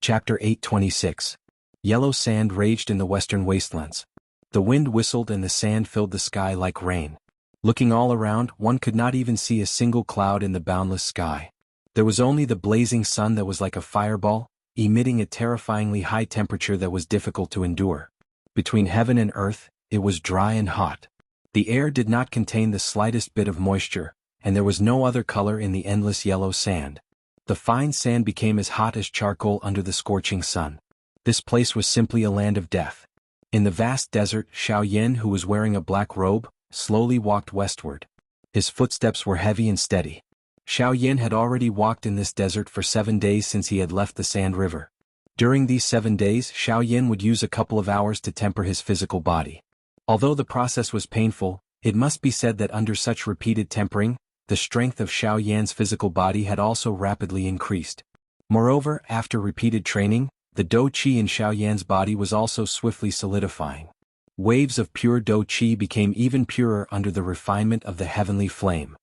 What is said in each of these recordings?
Chapter 826. Yellow sand raged in the western wastelands. The wind whistled and the sand filled the sky like rain. Looking all around, one could not even see a single cloud in the boundless sky. There was only the blazing sun that was like a fireball, emitting a terrifyingly high temperature that was difficult to endure. Between heaven and earth, it was dry and hot. The air did not contain the slightest bit of moisture, and there was no other color in the endless yellow sand. The fine sand became as hot as charcoal under the scorching sun. This place was simply a land of death. In the vast desert, Xianxia, who was wearing a black robe, slowly walked westward. His footsteps were heavy and steady. Xianxia had already walked in this desert for 7 days since he had left the Sand River. During these 7 days, Xianxia would use a couple of hours to temper his physical body. Although the process was painful, it must be said that under such repeated tempering, the strength of Xianxia's physical body had also rapidly increased. Moreover, after repeated training, the Dou Qi in Xianxia's body was also swiftly solidifying. Waves of pure Dou Qi became even purer under the refinement of the heavenly flame.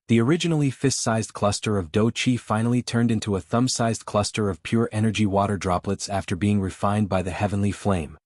The originally fist-sized cluster of Dou Qi finally turned into a thumb-sized cluster of pure energy water droplets after being refined by the heavenly flame.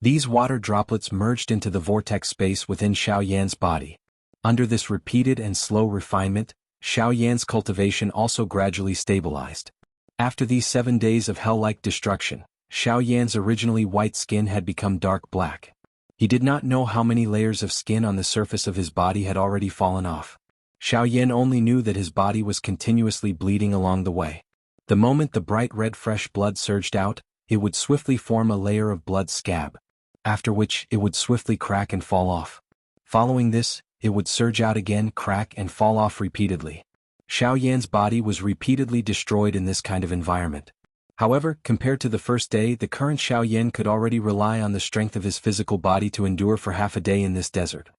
These water droplets merged into the vortex space within Xianxia's body. Under this repeated and slow refinement, Xianxia's cultivation also gradually stabilized. After these 7 days of hell-like destruction, Xianxia's originally white skin had become dark black. He did not know how many layers of skin on the surface of his body had already fallen off. Xianxia only knew that his body was continuously bleeding along the way. The moment the bright red fresh blood surged out, it would swiftly form a layer of blood scab, after which it would swiftly crack and fall off. Following this, it would surge out again, crack and fall off repeatedly. Xianxia's body was repeatedly destroyed in this kind of environment. However, compared to the first day, the current Xianxia could already rely on the strength of his physical body to endure for half a day in this desert.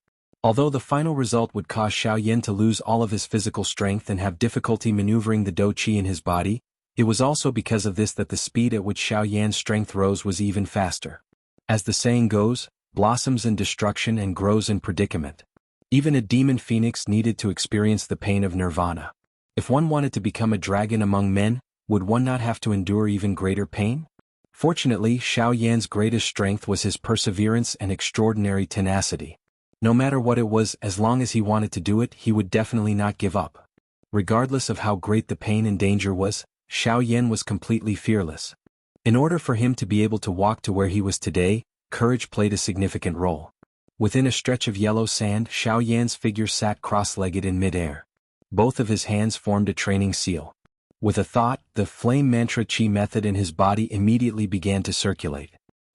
Although the final result would cause Xianxia to lose all of his physical strength and have difficulty maneuvering the Dou Qi in his body, it was also because of this that the speed at which Xianxia's strength rose was even faster. As the saying goes, blossoms in destruction and grows in predicament. Even a demon phoenix needed to experience the pain of nirvana. If one wanted to become a dragon among men, would one not have to endure even greater pain? Fortunately, Xianxia's greatest strength was his perseverance and extraordinary tenacity. No matter what it was, as long as he wanted to do it, he would definitely not give up. Regardless of how great the pain and danger was, Xianxia was completely fearless. In order for him to be able to walk to where he was today, courage played a significant role. Within a stretch of yellow sand, Xianxia's figure sat cross-legged in mid-air. Both of his hands formed a training seal. With a thought, the flame mantra chi method in his body immediately began to circulate.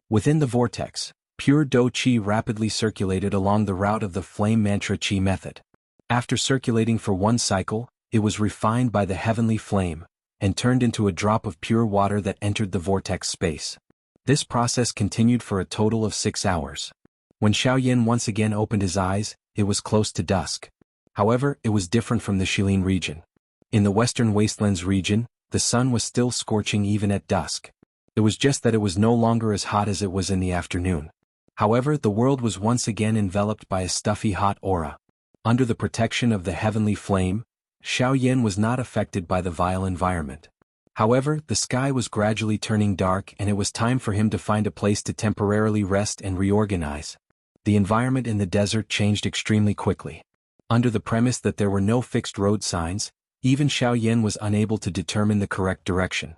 Within the vortex, pure Dou Qi rapidly circulated along the route of the flame mantra chi method. After circulating for 1 cycle, it was refined by the heavenly flame, and turned into a drop of pure water that entered the vortex space. This process continued for a total of 6 hours. When Xianxia once again opened his eyes, it was close to dusk. However, it was different from the Shilin region. In the western wastelands region, the sun was still scorching even at dusk. It was just that it was no longer as hot as it was in the afternoon. However, the world was once again enveloped by a stuffy hot aura. Under the protection of the heavenly flame, Xianxia was not affected by the vile environment. However, the sky was gradually turning dark and it was time for him to find a place to temporarily rest and reorganize. The environment in the desert changed extremely quickly. Under the premise that there were no fixed road signs, even Xianxia was unable to determine the correct direction.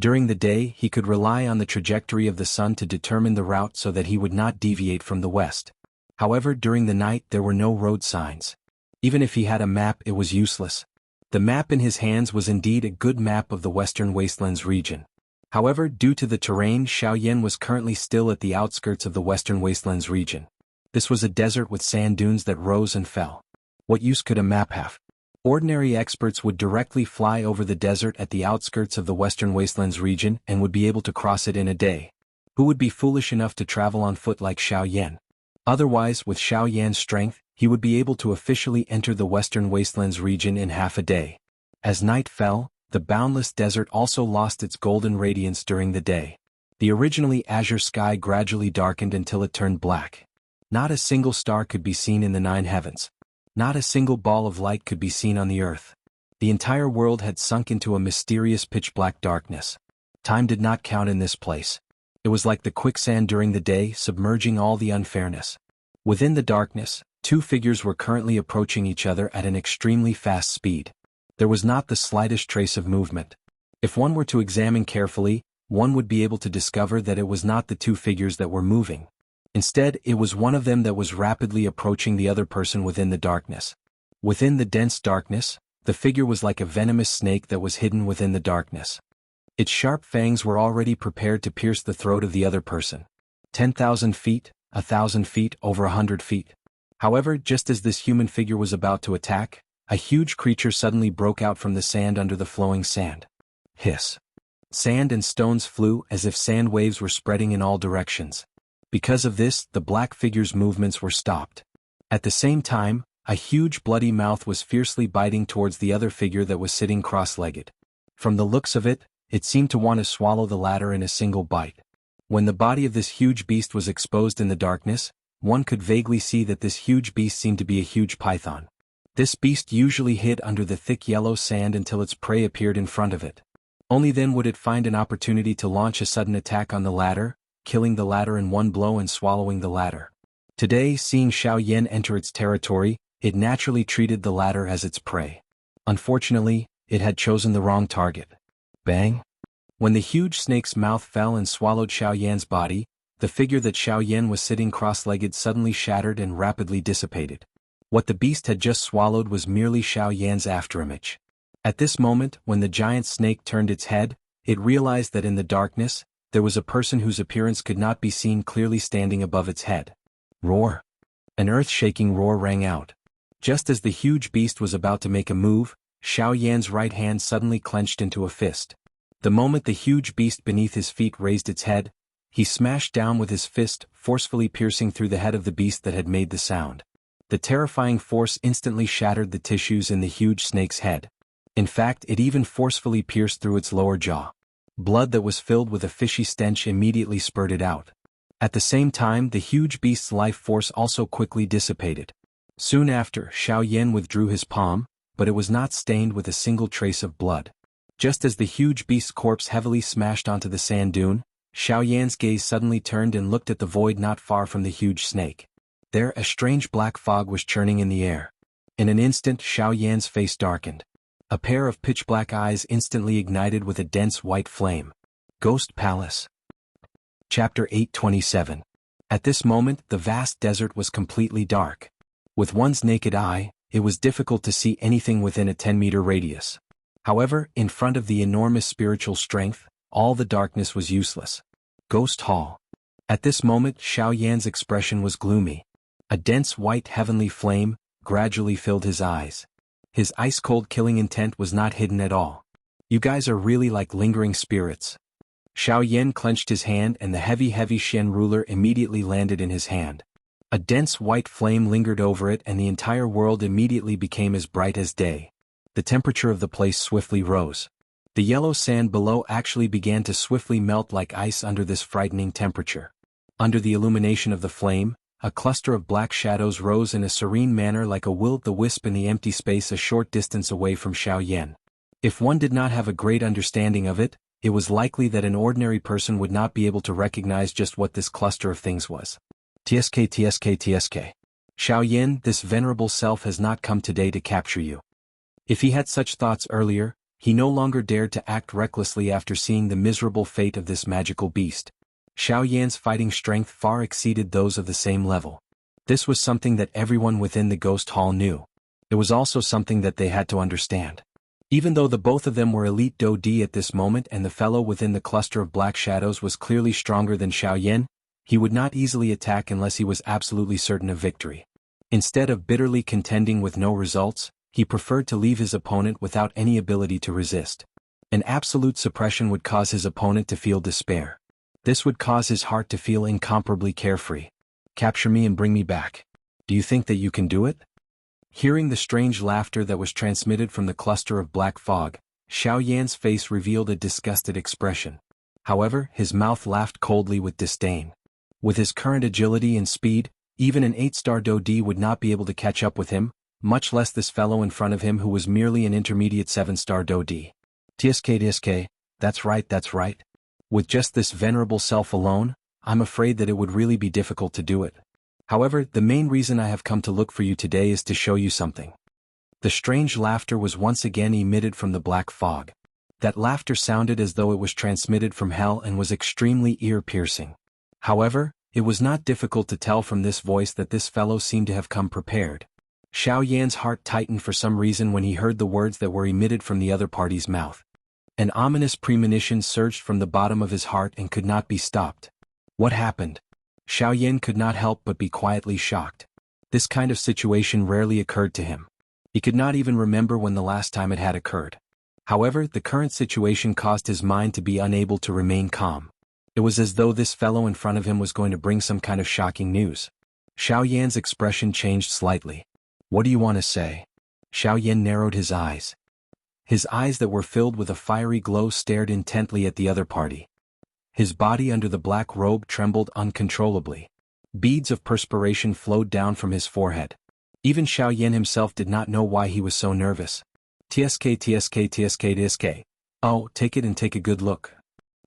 During the day, he could rely on the trajectory of the sun to determine the route so that he would not deviate from the west. However, during the night there were no road signs. Even if he had a map, it was useless. The map in his hands was indeed a good map of the western wastelands region. However, due to the terrain, Xianxia was currently still at the outskirts of the western wastelands region. This was a desert with sand dunes that rose and fell. What use could a map have? Ordinary experts would directly fly over the desert at the outskirts of the western wastelands region and would be able to cross it in a day. Who would be foolish enough to travel on foot like Xianxia? Otherwise, with Xianxia's strength, he would be able to officially enter the western wastelands region in half a day. As night fell, the boundless desert also lost its golden radiance during the day. The originally azure sky gradually darkened until it turned black. Not a single star could be seen in the 9 heavens. Not a single ball of light could be seen on the earth. The entire world had sunk into a mysterious pitch-black darkness. Time did not count in this place. It was like the quicksand during the day, submerging all the unfairness. Within the darkness, two figures were currently approaching each other at an extremely fast speed. There was not the slightest trace of movement. If one were to examine carefully, one would be able to discover that it was not the two figures that were moving. Instead, it was one of them that was rapidly approaching the other person within the darkness. Within the dense darkness, the figure was like a venomous snake that was hidden within the darkness. Its sharp fangs were already prepared to pierce the throat of the other person. 10,000 feet, 1,000 feet, over 100 feet. However, just as this human figure was about to attack, a huge creature suddenly broke out from the sand under the flowing sand. Hiss. Sand and stones flew as if sand waves were spreading in all directions. Because of this, the black figure's movements were stopped. At the same time, a huge bloody mouth was fiercely biting towards the other figure that was sitting cross-legged. From the looks of it, it seemed to want to swallow the latter in a single bite. When the body of this huge beast was exposed in the darkness, one could vaguely see that this huge beast seemed to be a huge python. This beast usually hid under the thick yellow sand until its prey appeared in front of it. Only then would it find an opportunity to launch a sudden attack on the latter, killing the latter in one blow and swallowing the latter. Today, seeing Xiaoyan enter its territory, it naturally treated the latter as its prey. Unfortunately, it had chosen the wrong target. Bang! When the huge snake's mouth fell and swallowed Xiaoyan's body, the figure that Xiaoyan was sitting cross-legged suddenly shattered and rapidly dissipated. What the beast had just swallowed was merely Xiaoyan's afterimage. At this moment, when the giant snake turned its head, it realized that in the darkness, there was a person whose appearance could not be seen clearly standing above its head. Roar! An earth-shaking roar rang out. Just as the huge beast was about to make a move, Xiaoyan's right hand suddenly clenched into a fist. The moment the huge beast beneath his feet raised its head, he smashed down with his fist, forcefully piercing through the head of the beast that had made the sound. The terrifying force instantly shattered the tissues in the huge snake's head. In fact, it even forcefully pierced through its lower jaw. Blood that was filled with a fishy stench immediately spurted out. At the same time, the huge beast's life force also quickly dissipated. Soon after, Xiaoyan withdrew his palm, but it was not stained with a single trace of blood. Just as the huge beast's corpse heavily smashed onto the sand dune, Xiaoyan's gaze suddenly turned and looked at the void not far from the huge snake. There, a strange black fog was churning in the air. In an instant, Xiaoyan's face darkened. A pair of pitch-black eyes instantly ignited with a dense white flame. Ghost Palace. Chapter 827. At this moment, the vast desert was completely dark. With one's naked eye, it was difficult to see anything within a 10-meter radius. However, in front of the enormous spiritual strength, all the darkness was useless. Ghost Hall. At this moment, Xiaoyan's expression was gloomy. A dense white heavenly flame gradually filled his eyes. His ice-cold killing intent was not hidden at all. You guys are really like lingering spirits. Xiaoyan clenched his hand and the heavy Shen ruler immediately landed in his hand. A dense white flame lingered over it and the entire world immediately became as bright as day. The temperature of the place swiftly rose. The yellow sand below actually began to swiftly melt like ice under this frightening temperature. Under the illumination of the flame, a cluster of black shadows rose in a serene manner like a will-o'-the-wisp in the empty space a short distance away from Xiaoyan. If one did not have a great understanding of it, it was likely that an ordinary person would not be able to recognize just what this cluster of things was. TSK. Xiaoyan, this venerable self has not come today to capture you. If he had such thoughts earlier, he no longer dared to act recklessly after seeing the miserable fate of this magical beast. Xiaoyan's fighting strength far exceeded those of the same level. This was something that everyone within the Ghost Hall knew. It was also something that they had to understand. Even though the both of them were elite Do-D at this moment and the fellow within the cluster of black shadows was clearly stronger than Xiaoyan, he would not easily attack unless he was absolutely certain of victory. Instead of bitterly contending with no results, he preferred to leave his opponent without any ability to resist. An absolute suppression would cause his opponent to feel despair. This would cause his heart to feel incomparably carefree. Capture me and bring me back. Do you think that you can do it? Hearing the strange laughter that was transmitted from the cluster of black fog, Xiaoyan's face revealed a disgusted expression. However, his mouth laughed coldly with disdain. With his current agility and speed, even an 8-star Do-D would not be able to catch up with him, much less this fellow in front of him who was merely an intermediate 7-star Do-D. TSK, that's right. With just this venerable self alone, I'm afraid that it would really be difficult to do it. However, the main reason I have come to look for you today is to show you something. The strange laughter was once again emitted from the black fog. That laughter sounded as though it was transmitted from hell and was extremely ear-piercing. However, it was not difficult to tell from this voice that this fellow seemed to have come prepared. Xiao Yan's heart tightened for some reason when he heard the words that were emitted from the other party's mouth. An ominous premonition surged from the bottom of his heart and could not be stopped. What happened? Xiao Yan could not help but be quietly shocked. This kind of situation rarely occurred to him. He could not even remember when the last time it had occurred. However, the current situation caused his mind to be unable to remain calm. It was as though this fellow in front of him was going to bring some kind of shocking news. Xiao Yan's expression changed slightly. What do you want to say? Xiao Yan narrowed his eyes. His eyes that were filled with a fiery glow stared intently at the other party. His body under the black robe trembled uncontrollably. Beads of perspiration flowed down from his forehead. Even Xiao Yan himself did not know why he was so nervous. Tsk. Oh, take it and take a good look.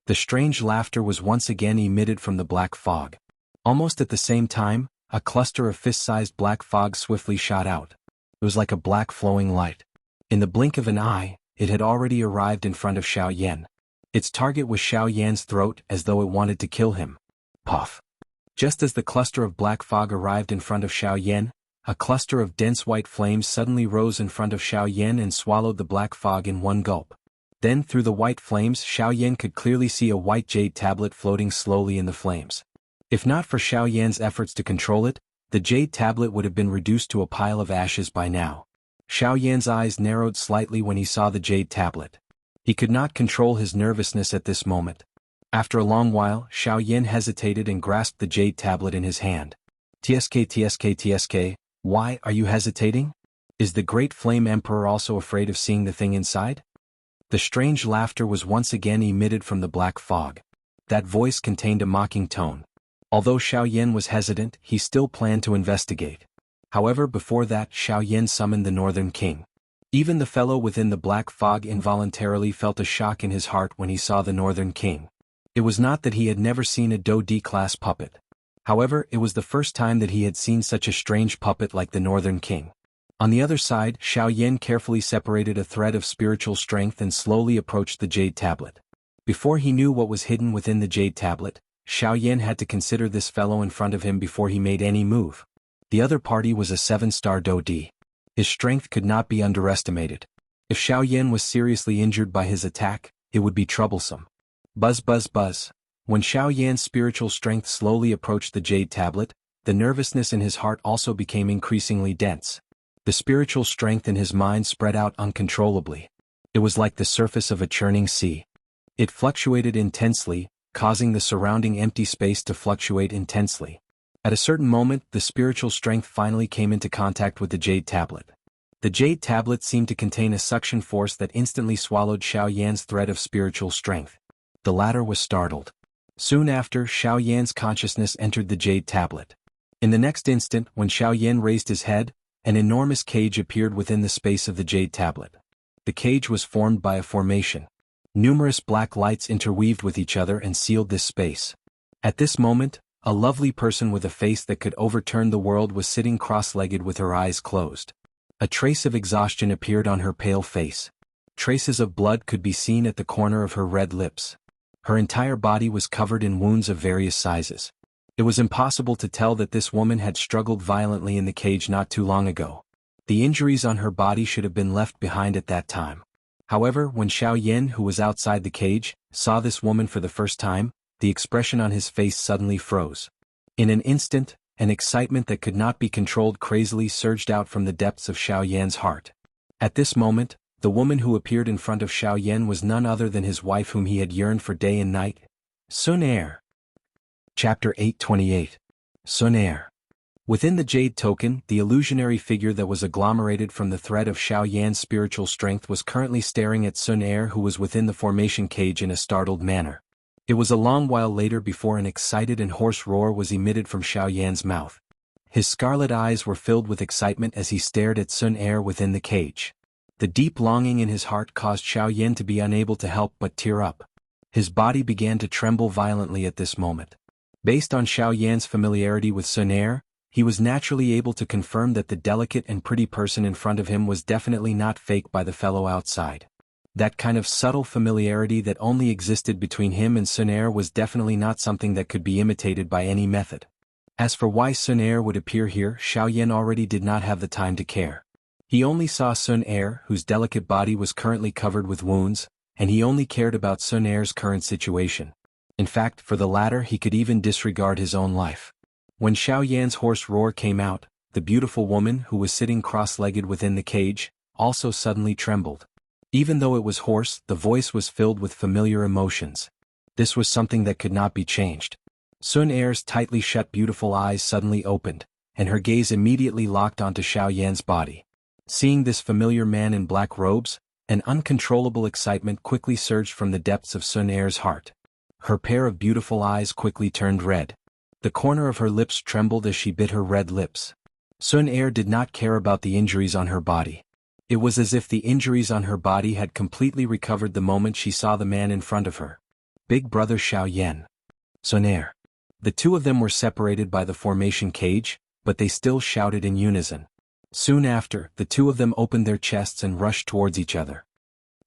The strange laughter was once again emitted from the black fog. Almost at the same time, a cluster of fist-sized black fog swiftly shot out. It was like a black flowing light. In the blink of an eye, it had already arrived in front of Xiao Yan. Its target was Xiao Yan's throat as though it wanted to kill him. Puff. Just as the cluster of black fog arrived in front of Xiao Yan, a cluster of dense white flames suddenly rose in front of Xiao Yan and swallowed the black fog in one gulp. Then through the white flames Xiao Yan could clearly see a white jade tablet floating slowly in the flames. If not for Xiao Yan's efforts to control it, the jade tablet would have been reduced to a pile of ashes by now. Xiao Yan's eyes narrowed slightly when he saw the jade tablet. He could not control his nervousness at this moment. After a long while, Xiao Yan hesitated and grasped the jade tablet in his hand. Tsk. Why are you hesitating? Is the Great Flame Emperor also afraid of seeing the thing inside? The strange laughter was once again emitted from the black fog. That voice contained a mocking tone. Although Xiao Yan was hesitant, he still planned to investigate. However, before that, Xiao Yan summoned the Northern King. Even the fellow within the black fog involuntarily felt a shock in his heart when he saw the Northern King. It was not that he had never seen a Do-D-class puppet. However, it was the first time that he had seen such a strange puppet like the Northern King. On the other side, Xiao Yan carefully separated a thread of spiritual strength and slowly approached the jade tablet. Before he knew what was hidden within the jade tablet, Xiao Yan had to consider this fellow in front of him before he made any move. The other party was a 7-star Do-D. His strength could not be underestimated. If Xiao Yan was seriously injured by his attack, it would be troublesome. Buzz buzz buzz. When Xiao Yan's spiritual strength slowly approached the jade tablet, the nervousness in his heart also became increasingly dense. The spiritual strength in his mind spread out uncontrollably. It was like the surface of a churning sea. It fluctuated intensely, causing the surrounding empty space to fluctuate intensely. At a certain moment, the spiritual strength finally came into contact with the jade tablet. The jade tablet seemed to contain a suction force that instantly swallowed Xiao Yan's thread of spiritual strength. The latter was startled. Soon after, Xiao Yan's consciousness entered the jade tablet. In the next instant, when Xiao Yan raised his head, an enormous cage appeared within the space of the jade tablet. The cage was formed by a formation. Numerous black lights interweaved with each other and sealed this space. At this moment, a lovely person with a face that could overturn the world was sitting cross-legged with her eyes closed. A trace of exhaustion appeared on her pale face. Traces of blood could be seen at the corner of her red lips. Her entire body was covered in wounds of various sizes. It was impossible to tell that this woman had struggled violently in the cage not too long ago. The injuries on her body should have been left behind at that time. However, when Xiao Yan, who was outside the cage, saw this woman for the first time, the expression on his face suddenly froze. In an instant, an excitement that could not be controlled crazily surged out from the depths of Xiao Yan's heart. At this moment, the woman who appeared in front of Xiao Yan was none other than his wife whom he had yearned for day and night. Sun Er. Chapter 828. Sun Er. Within the jade token, the illusionary figure that was agglomerated from the thread of Xiao Yan's spiritual strength was currently staring at Sun Er, who was within the formation cage in a startled manner. It was a long while later before an excited and hoarse roar was emitted from Xiao Yan's mouth. His scarlet eyes were filled with excitement as he stared at Sun Er within the cage. The deep longing in his heart caused Xiao Yan to be unable to help but tear up. His body began to tremble violently at this moment. Based on Xiao Yan's familiarity with Sun Er, he was naturally able to confirm that the delicate and pretty person in front of him was definitely not fake by the fellow outside. That kind of subtle familiarity that only existed between him and Sun Er was definitely not something that could be imitated by any method. As for why Sun Er would appear here, Xiao Yan already did not have the time to care. He only saw Sun Er, whose delicate body was currently covered with wounds, and he only cared about Sun Er's current situation. In fact, for the latter he could even disregard his own life. When Xiao Yan's hoarse roar came out, the beautiful woman who was sitting cross-legged within the cage also suddenly trembled. Even though it was hoarse, the voice was filled with familiar emotions. This was something that could not be changed. Sun Er's tightly shut beautiful eyes suddenly opened, and her gaze immediately locked onto Xiao Yan's body. Seeing this familiar man in black robes, an uncontrollable excitement quickly surged from the depths of Sun Er's heart. Her pair of beautiful eyes quickly turned red. The corner of her lips trembled as she bit her red lips. Sun Er did not care about the injuries on her body. It was as if the injuries on her body had completely recovered the moment she saw the man in front of her. Big brother Xiao Yan. Sun Er. The two of them were separated by the formation cage, but they still shouted in unison. Soon after, the two of them opened their chests and rushed towards each other.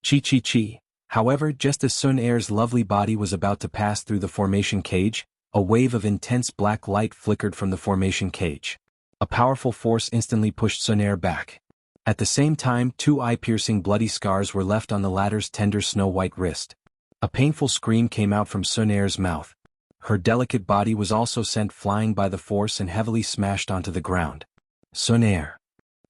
Chi chi chi. However, just as Sun Er's lovely body was about to pass through the formation cage, a wave of intense black light flickered from the formation cage. A powerful force instantly pushed Sun Er back. At the same time, two eye-piercing bloody scars were left on the latter's tender snow-white wrist. A painful scream came out from Sun Er's mouth. Her delicate body was also sent flying by the force and heavily smashed onto the ground. Sun Er.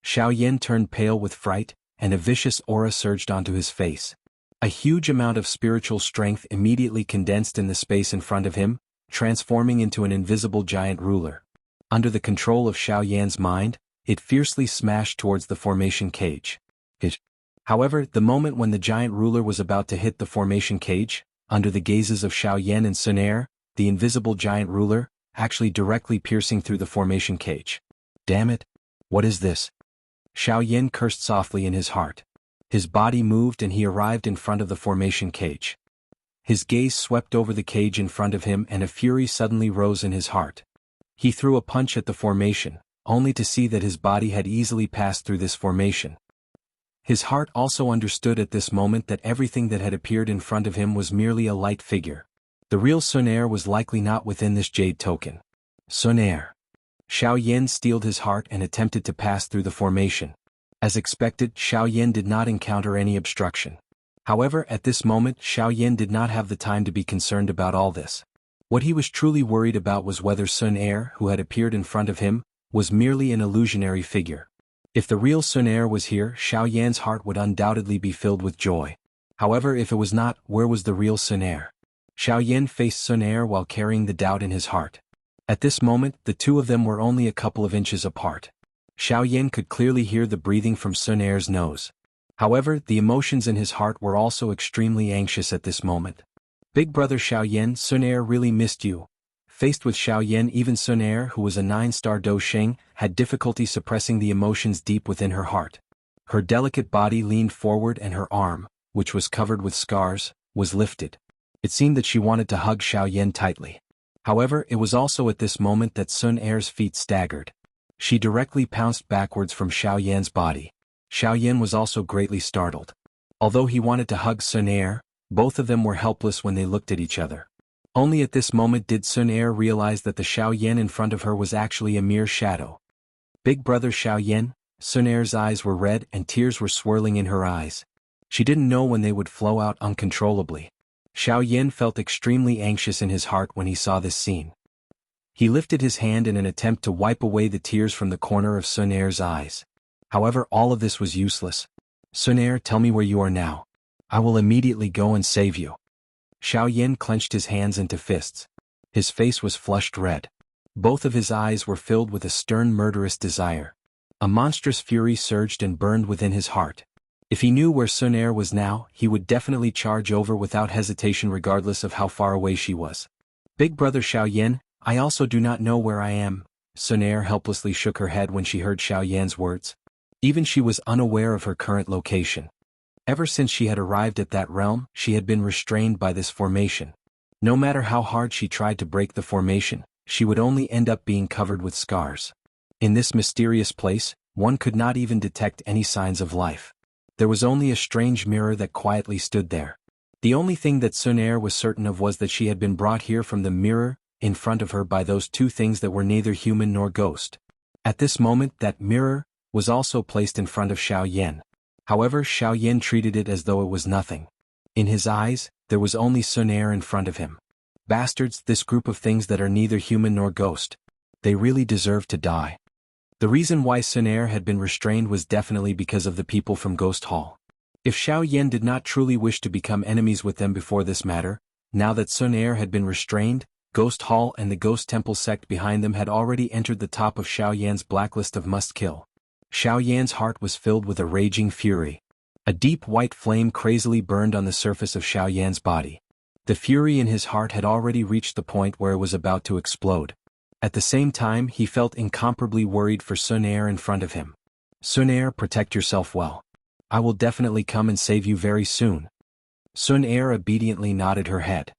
Xiao Yan turned pale with fright, and a vicious aura surged onto his face. A huge amount of spiritual strength immediately condensed in the space in front of him, transforming into an invisible giant ruler. Under the control of Xiao Yan's mind, it fiercely smashed towards the formation cage. However, the moment when the giant ruler was about to hit the formation cage, under the gazes of Xiao Yan and Sun Er, the invisible giant ruler, actually directly piercing through the formation cage. Damn it! What is this? Xiao Yan cursed softly in his heart. His body moved and he arrived in front of the formation cage. His gaze swept over the cage in front of him and a fury suddenly rose in his heart. He threw a punch at the formation, only to see that his body had easily passed through this formation. His heart also understood at this moment that everything that had appeared in front of him was merely a light figure. The real Sun Er was likely not within this jade token. Sun Er. Xiao Yan steeled his heart and attempted to pass through the formation. As expected, Xiao Yan did not encounter any obstruction. However, at this moment, Xiao Yan did not have the time to be concerned about all this. What he was truly worried about was whether Sun Er, who had appeared in front of him, was merely an illusionary figure. If the real Sun Er was here, Xiao Yan's heart would undoubtedly be filled with joy. However, if it was not, where was the real Sun Er? Xiao Yan faced Sun Er while carrying the doubt in his heart. At this moment, the two of them were only a couple of inches apart. Xiao Yan could clearly hear the breathing from Sun Er's nose. However, the emotions in his heart were also extremely anxious at this moment. Big brother Xiao Yan, Sun Er really missed you. Faced with Xiao Yan, even Sun Er, who was a 9-star Do Sheng, had difficulty suppressing the emotions deep within her heart. Her delicate body leaned forward and her arm, which was covered with scars, was lifted. It seemed that she wanted to hug Xiao Yan tightly. However, it was also at this moment that Sun Er's feet staggered. She directly pounced backwards from Xiao Yan's body. Xiao Yan was also greatly startled. Although he wanted to hug Sun Er, both of them were helpless when they looked at each other. Only at this moment did Sun Er realize that the Xiao Yan in front of her was actually a mere shadow. Big brother Xiao Yan, Sun Er's eyes were red and tears were swirling in her eyes. She didn't know when they would flow out uncontrollably. Xiao Yan felt extremely anxious in his heart when he saw this scene. He lifted his hand in an attempt to wipe away the tears from the corner of Sun Er's eyes. However, all of this was useless. Sun Er, tell me where you are now. I will immediately go and save you. Xiao Yan clenched his hands into fists. His face was flushed red. Both of his eyes were filled with a stern murderous desire. A monstrous fury surged and burned within his heart. If he knew where Sun Er was now, he would definitely charge over without hesitation regardless of how far away she was. Big brother Xiao Yan, I also do not know where I am. Sun Er helplessly shook her head when she heard Xiao Yan's words. Even she was unaware of her current location. Ever since she had arrived at that realm, she had been restrained by this formation. No matter how hard she tried to break the formation, she would only end up being covered with scars. In this mysterious place, one could not even detect any signs of life. There was only a strange mirror that quietly stood there. The only thing that Sun Er was certain of was that she had been brought here from the mirror in front of her by those two things that were neither human nor ghost. At this moment, that mirror was also placed in front of Xiaoyan. However, Xiaoyan treated it as though it was nothing. In his eyes, there was only Sun Er in front of him. Bastards, this group of things that are neither human nor ghost. They really deserve to die. The reason why Sun Er had been restrained was definitely because of the people from Ghost Hall. If Xiaoyan did not truly wish to become enemies with them before this matter, now that Sun Er had been restrained, Ghost Hall and the Ghost Temple sect behind them had already entered the top of Xiaoyan's blacklist of must-kill. Xiaoyan's heart was filled with a raging fury. A deep white flame crazily burned on the surface of Xiaoyan's body. The fury in his heart had already reached the point where it was about to explode. At the same time, he felt incomparably worried for Sun Er in front of him. Sun Er, protect yourself well. I will definitely come and save you very soon. Sun Er obediently nodded her head.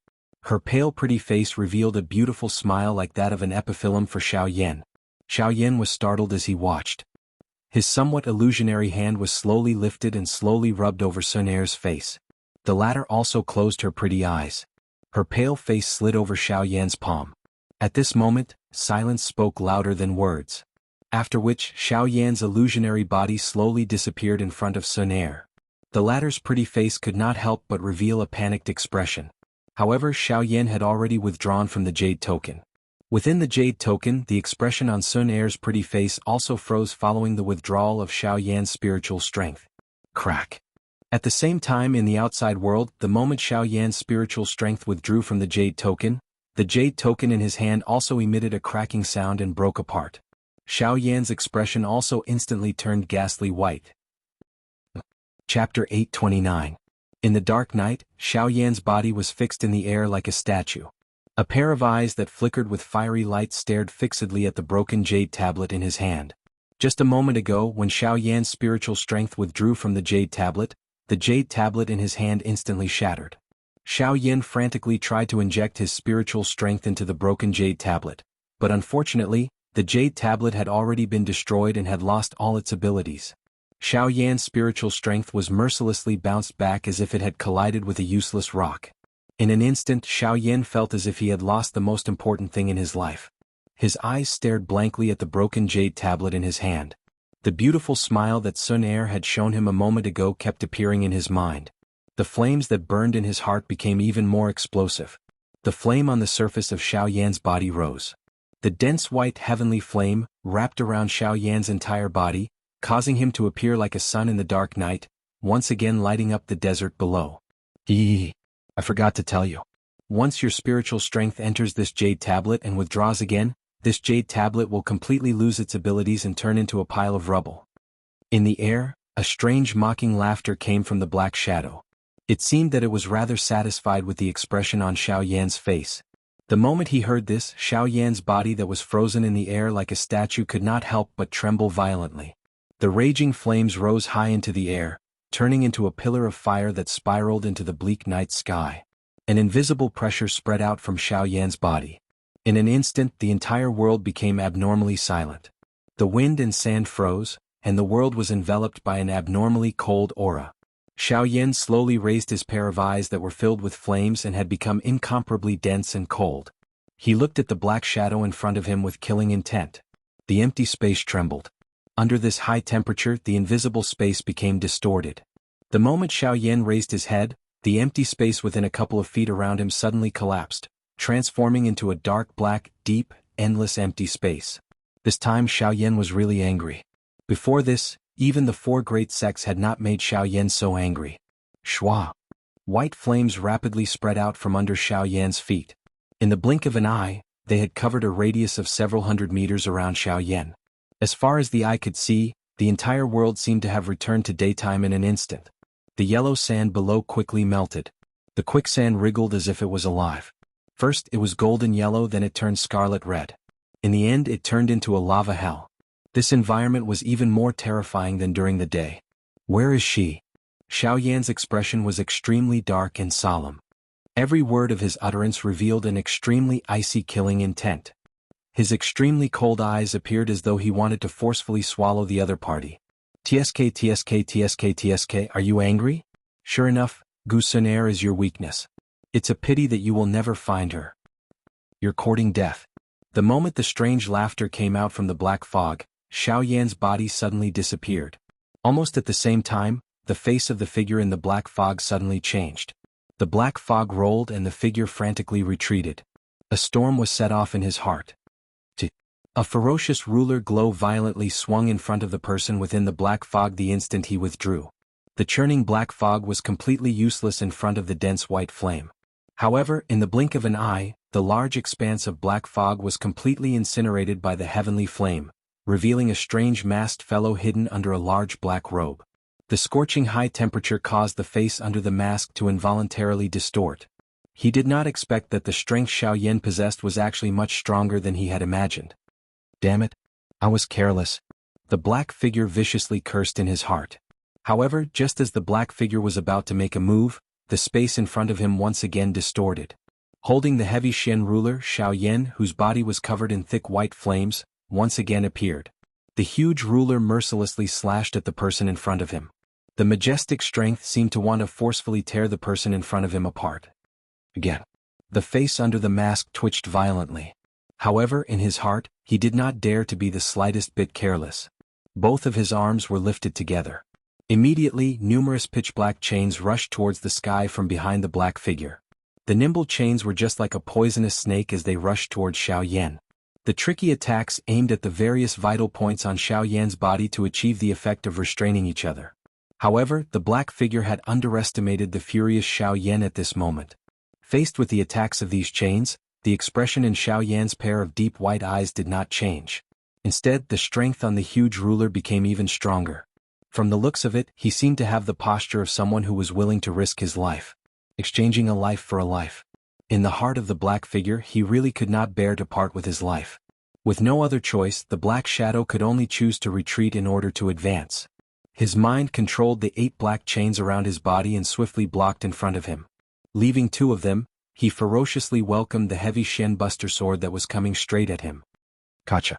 Her pale pretty face revealed a beautiful smile like that of an epiphyllum for Xiaoyan. Xiaoyan was startled as he watched. His somewhat illusionary hand was slowly lifted and slowly rubbed over Sun Er's face. The latter also closed her pretty eyes. Her pale face slid over Xiaoyan's palm. At this moment, silence spoke louder than words. After which, Xiaoyan's illusionary body slowly disappeared in front of Sun Er. The latter's pretty face could not help but reveal a panicked expression. However, Xiaoyan had already withdrawn from the Jade Token. Within the Jade Token, the expression on Sun Er's pretty face also froze following the withdrawal of Xiaoyan's spiritual strength. Crack. At the same time in the outside world, the moment Xiaoyan's spiritual strength withdrew from the Jade Token in his hand also emitted a cracking sound and broke apart. Xiaoyan's expression also instantly turned ghastly white. Chapter 829. In the dark night, Xiaoyan's body was fixed in the air like a statue. A pair of eyes that flickered with fiery light stared fixedly at the broken jade tablet in his hand. Just a moment ago, when Xiaoyan's spiritual strength withdrew from the jade tablet in his hand instantly shattered. Xiaoyan frantically tried to inject his spiritual strength into the broken jade tablet, but unfortunately, the jade tablet had already been destroyed and had lost all its abilities. Xiaoyan's spiritual strength was mercilessly bounced back as if it had collided with a useless rock. In an instant, Xiaoyan felt as if he had lost the most important thing in his life. His eyes stared blankly at the broken jade tablet in his hand. The beautiful smile that Sun Er had shown him a moment ago kept appearing in his mind. The flames that burned in his heart became even more explosive. The flame on the surface of Xiaoyan's body rose. The dense white heavenly flame wrapped around Xiaoyan's entire body, causing him to appear like a sun in the dark night, once again lighting up the desert below. I forgot to tell you. Once your spiritual strength enters this jade tablet and withdraws again, this jade tablet will completely lose its abilities and turn into a pile of rubble. In the air, a strange mocking laughter came from the black shadow. It seemed that it was rather satisfied with the expression on Xiaoyan's face. The moment he heard this, Xiaoyan's body that was frozen in the air like a statue could not help but tremble violently. The raging flames rose high into the air, turning into a pillar of fire that spiraled into the bleak night sky. An invisible pressure spread out from Xiaoyan's body. In an instant, the entire world became abnormally silent. The wind and sand froze, and the world was enveloped by an abnormally cold aura. Xiaoyan slowly raised his pair of eyes that were filled with flames and had become incomparably dense and cold. He looked at the black shadow in front of him with killing intent. The empty space trembled. Under this high temperature, the invisible space became distorted. The moment Xiaoyan raised his head, the empty space within a couple of feet around him suddenly collapsed, transforming into a dark black, deep, endless empty space. This time Xiaoyan was really angry. Before this, even the four great sects had not made Xiaoyan so angry. Shwa! White flames rapidly spread out from under Xiaoyan's feet. In the blink of an eye, they had covered a radius of several hundred meters around Xiaoyan. As far as the eye could see, the entire world seemed to have returned to daytime in an instant. The yellow sand below quickly melted. The quicksand wriggled as if it was alive. First it was golden yellow, then it turned scarlet red. In the end it turned into a lava hell. This environment was even more terrifying than during the day. Where is she? Xiaoyan's expression was extremely dark and solemn. Every word of his utterance revealed an extremely icy killing intent. His extremely cold eyes appeared as though he wanted to forcefully swallow the other party. TSK, are you angry? Sure enough, Gusunair is your weakness. It's a pity that you will never find her. You're courting death. The moment the strange laughter came out from the black fog, Xiaoyan's body suddenly disappeared. Almost at the same time, the face of the figure in the black fog suddenly changed. The black fog rolled and the figure frantically retreated. A storm was set off in his heart. A ferocious ruler glow violently swung in front of the person within the black fog the instant he withdrew. The churning black fog was completely useless in front of the dense white flame. However, in the blink of an eye, the large expanse of black fog was completely incinerated by the heavenly flame, revealing a strange masked fellow hidden under a large black robe. The scorching high temperature caused the face under the mask to involuntarily distort. He did not expect that the strength Xiaoyan possessed was actually much stronger than he had imagined. Damn it! I was careless. The black figure viciously cursed in his heart. However, just as the black figure was about to make a move, the space in front of him once again distorted. Holding the heavy Xian ruler, Xiaoyan, whose body was covered in thick white flames, once again appeared. The huge ruler mercilessly slashed at the person in front of him. The majestic strength seemed to want to forcefully tear the person in front of him apart. Again. The face under the mask twitched violently. However, in his heart, he did not dare to be the slightest bit careless. Both of his arms were lifted together. Immediately, numerous pitch-black chains rushed towards the sky from behind the black figure. The nimble chains were just like a poisonous snake as they rushed towards Xiaoyan. The tricky attacks aimed at the various vital points on Xiaoyan's body to achieve the effect of restraining each other. However, the black figure had underestimated the furious Xiaoyan at this moment. Faced with the attacks of these chains, the expression in Xiaoyan's pair of deep white eyes did not change. Instead, the strength on the huge ruler became even stronger. From the looks of it, he seemed to have the posture of someone who was willing to risk his life, exchanging a life for a life. In the heart of the black figure, he really could not bear to part with his life. With no other choice, the black shadow could only choose to retreat in order to advance. His mind controlled the 8 black chains around his body and swiftly blocked in front of him. Leaving 2 of them, he ferociously welcomed the heavy Shen Buster sword that was coming straight at him. Gotcha.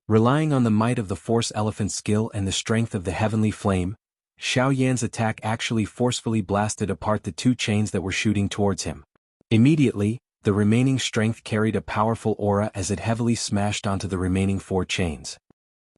Relying on the might of the Force Elephant's skill and the strength of the heavenly flame, Xiaoyan's attack actually forcefully blasted apart the 2 chains that were shooting towards him. Immediately, the remaining strength carried a powerful aura as it heavily smashed onto the remaining 4 chains.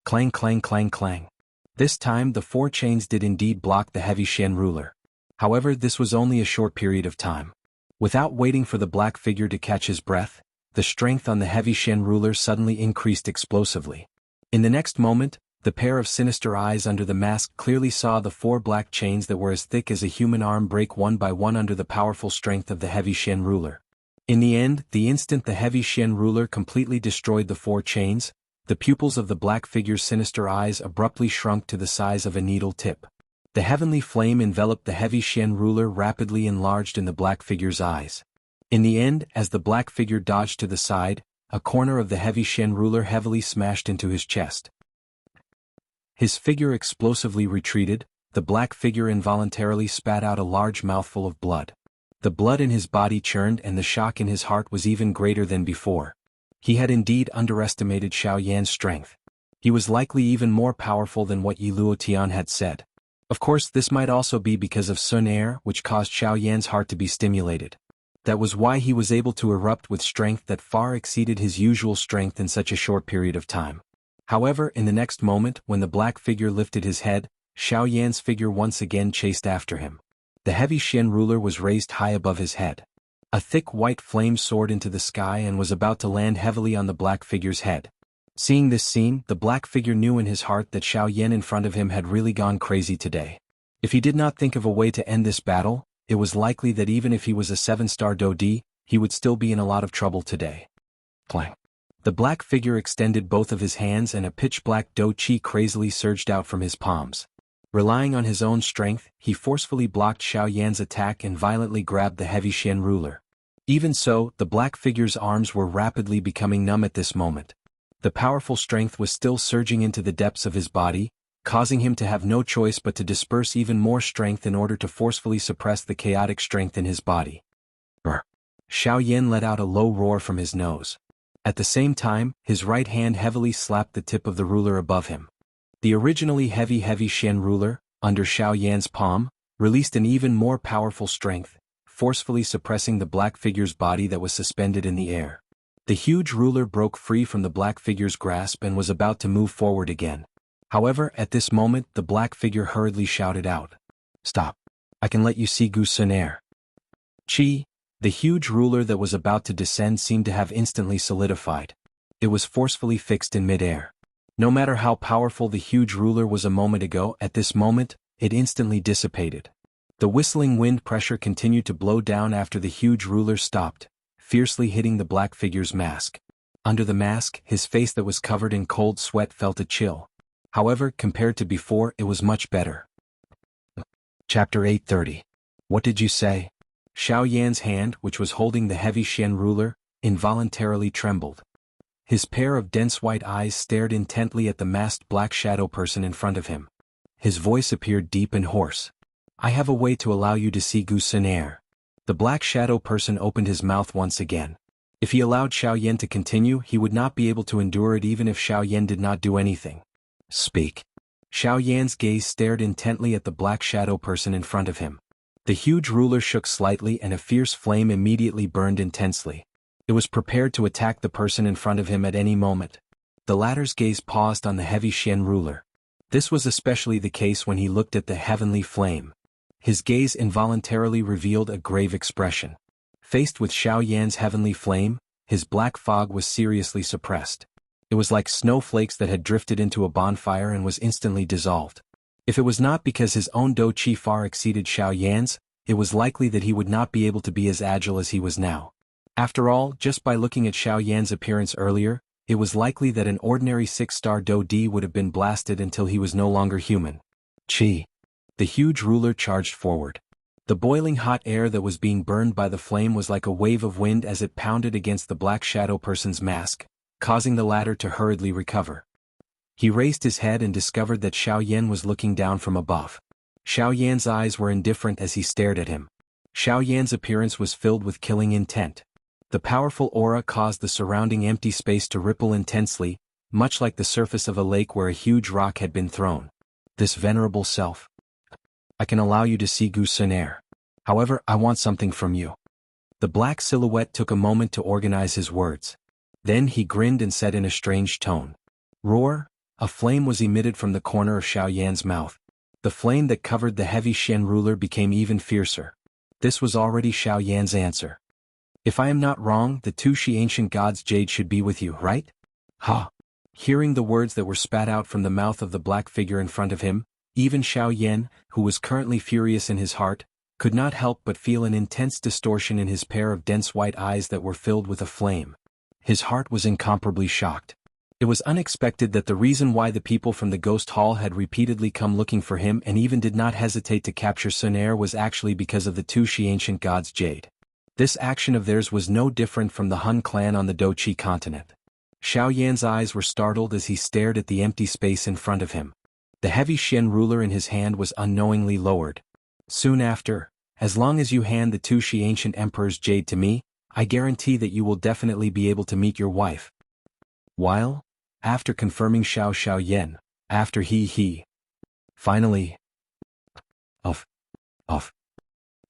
Clang clang clang clang. This time the 4 chains did indeed block the heavy Shen ruler. However, this was only a short period of time. Without waiting for the black figure to catch his breath, the strength on the heavy Shen ruler suddenly increased explosively. In the next moment, the pair of sinister eyes under the mask clearly saw the 4 black chains that were as thick as a human arm break one by one under the powerful strength of the heavy Shen ruler. In the end, the instant the heavy Shen ruler completely destroyed the 4 chains, the pupils of the black figure's sinister eyes abruptly shrunk to the size of a needle tip. The heavenly flame enveloped the heavy Shen ruler rapidly enlarged in the black figure's eyes. In the end, as the black figure dodged to the side, a corner of the heavy Shen ruler heavily smashed into his chest. His figure explosively retreated, the black figure involuntarily spat out a large mouthful of blood. The blood in his body churned and the shock in his heart was even greater than before. He had indeed underestimated Xiaoyan's strength. He was likely even more powerful than what Yi Luotian had said. Of course, this might also be because of Sun Air, which caused Xiaoyan's heart to be stimulated. That was why he was able to erupt with strength that far exceeded his usual strength in such a short period of time. However, in the next moment, when the black figure lifted his head, Xiaoyan's figure once again chased after him. The heavy Shen ruler was raised high above his head. A thick white flame soared into the sky and was about to land heavily on the black figure's head. Seeing this scene, the black figure knew in his heart that Xiaoyan in front of him had really gone crazy today. If he did not think of a way to end this battle, it was likely that even if he was a 7-star Dodi, he would still be in a lot of trouble today. Clang. The black figure extended both of his hands and a pitch-black Do Chi crazily surged out from his palms. Relying on his own strength, he forcefully blocked Xiaoyan's attack and violently grabbed the heavy Shen ruler. Even so, the black figure's arms were rapidly becoming numb at this moment. The powerful strength was still surging into the depths of his body, causing him to have no choice but to disperse even more strength in order to forcefully suppress the chaotic strength in his body. Xiaoyan let out a low roar from his nose. At the same time, his right hand heavily slapped the tip of the ruler above him. The originally heavy Xian ruler, under Xiaoyan's palm, released an even more powerful strength, forcefully suppressing the black figure's body that was suspended in the air. The huge ruler broke free from the black figure's grasp and was about to move forward again. However, at this moment the black figure hurriedly shouted out, "Stop! I can let you see Gu Sunair." Qi, the huge ruler that was about to descend, seemed to have instantly solidified. It was forcefully fixed in mid-air. No matter how powerful the huge ruler was a moment ago, at this moment, it instantly dissipated. The whistling wind pressure continued to blow down after the huge ruler stopped, fiercely hitting the black figure's mask. Under the mask, his face that was covered in cold sweat felt a chill. However, compared to before, it was much better. Chapter 830. What did you say? Xiaoyan's hand, which was holding the heavy Xian ruler, involuntarily trembled. His pair of dense white eyes stared intently at the masked black shadow person in front of him. His voice appeared deep and hoarse. "I have a way to allow you to see Gu Sunair." The black shadow person opened his mouth once again. If he allowed Xiaoyan to continue, he would not be able to endure it even if Xiaoyan did not do anything. "Speak." Xiaoyan's gaze stared intently at the black shadow person in front of him. The huge ruler shook slightly and a fierce flame immediately burned intensely. It was prepared to attack the person in front of him at any moment. The latter's gaze paused on the heavy Xian ruler. This was especially the case when he looked at the heavenly flame. His gaze involuntarily revealed a grave expression. Faced with Xiaoyan's heavenly flame, his black fog was seriously suppressed. It was like snowflakes that had drifted into a bonfire and was instantly dissolved. If it was not because his own Do Qi far exceeded Xiaoyan's, it was likely that he would not be able to be as agile as he was now. After all, just by looking at Xiaoyan's appearance earlier, it was likely that an ordinary 6-star Do Di would have been blasted until he was no longer human. Qi. The huge ruler charged forward. The boiling hot air that was being burned by the flame was like a wave of wind as it pounded against the black shadow person's mask, causing the latter to hurriedly recover. He raised his head and discovered that Xiaoyan was looking down from above. Xiaoyan's eyes were indifferent as he stared at him. Xiaoyan's appearance was filled with killing intent. The powerful aura caused the surrounding empty space to ripple intensely, much like the surface of a lake where a huge rock had been thrown. "This venerable self. I can allow you to see Gu Sunair. However, I want something from you." The black silhouette took a moment to organize his words. Then he grinned and said in a strange tone. "Roar." A flame was emitted from the corner of Xiaoyan's mouth. The flame that covered the heavy Xian ruler became even fiercer. This was already Xiaoyan's answer. "If I am not wrong, the two Xianxian gods' jade should be with you, right?" "Ha!" Hearing the words that were spat out from the mouth of the black figure in front of him, even Xiaoyan, who was currently furious in his heart, could not help but feel an intense distortion in his pair of dense white eyes that were filled with a flame. His heart was incomparably shocked. It was unexpected that the reason why the people from the Ghost Hall had repeatedly come looking for him and even did not hesitate to capture Sunair was actually because of the two Xianxian gods' jade. This action of theirs was no different from the Han clan on the Do Qi continent. Xiaoyan's eyes were startled as he stared at the empty space in front of him. The heavy Xian ruler in his hand was unknowingly lowered. Soon after, "As long as you hand the two Xianxian emperors' jade to me, I guarantee that you will definitely be able to meet your wife." While, after confirming Xiaoyan, after he. Finally. Of.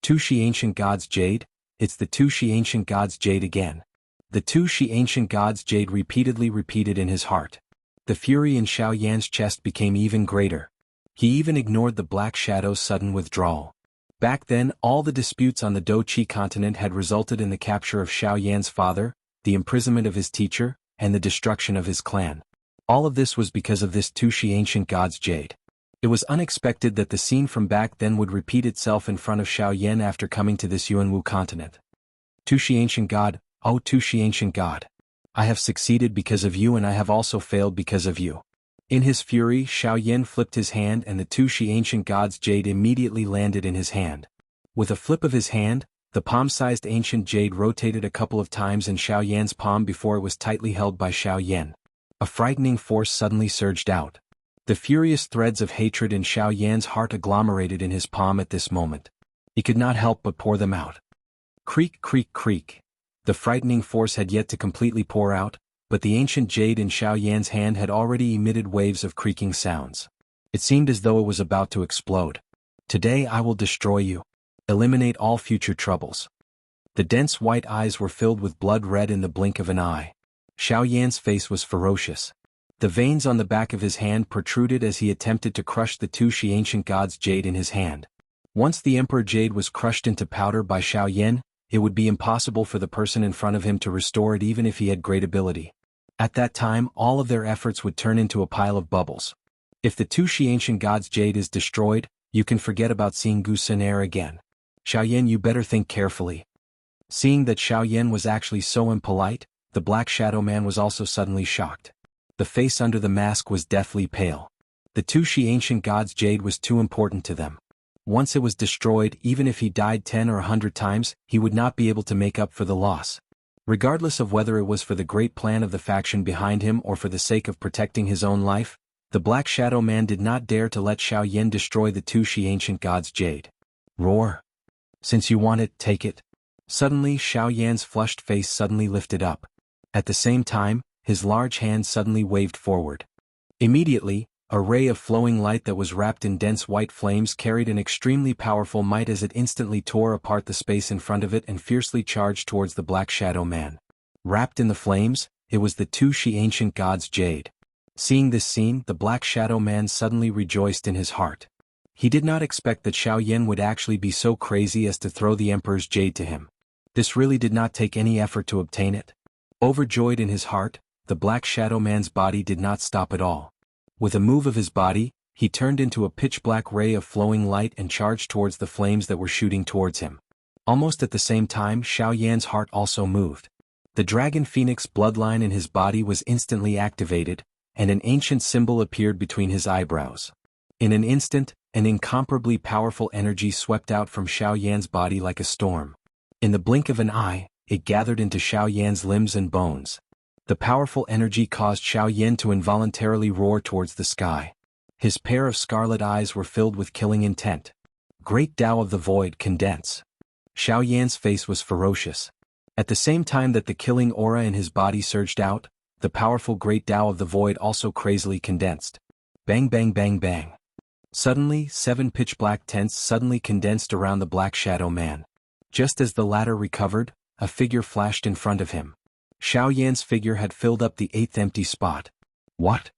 Two Xianxian gods' jade? It's the two Xianxian gods' jade again. The two Xianxian gods' jade repeated in his heart. The fury in Xiaoyan's chest became even greater. He even ignored the black shadow's sudden withdrawal. Back then, all the disputes on the Do Qi continent had resulted in the capture of Xiaoyan's father, the imprisonment of his teacher, and the destruction of his clan. All of this was because of this two Xianxian gods' jade. It was unexpected that the scene from back then would repeat itself in front of Xiaoyan after coming to this Yuanwu continent. "Tu Xianxian god, oh Tu Xianxian god. I have succeeded because of you and I have also failed because of you." In his fury, Xiaoyan flipped his hand and the two Xianxian gods' jade immediately landed in his hand. With a flip of his hand, the palm-sized ancient jade rotated a couple of times in Xiaoyan's palm before it was tightly held by Xiaoyan. A frightening force suddenly surged out. The furious threads of hatred in Xiaoyan's heart agglomerated in his palm at this moment. He could not help but pour them out. Creak, creak, creak. The frightening force had yet to completely pour out, but the ancient jade in Xiaoyan's hand had already emitted waves of creaking sounds. It seemed as though it was about to explode. Today I will destroy you. Eliminate all future troubles. The dense white eyes were filled with blood red in the blink of an eye. Xiaoyan's face was ferocious. The veins on the back of his hand protruded as he attempted to crush the two Xianxia gods' jade in his hand. Once the Emperor Jade was crushed into powder by Xiaoyan, it would be impossible for the person in front of him to restore it even if he had great ability. At that time, all of their efforts would turn into a pile of bubbles. If the two Xianxia gods' jade is destroyed, you can forget about seeing Gusenair again. Xiaoyan, you better think carefully. Seeing that Xiaoyan was actually so impolite, the Black Shadow Man was also suddenly shocked. The face under the mask was deathly pale. The two Xianxia gods' jade was too important to them. Once it was destroyed, even if he died 10 or 100 times, he would not be able to make up for the loss. Regardless of whether it was for the great plan of the faction behind him or for the sake of protecting his own life, the Black Shadow Man did not dare to let Xiaoyan destroy the two Xianxia gods' jade. Roar. Since you want it, take it. Suddenly Xiaoyan's flushed face suddenly lifted up. At the same time, his large hand suddenly waved forward. Immediately, a ray of flowing light that was wrapped in dense white flames carried an extremely powerful might as it instantly tore apart the space in front of it and fiercely charged towards the Black Shadow Man. Wrapped in the flames, it was the two Xianxia gods' jade. Seeing this scene, the Black Shadow Man suddenly rejoiced in his heart. He did not expect that Xiaoyan would actually be so crazy as to throw the Emperor's jade to him. This really did not take any effort to obtain it. Overjoyed in his heart, the Black Shadow Man's body did not stop at all. With a move of his body, he turned into a pitch-black ray of flowing light and charged towards the flames that were shooting towards him. Almost at the same time, Xiaoyan's heart also moved. The Dragon Phoenix bloodline in his body was instantly activated, and an ancient symbol appeared between his eyebrows. In an instant, an incomparably powerful energy swept out from Xiaoyan's body like a storm. In the blink of an eye, it gathered into Xiaoyan's limbs and bones. The powerful energy caused Xiaoyan to involuntarily roar towards the sky. His pair of scarlet eyes were filled with killing intent. Great Tao of the Void, condense. Xiaoyan's face was ferocious. At the same time that the killing aura in his body surged out, the powerful Great Tao of the Void also crazily condensed. Bang bang bang bang. Suddenly, 7 pitch-black tents suddenly condensed around the Black Shadow Man. Just as the latter recovered, a figure flashed in front of him. Xiaoyan's figure had filled up the 8th empty spot. What?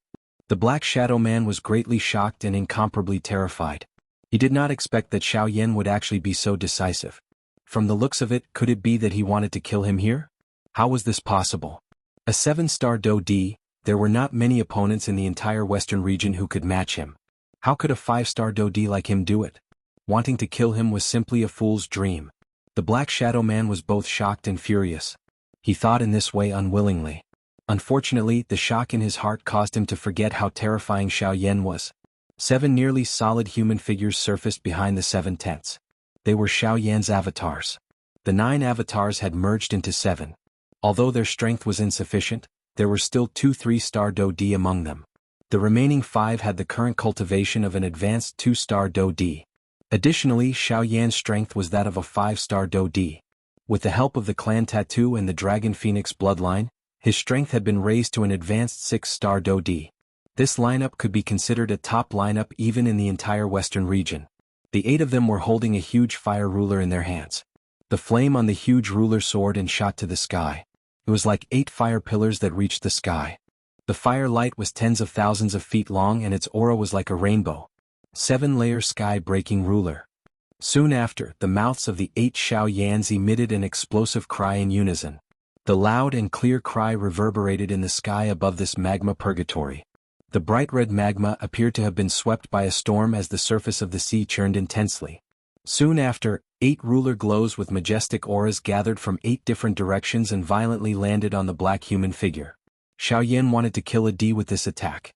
The Black Shadow Man was greatly shocked and incomparably terrified. He did not expect that Xiaoyan would actually be so decisive. From the looks of it, could it be that he wanted to kill him here? How was this possible? A 7-star Do D, there were not many opponents in the entire western region who could match him. How could a 5-star Do D like him do it? Wanting to kill him was simply a fool's dream. The Black Shadow Man was both shocked and furious. He thought in this way unwillingly. Unfortunately, the shock in his heart caused him to forget how terrifying Xiaoyan was. 7 nearly solid human figures surfaced behind the 7 tents. They were Xiaoyan's avatars. The 9 avatars had merged into 7. Although their strength was insufficient, there were still 2 3-star Do D among them. The remaining 5 had the current cultivation of an advanced 2-star Do D. Additionally, Xiaoyan's strength was that of a 5-star Do D. With the help of the clan tattoo and the Dragon Phoenix bloodline, his strength had been raised to an advanced 6-star Do D. This lineup could be considered a top lineup even in the entire western region. The 8 of them were holding a huge fire ruler in their hands. The flame on the huge ruler soared and shot to the sky. It was like 8 fire pillars that reached the sky. The fire light was tens of thousands of feet long and its aura was like a rainbow. 7-layer sky-breaking ruler. Soon after, the mouths of the 8 Xiaoyans emitted an explosive cry in unison. The loud and clear cry reverberated in the sky above this magma purgatory. The bright red magma appeared to have been swept by a storm as the surface of the sea churned intensely. Soon after, 8 ruler glows with majestic auras gathered from 8 different directions and violently landed on the black human figure. Xiaoyan wanted to kill a D with this attack.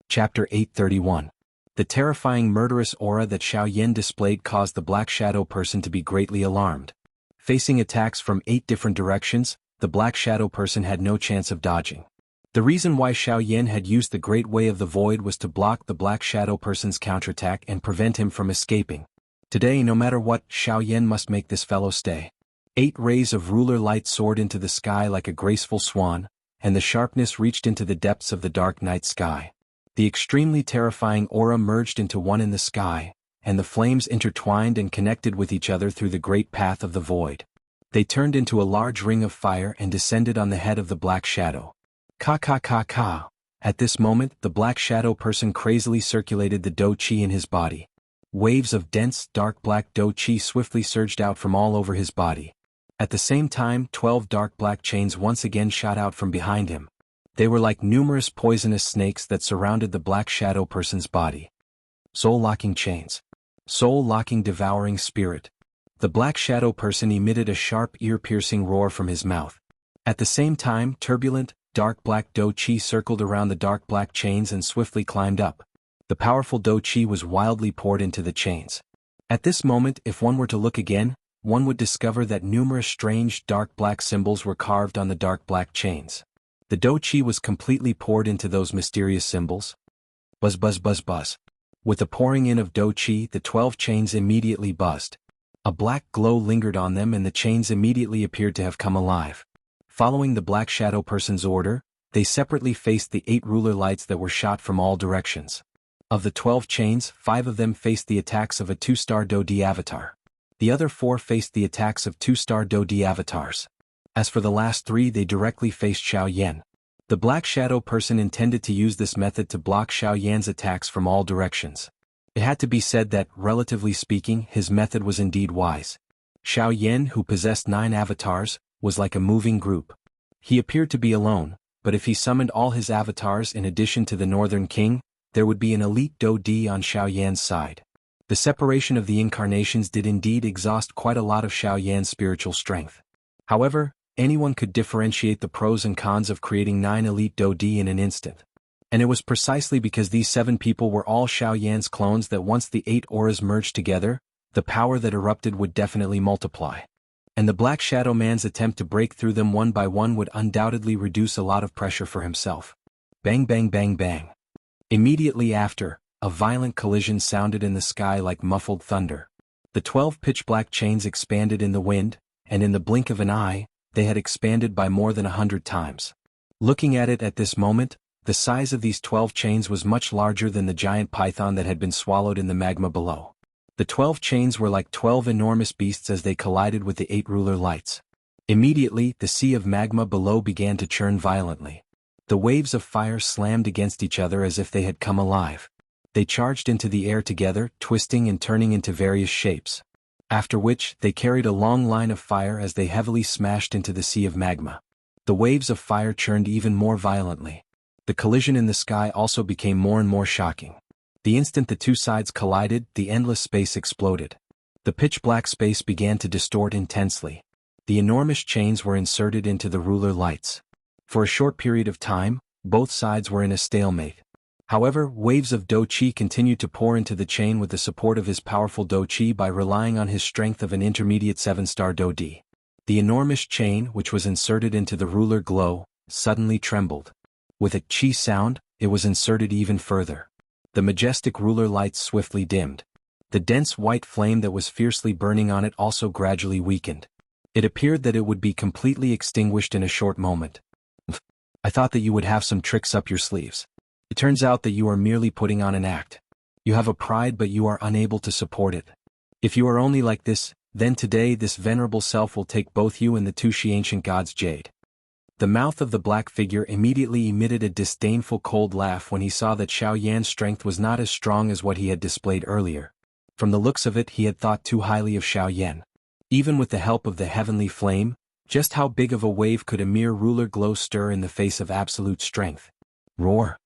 Chapter 831. The terrifying murderous aura that Xiaoyan displayed caused the Black Shadow person to be greatly alarmed. Facing attacks from 8 different directions, the Black Shadow person had no chance of dodging. The reason why Xiaoyan had used the Great Way of the Void was to block the Black Shadow person's counterattack and prevent him from escaping. Today, no matter what, Xiaoyan must make this fellow stay. 8 rays of ruler light soared into the sky like a graceful swan, and the sharpness reached into the depths of the dark night sky. The extremely terrifying aura merged into one in the sky, and the flames intertwined and connected with each other through the great path of the void. They turned into a large ring of fire and descended on the head of the Black Shadow. Ka. At this moment, the Black Shadow person crazily circulated the Do Chi in his body. Waves of dense, dark black Do Chi swiftly surged out from all over his body. At the same time, 12 dark black chains once again shot out from behind him. They were like numerous poisonous snakes that surrounded the Black Shadow person's body. Soul-locking chains. Soul-locking devouring spirit. The Black Shadow person emitted a sharp ear-piercing roar from his mouth. At the same time, turbulent, dark black Do Chi circled around the dark black chains and swiftly climbed up. The powerful Do Chi was wildly poured into the chains. At this moment, if one were to look again, one would discover that numerous strange dark black symbols were carved on the dark black chains. The Do Chi was completely poured into those mysterious symbols. Buzz. With the pouring in of Do Chi, the 12 chains immediately buzzed. A black glow lingered on them and the chains immediately appeared to have come alive. Following the Black Shadow person's order, they separately faced the 8 ruler lights that were shot from all directions. Of the 12 chains, 5 of them faced the attacks of a 2-star Do Di avatar. The other 4 faced the attacks of 2-star Do Di avatars. As for the last 3, they directly faced Xiaoyan. The Black Shadow person intended to use this method to block Xiaoyan's attacks from all directions. It had to be said that, relatively speaking, his method was indeed wise. Xiaoyan, who possessed 9 avatars, was like a moving group. He appeared to be alone, but if he summoned all his avatars in addition to the Northern King, there would be an elite Do Di on Xiaoyan's side. The separation of the incarnations did indeed exhaust quite a lot of Xiaoyan's spiritual strength. However, anyone could differentiate the pros and cons of creating 9 elite Do Di in an instant. And it was precisely because these 7 people were all Xiaoyan's clones that once the 8 auras merged together, the power that erupted would definitely multiply. And the Black Shadow man's attempt to break through them one by one would undoubtedly reduce a lot of pressure for himself. Bang. Immediately after, a violent collision sounded in the sky like muffled thunder. The 12 pitch-black chains expanded in the wind, and in the blink of an eye, they had expanded by more than 100 times. Looking at it at this moment, the size of these 12 chains was much larger than the giant python that had been swallowed in the magma below. The 12 chains were like 12 enormous beasts as they collided with the 8 ruler lights. Immediately, the sea of magma below began to churn violently. The waves of fire slammed against each other as if they had come alive. They charged into the air together, twisting and turning into various shapes. After which, they carried a long line of fire as they heavily smashed into the sea of magma. The waves of fire churned even more violently. The collision in the sky also became more and more shocking. The instant the 2 sides collided, the endless space exploded. The pitch-black space began to distort intensely. The enormous chains were inserted into the ruler lights. For a short period of time, both sides were in a stalemate. However, waves of Do Chi continued to pour into the chain with the support of his powerful Do Chi by relying on his strength of an intermediate 7-star Do Di. The enormous chain, which was inserted into the ruler glow, suddenly trembled. With a chi sound, it was inserted even further. The majestic ruler lights swiftly dimmed. The dense white flame that was fiercely burning on it also gradually weakened. It appeared that it would be completely extinguished in a short moment. I thought that you would have some tricks up your sleeves. It turns out that you are merely putting on an act. You have a pride but you are unable to support it. If you are only like this, then today this venerable self will take both you and the 2 Xianxia gods' jade. The mouth of the black figure immediately emitted a disdainful cold laugh when he saw that Xiaoyan's strength was not as strong as what he had displayed earlier. From the looks of it, he had thought too highly of Xiaoyan. Even with the help of the heavenly flame, just how big of a wave could a mere ruler glow stir in the face of absolute strength? Roar!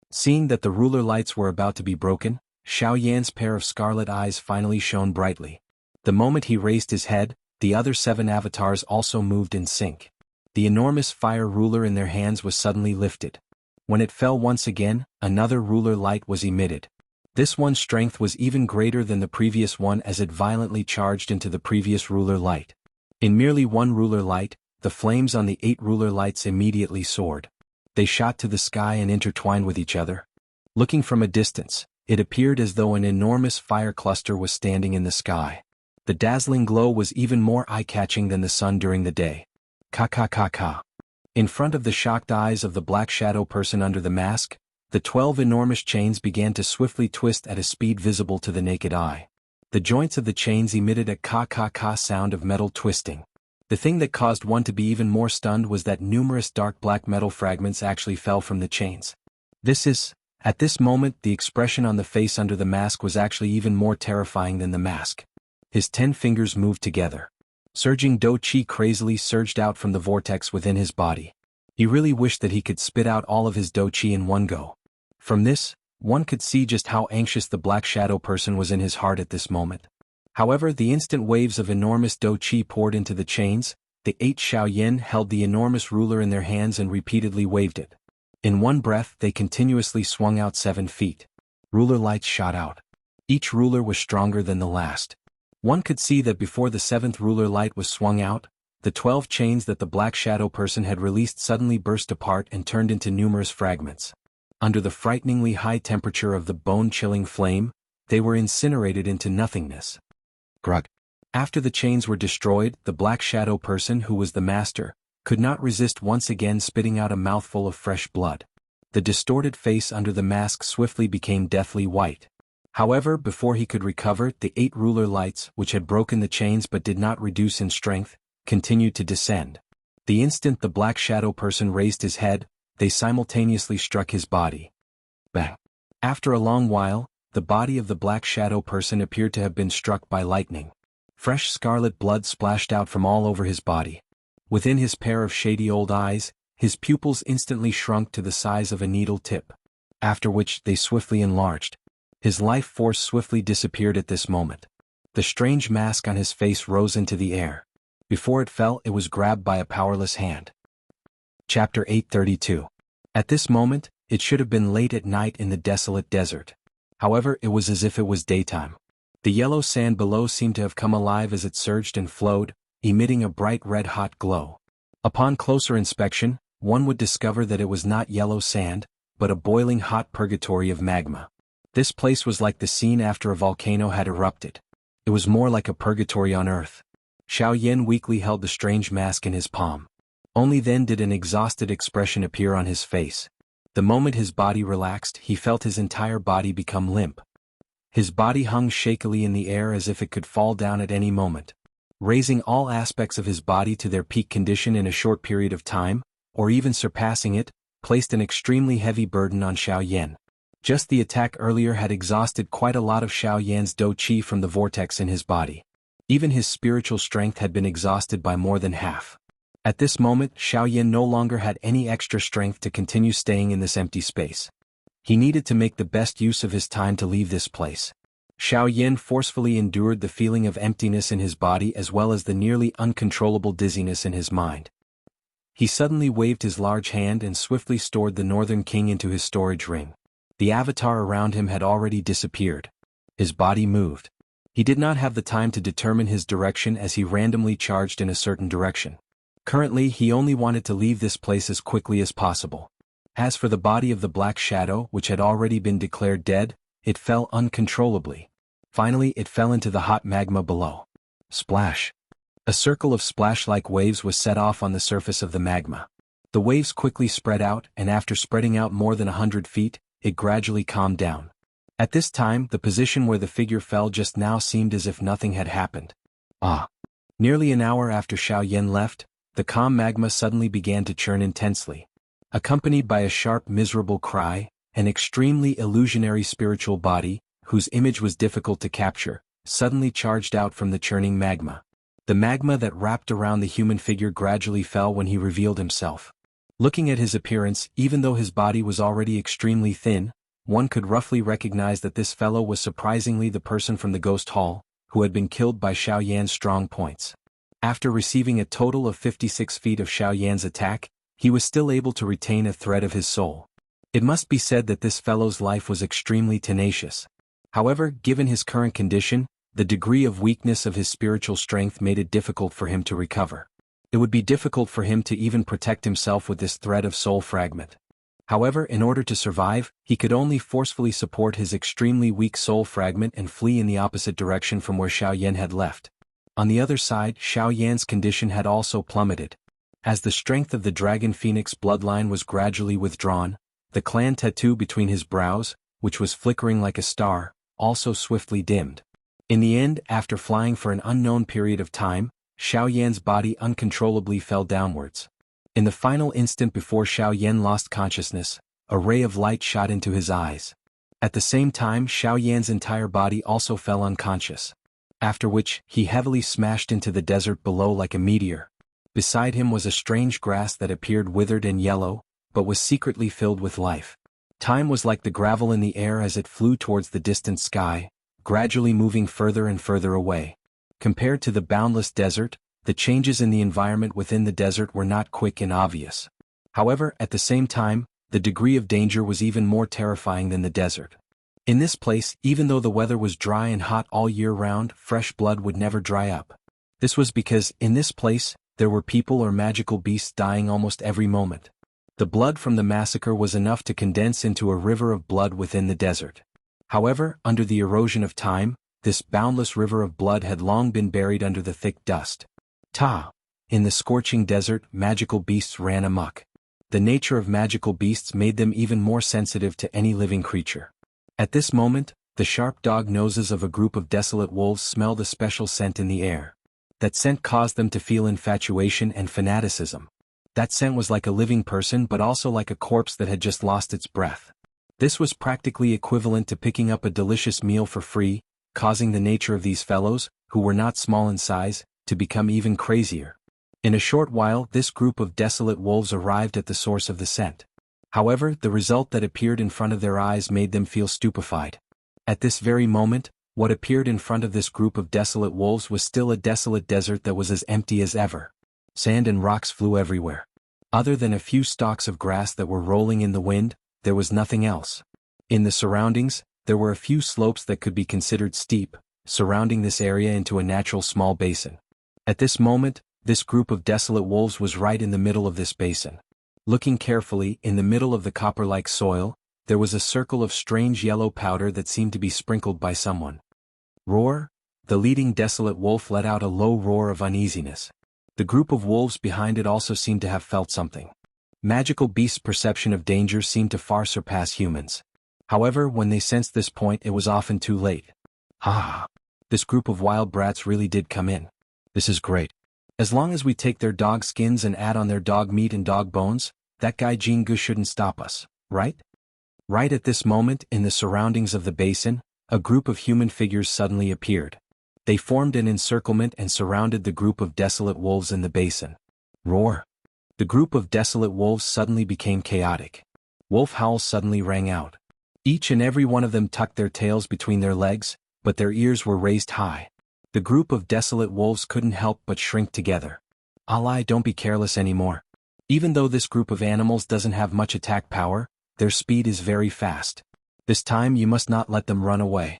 Seeing that the ruler lights were about to be broken, Xiaoyan's pair of scarlet eyes finally shone brightly. The moment he raised his head, the other 7 avatars also moved in sync. The enormous fire ruler in their hands was suddenly lifted. When it fell once again, another ruler light was emitted. This one's strength was even greater than the previous one as it violently charged into the previous ruler light. In merely one ruler light, the flames on the 8 ruler lights immediately soared. They shot to the sky and intertwined with each other. Looking from a distance, it appeared as though an enormous fire cluster was standing in the sky. The dazzling glow was even more eye-catching than the sun during the day. Ka. In front of the shocked eyes of the black shadow person under the mask, the 12 enormous chains began to swiftly twist at a speed visible to the naked eye. The joints of the chains emitted a ka sound of metal twisting. The thing that caused one to be even more stunned was that numerous dark black metal fragments actually fell from the chains. At this moment, the expression on the face under the mask was actually even more terrifying than the mask. His 10 fingers moved together. Surging do qi crazily surged out from the vortex within his body. He really wished that he could spit out all of his do qi in one go. From this, one could see just how anxious the black shadow person was in his heart at this moment. However, the instant waves of enormous do qi poured into the chains. The 8 Xiaoyan held the enormous ruler in their hands and repeatedly waved it. In one breath, they continuously swung out 7 feet. Ruler lights shot out. Each ruler was stronger than the last. One could see that before the 7th ruler light was swung out, the 12 chains that the black shadow person had released suddenly burst apart and turned into numerous fragments. Under the frighteningly high temperature of the bone-chilling flame, they were incinerated into nothingness. Grug. After the chains were destroyed, the black shadow person, who was the master, could not resist once again spitting out a mouthful of fresh blood. The distorted face under the mask swiftly became deathly white. However, before he could recover, the 8 ruler lights, which had broken the chains but did not reduce in strength, continued to descend. The instant the black shadow person raised his head, they simultaneously struck his body. Bang! After a long while, the body of the black shadow person appeared to have been struck by lightning. Fresh scarlet blood splashed out from all over his body. Within his pair of shady old eyes, his pupils instantly shrunk to the size of a needle tip. After which, they swiftly enlarged. His life force swiftly disappeared at this moment. The strange mask on his face rose into the air. Before it fell, it was grabbed by a powerless hand. Chapter 832. At this moment, it should have been late at night in the desolate desert. However, it was as if it was daytime. The yellow sand below seemed to have come alive as it surged and flowed, emitting a bright red-hot glow. Upon closer inspection, one would discover that it was not yellow sand, but a boiling hot purgatory of magma. This place was like the scene after a volcano had erupted. It was more like a purgatory on earth. Xiaoyan weakly held the strange mask in his palm. Only then did an exhausted expression appear on his face. The moment his body relaxed, he felt his entire body become limp. His body hung shakily in the air as if it could fall down at any moment. Raising all aspects of his body to their peak condition in a short period of time, or even surpassing it, placed an extremely heavy burden on Xiaoyan. Just the attack earlier had exhausted quite a lot of Xiaoyan's do qi from the vortex in his body. Even his spiritual strength had been exhausted by more than half. At this moment, Xiaoyan no longer had any extra strength to continue staying in this empty space. He needed to make the best use of his time to leave this place. Xiaoyan forcefully endured the feeling of emptiness in his body as well as the nearly uncontrollable dizziness in his mind. He suddenly waved his large hand and swiftly stored the Northern King into his storage ring. The avatar around him had already disappeared. His body moved. He did not have the time to determine his direction as he randomly charged in a certain direction. Currently, he only wanted to leave this place as quickly as possible. As for the body of the Black Shadow, which had already been declared dead, it fell uncontrollably. Finally, it fell into the hot magma below. Splash! A circle of splash-like waves was set off on the surface of the magma. The waves quickly spread out, and after spreading out more than 100 feet, it gradually calmed down. At this time, the position where the figure fell just now seemed as if nothing had happened. Nearly an hour after Xiaoyan left, the calm magma suddenly began to churn intensely. Accompanied by a sharp, miserable cry, an extremely illusionary spiritual body, whose image was difficult to capture, suddenly charged out from the churning magma. The magma that wrapped around the human figure gradually fell when he revealed himself. Looking at his appearance, even though his body was already extremely thin, one could roughly recognize that this fellow was surprisingly the person from the Ghost Hall, who had been killed by Xiaoyan's strong points. After receiving a total of 56 feet of Xiaoyan's attack, he was still able to retain a thread of his soul. It must be said that this fellow's life was extremely tenacious. However, given his current condition, the degree of weakness of his spiritual strength made it difficult for him to recover. It would be difficult for him to even protect himself with this thread of soul fragment. However, in order to survive, he could only forcefully support his extremely weak soul fragment and flee in the opposite direction from where Xiao Yan had left. On the other side, Xiao Yan's condition had also plummeted. As the strength of the Dragon Phoenix bloodline was gradually withdrawn, the clan tattoo between his brows, which was flickering like a star, also swiftly dimmed. In the end, after flying for an unknown period of time, Xiao Yan's body uncontrollably fell downwards. In the final instant before Xiao Yan lost consciousness, a ray of light shot into his eyes. At the same time, Xiao Yan's entire body also fell unconscious. After which, he heavily smashed into the desert below like a meteor. Beside him was a strange grass that appeared withered and yellow, but was secretly filled with life. Time was like the gravel in the air as it flew towards the distant sky, gradually moving further and further away. Compared to the boundless desert, the changes in the environment within the desert were not quick and obvious. However, at the same time, the degree of danger was even more terrifying than the desert. In this place, even though the weather was dry and hot all year round, fresh blood would never dry up. This was because, in this place, there were people or magical beasts dying almost every moment. The blood from the massacre was enough to condense into a river of blood within the desert. However, under the erosion of time, this boundless river of blood had long been buried under the thick dust. In the scorching desert, magical beasts ran amok. The nature of magical beasts made them even more sensitive to any living creature. At this moment, the sharp dog noses of a group of desolate wolves smelled a special scent in the air. That scent caused them to feel infatuation and fanaticism. That scent was like a living person but also like a corpse that had just lost its breath. This was practically equivalent to picking up a delicious meal for free, causing the nature of these fellows, who were not small in size, to become even crazier. In a short while, this group of desolate wolves arrived at the source of the scent. However, the result that appeared in front of their eyes made them feel stupefied. At this very moment, what appeared in front of this group of desolate wolves was still a desolate desert that was as empty as ever. Sand and rocks flew everywhere. Other than a few stalks of grass that were rolling in the wind, there was nothing else. In the surroundings, there were a few slopes that could be considered steep, surrounding this area into a natural small basin. At this moment, this group of desolate wolves was right in the middle of this basin. Looking carefully, in the middle of the copper-like soil, there was a circle of strange yellow powder that seemed to be sprinkled by someone. Roar! The leading desolate wolf let out a low roar of uneasiness. The group of wolves behind it also seemed to have felt something. Magical beasts' perception of danger seemed to far surpass humans. However, when they sensed this point, it was often too late. This group of wild brats really did come in. This is great. As long as we take their dog skins and add on their dog meat and dog bones, that guy Jianghu shouldn't stop us, right? Right at this moment, in the surroundings of the basin, a group of human figures suddenly appeared. They formed an encirclement and surrounded the group of desolate wolves in the basin. Roar! The group of desolate wolves suddenly became chaotic. Wolf howls suddenly rang out. Each and every one of them tucked their tails between their legs, but their ears were raised high. The group of desolate wolves couldn't help but shrink together. Allah, don't be careless anymore. Even though this group of animals doesn't have much attack power, their speed is very fast. This time you must not let them run away.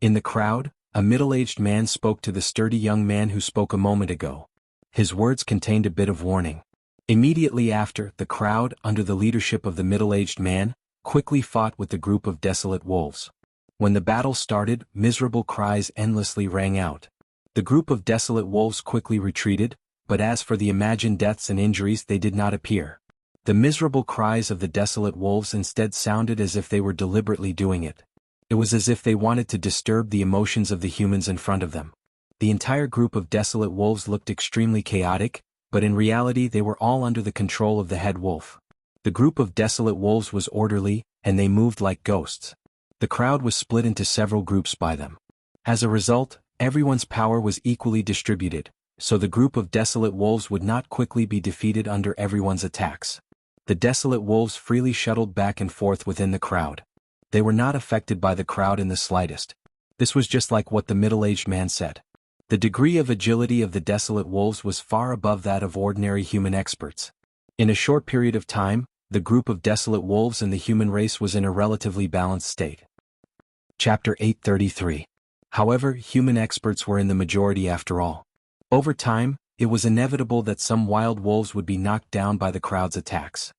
In the crowd, a middle-aged man spoke to the sturdy young man who spoke a moment ago. His words contained a bit of warning. Immediately after, the crowd, under the leadership of the middle-aged man, quickly fought with the group of desolate wolves. When the battle started, miserable cries endlessly rang out. The group of desolate wolves quickly retreated, but as for the imagined deaths and injuries, they did not appear. The miserable cries of the desolate wolves instead sounded as if they were deliberately doing it. It was as if they wanted to disturb the emotions of the humans in front of them. The entire group of desolate wolves looked extremely chaotic, but in reality they were all under the control of the head wolf. The group of desolate wolves was orderly, and they moved like ghosts. The crowd was split into several groups by them. As a result, everyone's power was equally distributed, so the group of desolate wolves would not quickly be defeated under everyone's attacks. The desolate wolves freely shuttled back and forth within the crowd. They were not affected by the crowd in the slightest. This was just like what the middle-aged man said. The degree of agility of the desolate wolves was far above that of ordinary human experts. In a short period of time, the group of desolate wolves and the human race was in a relatively balanced state. Chapter 833. However, human experts were in the majority after all. Over time, it was inevitable that some wild wolves would be knocked down by the crowd's attacks.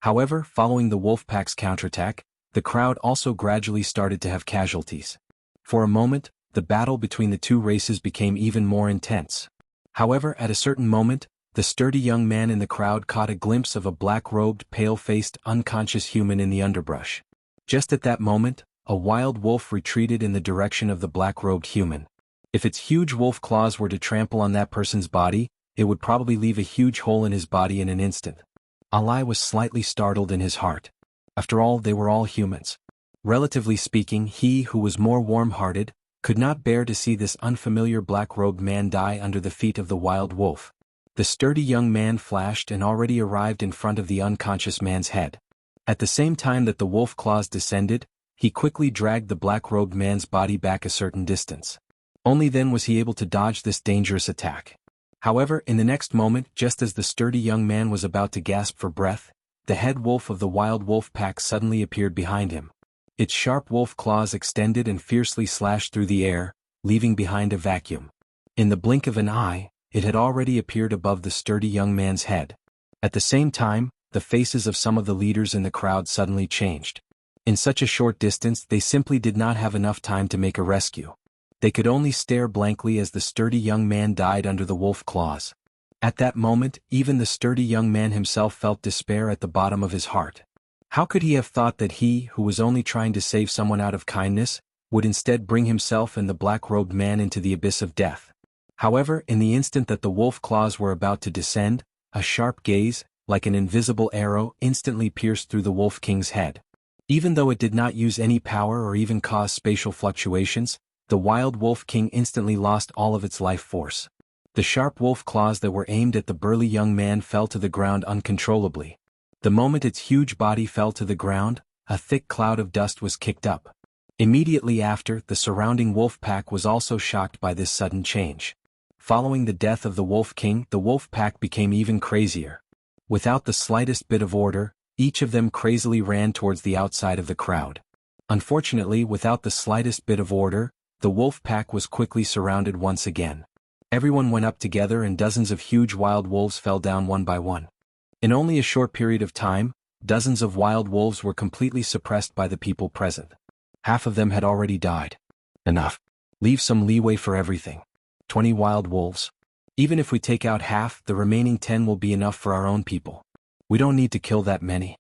However, following the wolf pack's counterattack, the crowd also gradually started to have casualties. For a moment, the battle between the two races became even more intense. However, at a certain moment, the sturdy young man in the crowd caught a glimpse of a black-robed, pale-faced, unconscious human in the underbrush. Just at that moment, a wild wolf retreated in the direction of the black-robed human. If its huge wolf claws were to trample on that person's body, it would probably leave a huge hole in his body in an instant. Ali was slightly startled in his heart. After all, they were all humans. Relatively speaking, he who was more warm-hearted could not bear to see this unfamiliar black-robed man die under the feet of the wild wolf. The sturdy young man flashed and already arrived in front of the unconscious man's head. At the same time that the wolf claws descended, he quickly dragged the black-robed man's body back a certain distance. Only then was he able to dodge this dangerous attack. However, in the next moment, just as the sturdy young man was about to gasp for breath, the head wolf of the wild wolf pack suddenly appeared behind him. Its sharp wolf claws extended and fiercely slashed through the air, leaving behind a vacuum. In the blink of an eye, it had already appeared above the sturdy young man's head. At the same time, the faces of some of the leaders in the crowd suddenly changed. In such a short distance, they simply did not have enough time to make a rescue. They could only stare blankly as the sturdy young man died under the wolf claws. At that moment, even the sturdy young man himself felt despair at the bottom of his heart. How could he have thought that he, who was only trying to save someone out of kindness, would instead bring himself and the black-robed man into the abyss of death? However, in the instant that the wolf claws were about to descend, a sharp gaze, like an invisible arrow, instantly pierced through the Wolf King's head. Even though it did not use any power or even cause spatial fluctuations, the wild Wolf King instantly lost all of its life force. The sharp wolf claws that were aimed at the burly young man fell to the ground uncontrollably. The moment its huge body fell to the ground, a thick cloud of dust was kicked up. Immediately after, the surrounding wolf pack was also shocked by this sudden change. Following the death of the Wolf King, the wolf pack became even crazier. Without the slightest bit of order, each of them crazily ran towards the outside of the crowd. Unfortunately, without the slightest bit of order, the wolf pack was quickly surrounded once again. Everyone went up together and dozens of huge wild wolves fell down one by one. In only a short period of time, dozens of wild wolves were completely suppressed by the people present. Half of them had already died. Enough. Leave some leeway for everything. 20 wild wolves. Even if we take out half, the remaining 10 will be enough for our own people. We don't need to kill that many.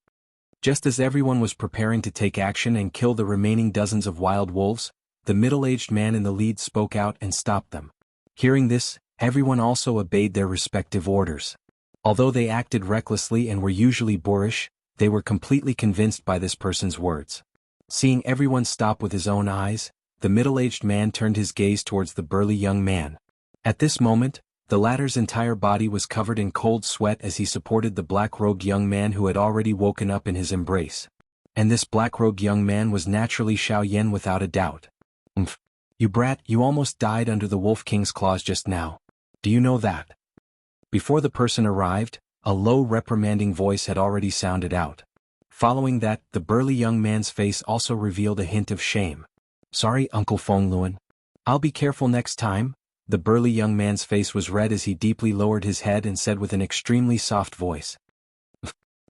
Just as everyone was preparing to take action and kill the remaining dozens of wild wolves, the middle-aged man in the lead spoke out and stopped them. Hearing this, everyone also obeyed their respective orders. Although they acted recklessly and were usually boorish, they were completely convinced by this person's words. Seeing everyone stop with his own eyes, the middle-aged man turned his gaze towards the burly young man. At this moment, the latter's entire body was covered in cold sweat as he supported the black-robed young man who had already woken up in his embrace. And this black-robed young man was naturally Xiaoyan without a doubt. You brat, you almost died under the Wolf King's claws just now. Do you know that? Before the person arrived, a low reprimanding voice had already sounded out. Following that, the burly young man's face also revealed a hint of shame. Sorry, Uncle Fengluan. I'll be careful next time. The burly young man's face was red as he deeply lowered his head and said with an extremely soft voice.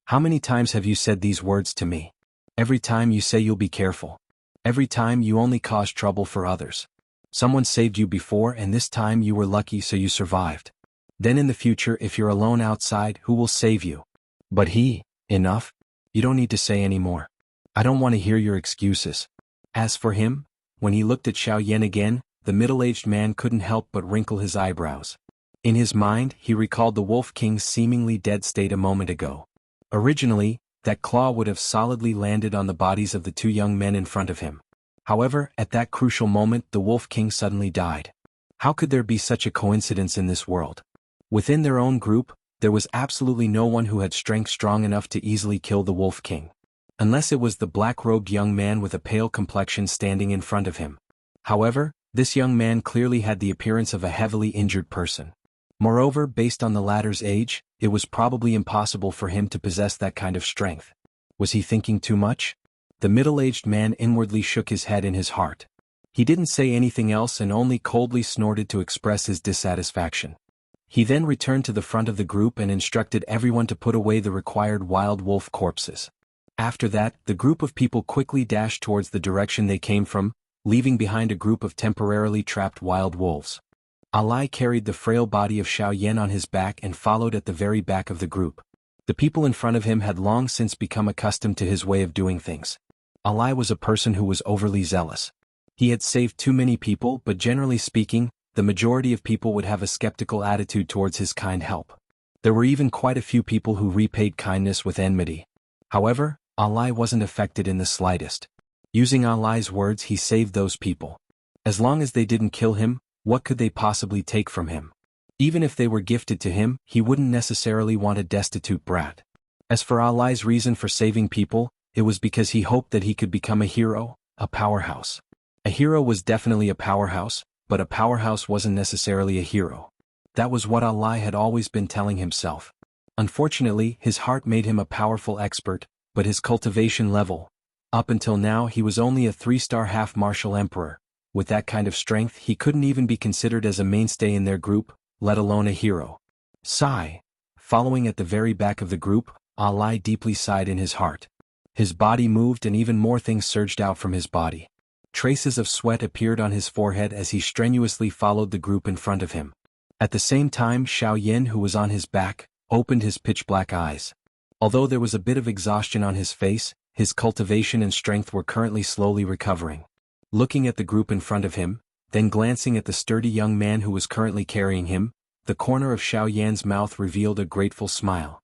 How many times have you said these words to me? Every time you say you'll be careful. Every time you only cause trouble for others. Someone saved you before and this time you were lucky so you survived. Then in the future if you're alone outside, who will save you? But enough? You don't need to say any more. I don't want to hear your excuses. As for him, when he looked at Xiaoyan again, the middle-aged man couldn't help but wrinkle his eyebrows. In his mind, he recalled the Wolf King's seemingly dead state a moment ago. Originally, that claw would have solidly landed on the bodies of the two young men in front of him. However, at that crucial moment, the Wolf King suddenly died. How could there be such a coincidence in this world? Within their own group, there was absolutely no one who had strength strong enough to easily kill the Wolf King. Unless it was the black-robed young man with a pale complexion standing in front of him. However, this young man clearly had the appearance of a heavily injured person. Moreover, based on the latter's age, it was probably impossible for him to possess that kind of strength. Was he thinking too much? The middle-aged man inwardly shook his head in his heart. He didn't say anything else and only coldly snorted to express his dissatisfaction. He then returned to the front of the group and instructed everyone to put away the required wild wolf corpses. After that, the group of people quickly dashed towards the direction they came from, leaving behind a group of temporarily trapped wild wolves. Alai carried the frail body of Xiaoyan on his back and followed at the very back of the group. The people in front of him had long since become accustomed to his way of doing things. Alai was a person who was overly zealous. He had saved too many people, but generally speaking, the majority of people would have a skeptical attitude towards his kind help. There were even quite a few people who repaid kindness with enmity. However, Alai wasn't affected in the slightest. Using Alai's words, he saved those people. As long as they didn't kill him, what could they possibly take from him? Even if they were gifted to him, he wouldn't necessarily want a destitute brat. As for Alai's reason for saving people, it was because he hoped that he could become a hero, a powerhouse. A hero was definitely a powerhouse, but a powerhouse wasn't necessarily a hero. That was what Alai had always been telling himself. Unfortunately, his heart made him a powerful expert, but his cultivation level. Up until now he was only a 3-star half-martial emperor. With that kind of strength he couldn't even be considered as a mainstay in their group, let alone a hero. Sigh. Following at the very back of the group, Alai deeply sighed in his heart. His body moved and even more things surged out from his body. Traces of sweat appeared on his forehead as he strenuously followed the group in front of him. At the same time, Xiaoyan, who was on his back, opened his pitch-black eyes. Although there was a bit of exhaustion on his face, his cultivation and strength were currently slowly recovering. Looking at the group in front of him, then glancing at the sturdy young man who was currently carrying him, the corner of Xiaoyan's mouth revealed a grateful smile.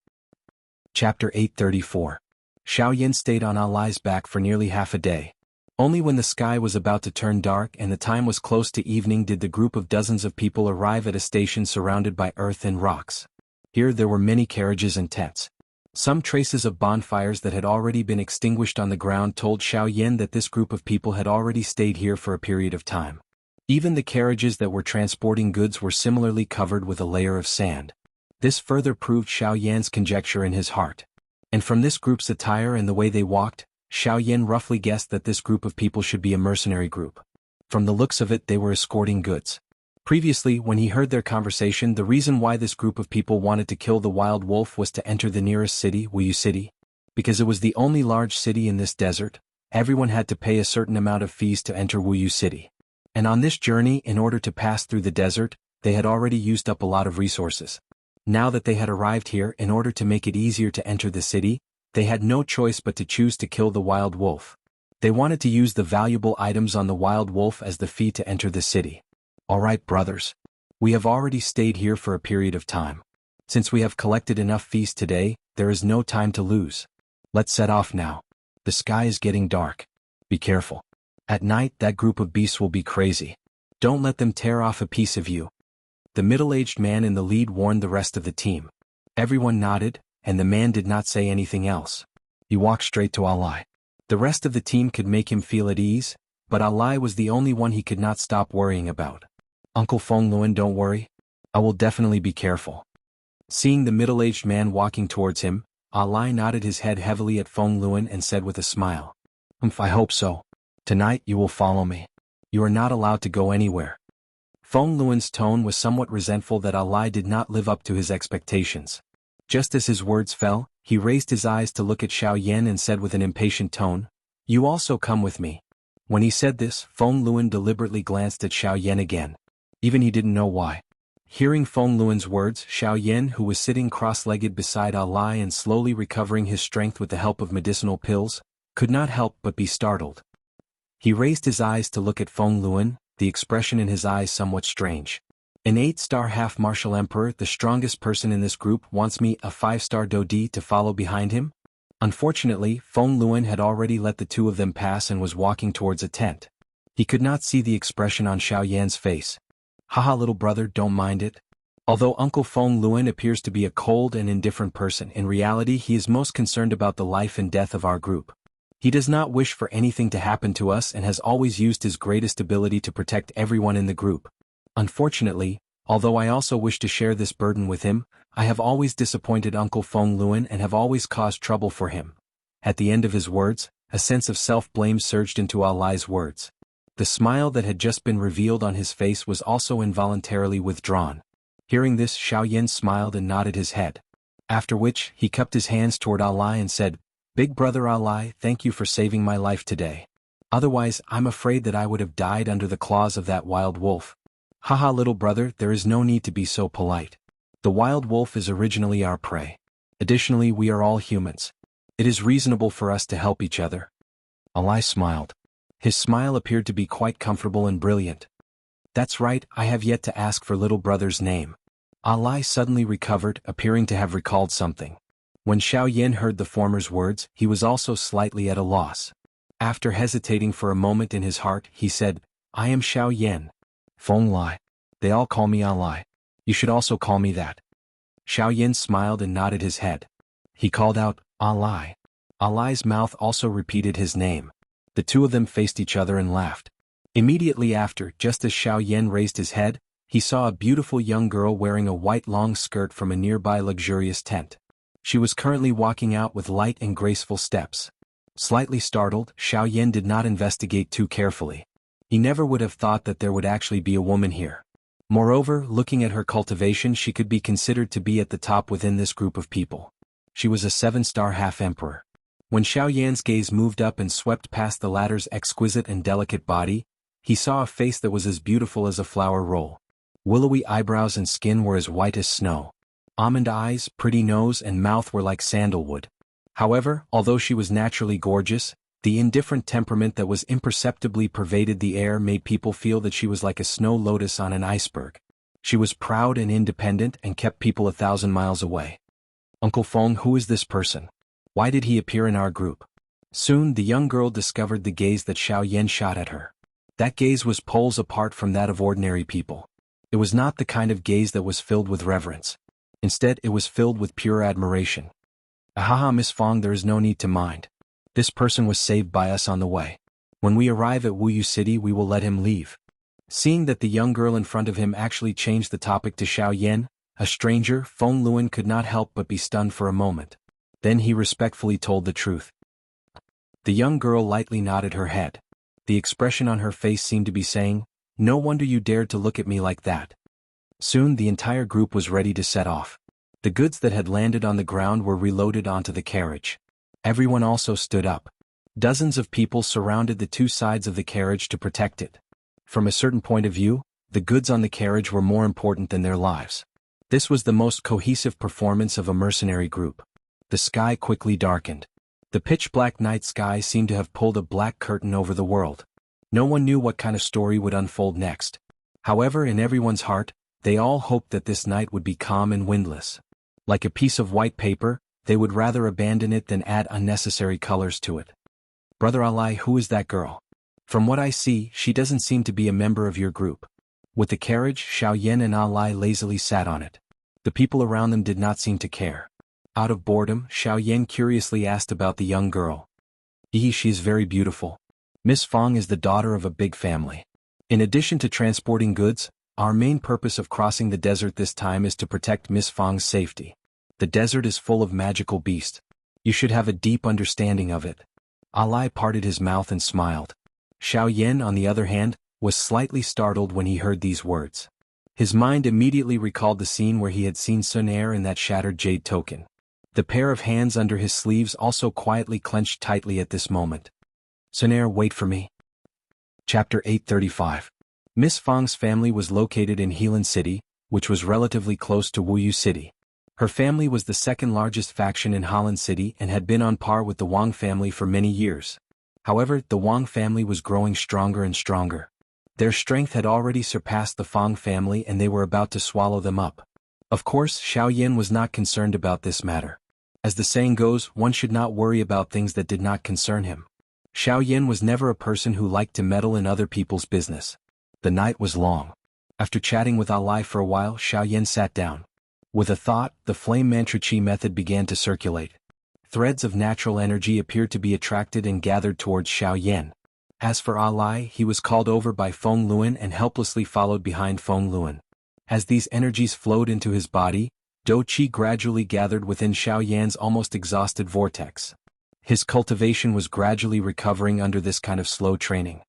Chapter 834. Xiaoyan stayed on Alai's back for nearly half a day. Only when the sky was about to turn dark and the time was close to evening did the group of dozens of people arrive at a station surrounded by earth and rocks. Here there were many carriages and tents. Some traces of bonfires that had already been extinguished on the ground told Xiaoyan that this group of people had already stayed here for a period of time. Even the carriages that were transporting goods were similarly covered with a layer of sand. This further proved Xiaoyan's conjecture in his heart. And from this group's attire and the way they walked, Xiaoyan roughly guessed that this group of people should be a mercenary group. From the looks of it, they were escorting goods. Previously, when he heard their conversation, the reason why this group of people wanted to kill the wild wolf was to enter the nearest city, Wuxia City. Because it was the only large city in this desert, everyone had to pay a certain amount of fees to enter Wuxia City. And on this journey, in order to pass through the desert, they had already used up a lot of resources. Now that they had arrived here, in order to make it easier to enter the city, they had no choice but to choose to kill the wild wolf. They wanted to use the valuable items on the wild wolf as the fee to enter the city. Alright brothers. We have already stayed here for a period of time. Since we have collected enough fees today, there is no time to lose. Let's set off now. The sky is getting dark. Be careful. At night that group of beasts will be crazy. Don't let them tear off a piece of you. The middle-aged man in the lead warned the rest of the team. Everyone nodded, and the man did not say anything else. He walked straight to Alai. The rest of the team could make him feel at ease, but Alai was the only one he could not stop worrying about. Uncle Feng Luan, don't worry. I will definitely be careful. Seeing the middle-aged man walking towards him, Alai nodded his head heavily at Feng Luan and said with a smile. I hope so. Tonight you will follow me. You are not allowed to go anywhere. Feng Luan's tone was somewhat resentful that Alai did not live up to his expectations. Just as his words fell, he raised his eyes to look at Xiaoyan and said with an impatient tone, "You also come with me." When he said this, Feng Luan deliberately glanced at Xiaoyan again. Even he didn't know why. Hearing Feng Luan's words, Xiaoyan, who was sitting cross-legged beside Alai and slowly recovering his strength with the help of medicinal pills, could not help but be startled. He raised his eyes to look at Feng Luan, the expression in his eyes somewhat strange. An 8-star half-martial emperor, the strongest person in this group, wants me, a 5-star Dodi, to follow behind him? Unfortunately, Feng Luan had already let the two of them pass and was walking towards a tent. He could not see the expression on Xiaoyan's face. Haha, little brother, don't mind it. Although Uncle Feng Luan appears to be a cold and indifferent person, in reality he is most concerned about the life and death of our group. He does not wish for anything to happen to us and has always used his greatest ability to protect everyone in the group. Unfortunately, although I also wish to share this burden with him, I have always disappointed Uncle Feng Luan and have always caused trouble for him. At the end of his words, a sense of self-blame surged into Alai's words. The smile that had just been revealed on his face was also involuntarily withdrawn. Hearing this, Xiaoyan smiled and nodded his head. After which, he cupped his hands toward Ali and said, "Big brother Ali, thank you for saving my life today. Otherwise, I'm afraid that I would have died under the claws of that wild wolf." "Haha little brother, there is no need to be so polite. The wild wolf is originally our prey. Additionally, we are all humans. It is reasonable for us to help each other." Ali smiled. His smile appeared to be quite comfortable and brilliant. "That's right, I have yet to ask for little brother's name." Ali suddenly recovered, appearing to have recalled something. When Xiaoyan heard the former's words, he was also slightly at a loss. After hesitating for a moment in his heart, he said, "I am Xiaoyan. Feng Lai. They all call me Ali. You should also call me that." Xiaoyan smiled and nodded his head. He called out, "Ali." Ali's mouth also repeated his name. The two of them faced each other and laughed. Immediately after, just as Xiaoyan raised his head, he saw a beautiful young girl wearing a white long skirt from a nearby luxurious tent. She was currently walking out with light and graceful steps. Slightly startled, Xiaoyan did not investigate too carefully. He never would have thought that there would actually be a woman here. Moreover, looking at her cultivation, she could be considered to be at the top within this group of people. She was a 7-star half-emperor. When Xiaoyan's gaze moved up and swept past the latter's exquisite and delicate body, he saw a face that was as beautiful as a flower roll. Willowy eyebrows and skin were as white as snow. Almond eyes, pretty nose and mouth were like sandalwood. However, although she was naturally gorgeous, the indifferent temperament that was imperceptibly pervaded the air made people feel that she was like a snow lotus on an iceberg. She was proud and independent and kept people 1,000 miles away. "Uncle Feng, who is this person? Why did he appear in our group?" Soon the young girl discovered the gaze that Xiaoyan shot at her. That gaze was poles apart from that of ordinary people. It was not the kind of gaze that was filled with reverence. Instead, it was filled with pure admiration. "Ahaha Miss Feng, there is no need to mind. This person was saved by us on the way. When we arrive at Wuyu City we will let him leave." Seeing that the young girl in front of him actually changed the topic to Xiaoyan, a stranger, Feng Luan could not help but be stunned for a moment. Then he respectfully told the truth. The young girl lightly nodded her head. The expression on her face seemed to be saying, "No wonder you dared to look at me like that." Soon the entire group was ready to set off. The goods that had landed on the ground were reloaded onto the carriage. Everyone also stood up. Dozens of people surrounded the two sides of the carriage to protect it. From a certain point of view, the goods on the carriage were more important than their lives. This was the most cohesive performance of a mercenary group. The sky quickly darkened. The pitch-black night sky seemed to have pulled a black curtain over the world. No one knew what kind of story would unfold next. However, in everyone's heart, they all hoped that this night would be calm and windless. Like a piece of white paper, they would rather abandon it than add unnecessary colors to it. "Brother Ali, who is that girl? From what I see, she doesn't seem to be a member of your group." With the carriage, Xiaoyan and Ali lazily sat on it. The people around them did not seem to care. Out of boredom, Xiaoyan curiously asked about the young girl. She is very beautiful. Miss Feng is the daughter of a big family. In addition to transporting goods, our main purpose of crossing the desert this time is to protect Miss Feng's safety. The desert is full of magical beasts. You should have a deep understanding of it." Ali parted his mouth and smiled. Xiaoyan, on the other hand, was slightly startled when he heard these words. His mind immediately recalled the scene where he had seen Sunair in that shattered jade token. The pair of hands under his sleeves also quietly clenched tightly at this moment. "Sunair, wait for me." Chapter 835. Miss Feng's family was located in Helan City, which was relatively close to Wuyu City. Her family was the second largest faction in Helan City and had been on par with the Wang family for many years. However, the Wang family was growing stronger and stronger. Their strength had already surpassed the Feng family and they were about to swallow them up. Of course, Xiaoyan was not concerned about this matter. As the saying goes, one should not worry about things that did not concern him. Xiaoyan was never a person who liked to meddle in other people's business. The night was long. After chatting with Ali for a while, Xiaoyan sat down. With a thought, the flame mantra chi method began to circulate. Threads of natural energy appeared to be attracted and gathered towards Xiaoyan. As for Ali, he was called over by Feng Luan and helplessly followed behind Feng Luan. As these energies flowed into his body, Do Qi gradually gathered within Xiaoyan's almost exhausted vortex. His cultivation was gradually recovering under this kind of slow training.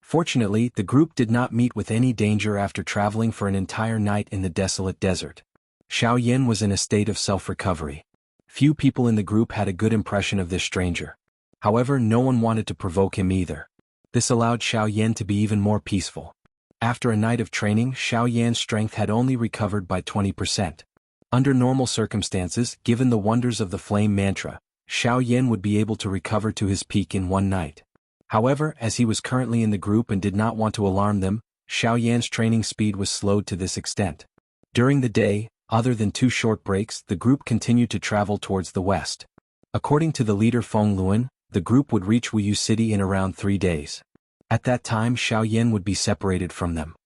Fortunately, the group did not meet with any danger after traveling for an entire night in the desolate desert. Xiao Yin was in a state of self-recovery. Few people in the group had a good impression of this stranger. However, no one wanted to provoke him either. This allowed Xiao Yan to be even more peaceful. After a night of training, Xiao Yan's strength had only recovered by 20%. Under normal circumstances, given the wonders of the flame mantra, Xiao Yan would be able to recover to his peak in one night. However, as he was currently in the group and did not want to alarm them, Xiao Yan's training speed was slowed to this extent. During the day, other than 2 short breaks, the group continued to travel towards the west. According to the leader Feng Luan, the group would reach Wuyu City in around 3 days. At that time Xiao Yan would be separated from them.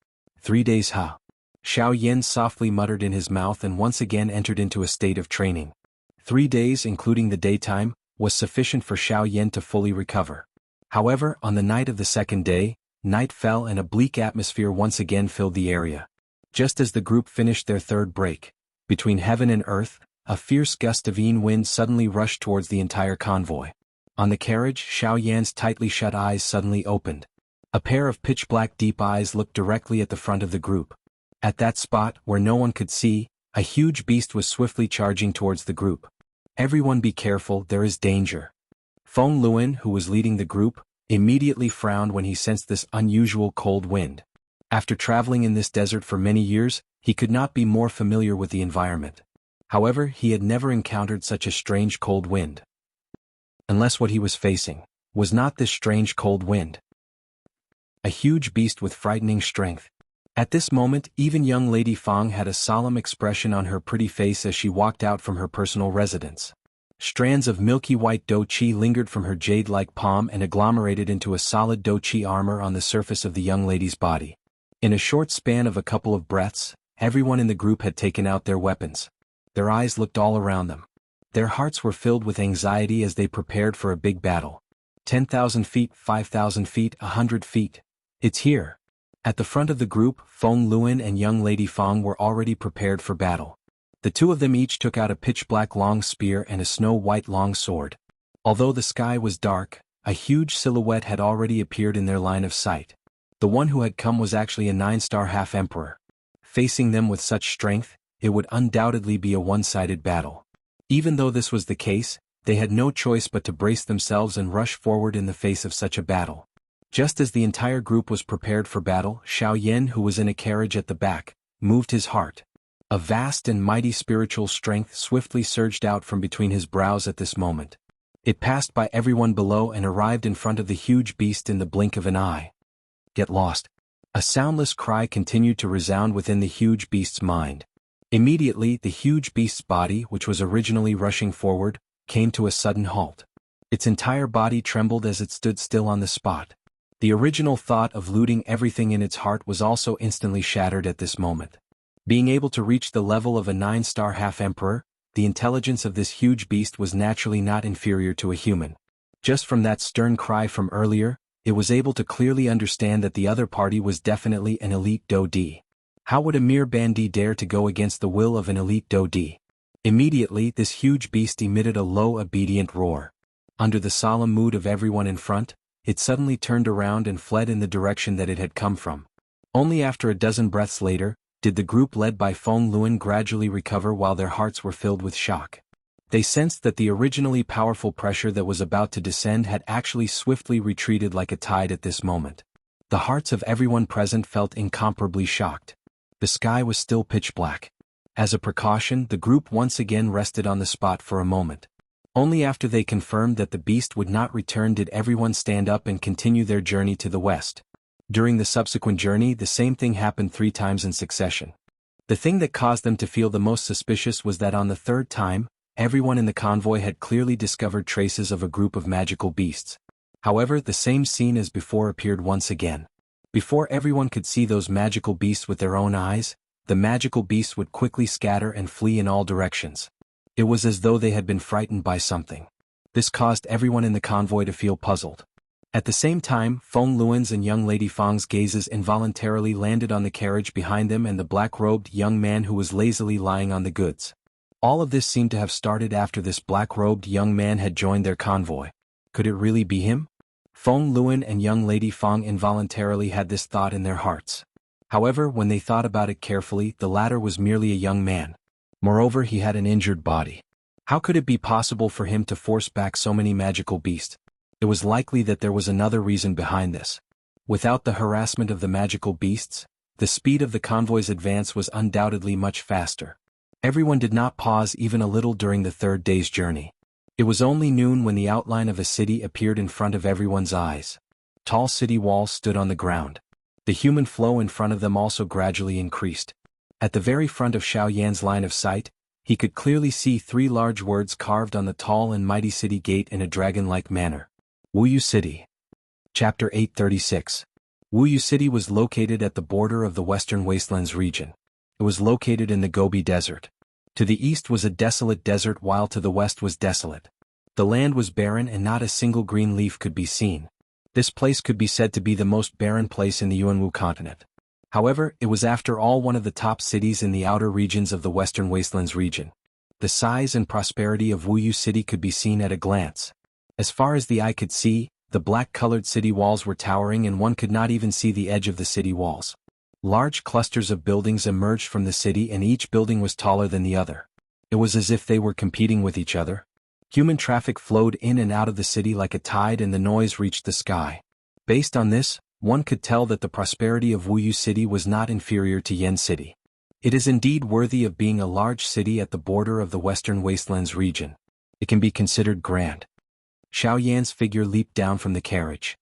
3 days ha. Xiao Yan softly muttered in his mouth and once again entered into a state of training. 3 days, including the daytime, was sufficient for Xiao Yan to fully recover. However, on the night of the second day, night fell and a bleak atmosphere once again filled the area. Just as the group finished their third break, between heaven and earth, a fierce gust of wind suddenly rushed towards the entire convoy. On the carriage, Xiao Yan's tightly shut eyes suddenly opened. A pair of pitch-black deep eyes looked directly at the front of the group. At that spot, where no one could see, a huge beast was swiftly charging towards the group. Everyone be careful, there is danger. Feng Luan, who was leading the group, immediately frowned when he sensed this unusual cold wind. After traveling in this desert for many years, he could not be more familiar with the environment. However, he had never encountered such a strange cold wind. Unless what he was facing was not this strange cold wind. A huge beast with frightening strength. At this moment, even young Lady Fang had a solemn expression on her pretty face as she walked out from her personal residence. Strands of milky white dough-chi lingered from her jade-like palm and agglomerated into a solid dough-chi armor on the surface of the young lady's body. In a short span of a couple of breaths, everyone in the group had taken out their weapons. Their eyes looked all around them. Their hearts were filled with anxiety as they prepared for a big battle. 10,000 feet, 5,000 feet, 100 feet. It's here. At the front of the group, Feng Luan and young Lady Fang were already prepared for battle. The two of them each took out a pitch-black long spear and a snow-white long sword. Although the sky was dark, a huge silhouette had already appeared in their line of sight. The one who had come was actually a 9-star half-emperor. Facing them with such strength, it would undoubtedly be a one-sided battle. Even though this was the case, they had no choice but to brace themselves and rush forward in the face of such a battle. Just as the entire group was prepared for battle, Xiao Yan, who was in a carriage at the back, moved his heart. A vast and mighty spiritual strength swiftly surged out from between his brows at this moment. It passed by everyone below and arrived in front of the huge beast in the blink of an eye. Get lost. A soundless cry continued to resound within the huge beast's mind. Immediately, the huge beast's body, which was originally rushing forward, came to a sudden halt. Its entire body trembled as it stood still on the spot. The original thought of looting everything in its heart was also instantly shattered at this moment. Being able to reach the level of a 9-star half-emperor, the intelligence of this huge beast was naturally not inferior to a human. Just from that stern cry from earlier, it was able to clearly understand that the other party was definitely an elite Dou-di. How would a mere bandit dare to go against the will of an elite Dou-di? Immediately, this huge beast emitted a low, obedient roar. Under the solemn mood of everyone in front, it suddenly turned around and fled in the direction that it had come from. Only after a dozen breaths later, did the group led by Feng Luan gradually recover while their hearts were filled with shock. They sensed that the originally powerful pressure that was about to descend had actually swiftly retreated like a tide at this moment. The hearts of everyone present felt incomparably shocked. The sky was still pitch black. As a precaution, the group once again rested on the spot for a moment. Only after they confirmed that the beast would not return did everyone stand up and continue their journey to the west. During the subsequent journey, the same thing happened 3 times in succession. The thing that caused them to feel the most suspicious was that on the third time, everyone in the convoy had clearly discovered traces of a group of magical beasts. However, the same scene as before appeared once again. Before everyone could see those magical beasts with their own eyes, the magical beasts would quickly scatter and flee in all directions. It was as though they had been frightened by something. This caused everyone in the convoy to feel puzzled. At the same time, Feng Luan's and young Lady Fang's gazes involuntarily landed on the carriage behind them and the black-robed young man who was lazily lying on the goods. All of this seemed to have started after this black-robed young man had joined their convoy. Could it really be him? Feng Luan and young Lady Feng involuntarily had this thought in their hearts. However, when they thought about it carefully, the latter was merely a young man. Moreover, he had an injured body. How could it be possible for him to force back so many magical beasts? It was likely that there was another reason behind this. Without the harassment of the magical beasts, the speed of the convoy's advance was undoubtedly much faster. Everyone did not pause even a little during the third day's journey. It was only noon when the outline of a city appeared in front of everyone's eyes. Tall city walls stood on the ground. The human flow in front of them also gradually increased. At the very front of Xiaoyan's line of sight, he could clearly see 3 large words carved on the tall and mighty city gate in a dragon-like manner. Wuyu City. Chapter 836. Wuyu City was located at the border of the Western Wastelands region. It was located in the Gobi Desert. To the east was a desolate desert while to the west was desolate. The land was barren and not a single green leaf could be seen. This place could be said to be the most barren place in the Yuanwu continent. However, it was after all one of the top cities in the outer regions of the Western Wastelands region. The size and prosperity of Wuyu City could be seen at a glance. As far as the eye could see, the black-colored city walls were towering and one could not even see the edge of the city walls. Large clusters of buildings emerged from the city and each building was taller than the other. It was as if they were competing with each other. Human traffic flowed in and out of the city like a tide and the noise reached the sky. Based on this, one could tell that the prosperity of Wuyu City was not inferior to Yan City. It is indeed worthy of being a large city at the border of the Western Wastelands region. It can be considered grand. Xiaoyan's figure leaped down from the carriage.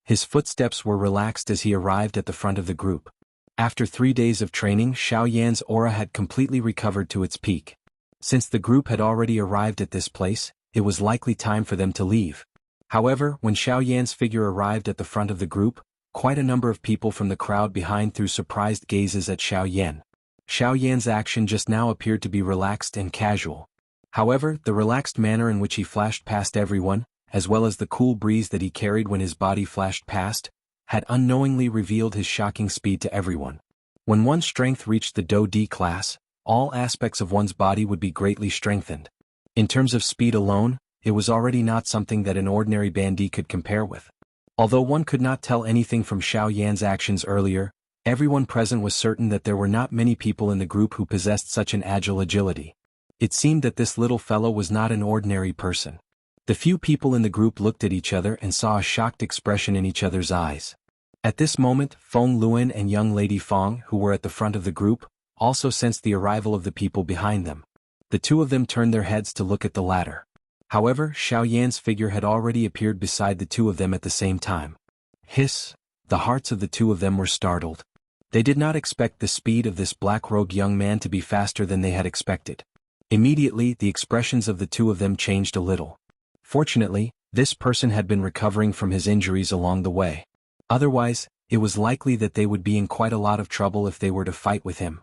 His footsteps were relaxed as he arrived at the front of the group. After 3 days of training, Xiaoyan's aura had completely recovered to its peak. Since the group had already arrived at this place, it was likely time for them to leave. However, when Xiaoyan's figure arrived at the front of the group, quite a number of people from the crowd behind threw surprised gazes at Xiaoyan. Xiaoyan's action just now appeared to be relaxed and casual. However, the relaxed manner in which he flashed past everyone, as well as the cool breeze that he carried when his body flashed past, had unknowingly revealed his shocking speed to everyone. When one's strength reached the Do D class, all aspects of one's body would be greatly strengthened. In terms of speed alone, it was already not something that an ordinary bandit could compare with. Although one could not tell anything from Xiaoyan's actions earlier, everyone present was certain that there were not many people in the group who possessed such an agile agility. It seemed that this little fellow was not an ordinary person. The few people in the group looked at each other and saw a shocked expression in each other's eyes. At this moment, Feng Luan and young Lady Feng, who were at the front of the group, also sensed the arrival of the people behind them. The two of them turned their heads to look at the latter. However, Xiaoyan's figure had already appeared beside the two of them at the same time. Hiss! The hearts of the two of them were startled. They did not expect the speed of this black-robed young man to be faster than they had expected. Immediately, the expressions of the two of them changed a little. Fortunately, this person had been recovering from his injuries along the way. Otherwise, it was likely that they would be in quite a lot of trouble if they were to fight with him.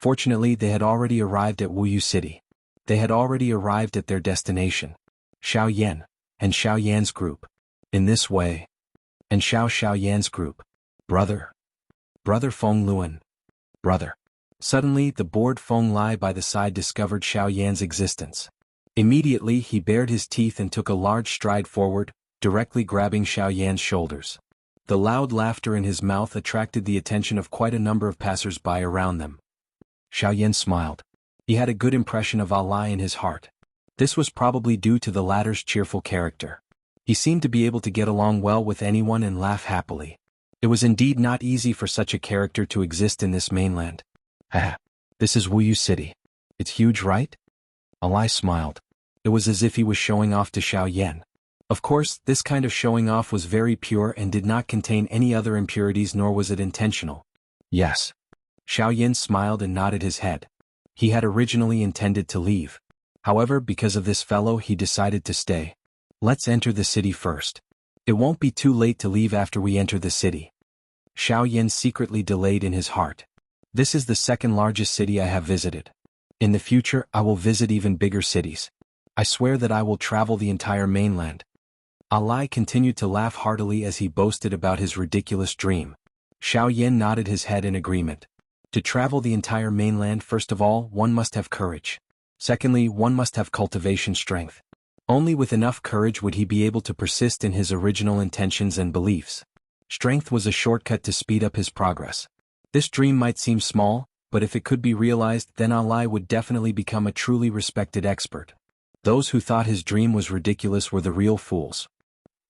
Fortunately, they had already arrived at Wuyu City. They had already arrived at their destination. Xiaoyan, and Xiaoyan's group. In this way. And Xiaoyan's group. Brother. Brother Feng Luan. Brother. Suddenly, the bored Feng Lai by the side discovered Xiaoyan's existence. Immediately, he bared his teeth and took a large stride forward, directly grabbing Xiaoyan's shoulders. The loud laughter in his mouth attracted the attention of quite a number of passers-by around them. Xiaoyan smiled. He had a good impression of Allah in his heart. This was probably due to the latter's cheerful character. He seemed to be able to get along well with anyone and laugh happily. It was indeed not easy for such a character to exist in this mainland. Haha. This is Wuyu City. It's huge, right? Allah smiled. It was as if he was showing off to Xiaoyan. Of course, this kind of showing off was very pure and did not contain any other impurities, nor was it intentional. Yes. Xiaoyan smiled and nodded his head. He had originally intended to leave. However, because of this fellow, he decided to stay. Let's enter the city first. It won't be too late to leave after we enter the city. Xiaoyan secretly delayed in his heart. This is the second largest city I have visited. In the future, I will visit even bigger cities. I swear that I will travel the entire mainland. Allah continued to laugh heartily as he boasted about his ridiculous dream. Xiaoyan nodded his head in agreement. To travel the entire mainland, first of all, one must have courage. Secondly, one must have cultivation strength. Only with enough courage would he be able to persist in his original intentions and beliefs. Strength was a shortcut to speed up his progress. This dream might seem small, but if it could be realized, then Ali would definitely become a truly respected expert. Those who thought his dream was ridiculous were the real fools.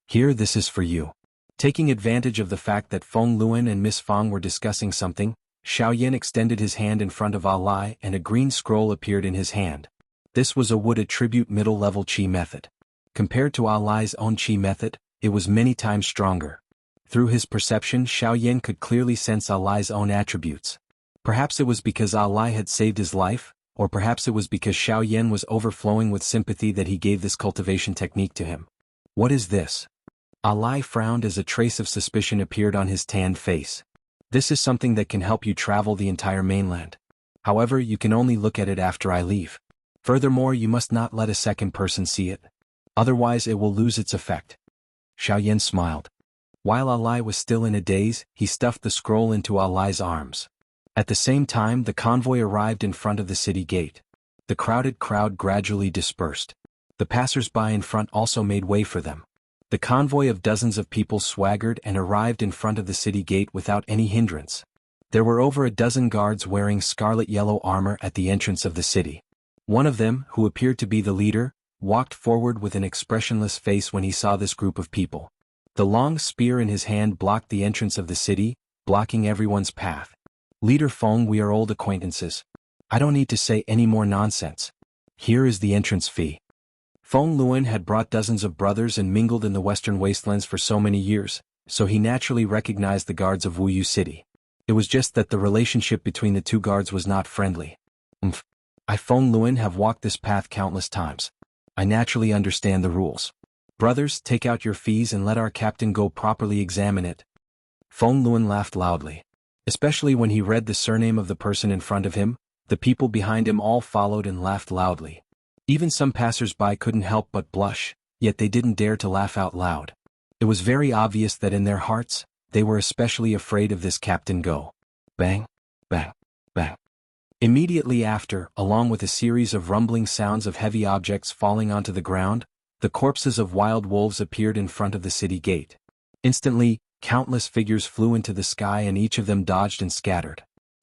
Here, this is for you. Taking advantage of the fact that Feng Luan and Miss Fang were discussing something, Xiaoyan extended his hand in front of Ali and a green scroll appeared in his hand. This was a wood attribute middle-level Qi method. Compared to Ali's own Qi method, it was many times stronger. Through his perception, Xiaoyan could clearly sense Ali's own attributes. Perhaps it was because Ali had saved his life, or perhaps it was because Xiaoyan was overflowing with sympathy that he gave this cultivation technique to him. What is this? Ali frowned as a trace of suspicion appeared on his tanned face. This is something that can help you travel the entire mainland. However, you can only look at it after I leave. Furthermore, you must not let a second person see it. Otherwise it will lose its effect. Xiaoyan smiled. While Ali was still in a daze, he stuffed the scroll into Ali's arms. At the same time, the convoy arrived in front of the city gate. The crowded crowd gradually dispersed. The passers-by in front also made way for them. The convoy of dozens of people swaggered and arrived in front of the city gate without any hindrance. There were over a dozen guards wearing scarlet-yellow armor at the entrance of the city. One of them, who appeared to be the leader, walked forward with an expressionless face when he saw this group of people. The long spear in his hand blocked the entrance of the city, blocking everyone's path. Leader Feng, we are old acquaintances. I don't need to say any more nonsense. Here is the entrance fee. Feng Luan had brought dozens of brothers and mingled in the western wastelands for so many years, so he naturally recognized the guards of Wuyu City. It was just that the relationship between the two guards was not friendly. I Feng Luan have walked this path countless times. I naturally understand the rules. Brothers, take out your fees and let our captain go properly examine it. Feng Luan laughed loudly. Especially when he read the surname of the person in front of him, the people behind him all followed and laughed loudly. Even some passers-by couldn't help but blush, yet they didn't dare to laugh out loud. It was very obvious that in their hearts, they were especially afraid of this Captain Go. Bang, bang, bang. Immediately after, along with a series of rumbling sounds of heavy objects falling onto the ground, the corpses of wild wolves appeared in front of the city gate. Instantly, countless figures flew into the sky and each of them dodged and scattered.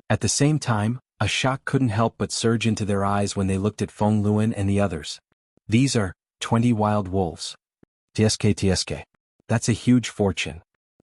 At the same time, a shock couldn't help but surge into their eyes when they looked at Feng Luan and the others. These are 20 wild wolves. TSK. That's a huge fortune.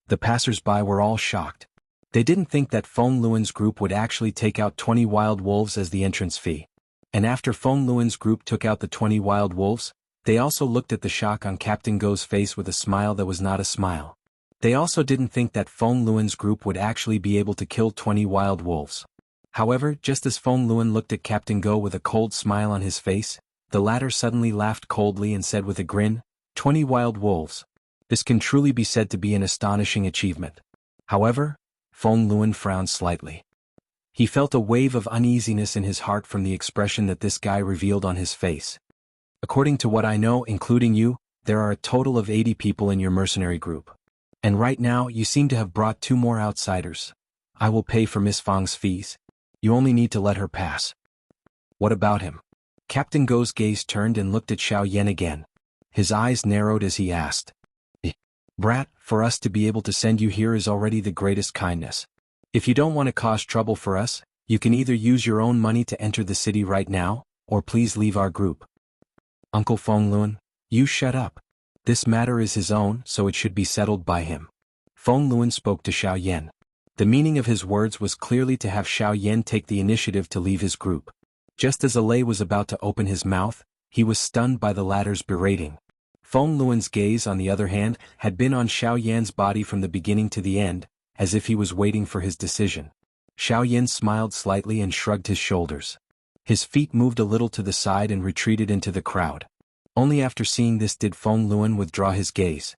The passers-by were all shocked. They didn't think that Feng Luan's group would actually take out 20 wild wolves as the entrance fee. And after Feng Luan's group took out the 20 wild wolves, they also looked at the shock on Captain Go's face with a smile that was not a smile. They also didn't think that Feng Luan's group would actually be able to kill 20 wild wolves. However, just as Feng Luan looked at Captain Go with a cold smile on his face, the latter suddenly laughed coldly and said with a grin, 20 wild wolves. This can truly be said to be an astonishing achievement. However, Feng Luan frowned slightly. He felt a wave of uneasiness in his heart from the expression that this guy revealed on his face. According to what I know, including you, there are a total of 80 people in your mercenary group. And right now, you seem to have brought 2 more outsiders. I will pay for Miss Fang's fees. You only need to let her pass. What about him? Captain Go's gaze turned and looked at Xiaoyan again. His eyes narrowed as he asked. Brat, for us to be able to send you here is already the greatest kindness. If you don't want to cause trouble for us, you can either use your own money to enter the city right now, or please leave our group. Uncle Feng Luan, you shut up. This matter is his own, so it should be settled by him. Feng Luan spoke to Xiaoyan. The meaning of his words was clearly to have Xiaoyan take the initiative to leave his group. Just as Alei was about to open his mouth, he was stunned by the latter's berating. Feng Luan's gaze, on the other hand, had been on Xiaoyan's body from the beginning to the end, as if he was waiting for his decision. Xiaoyan smiled slightly and shrugged his shoulders. His feet moved a little to the side and retreated into the crowd. Only after seeing this did Feng Luan withdraw his gaze.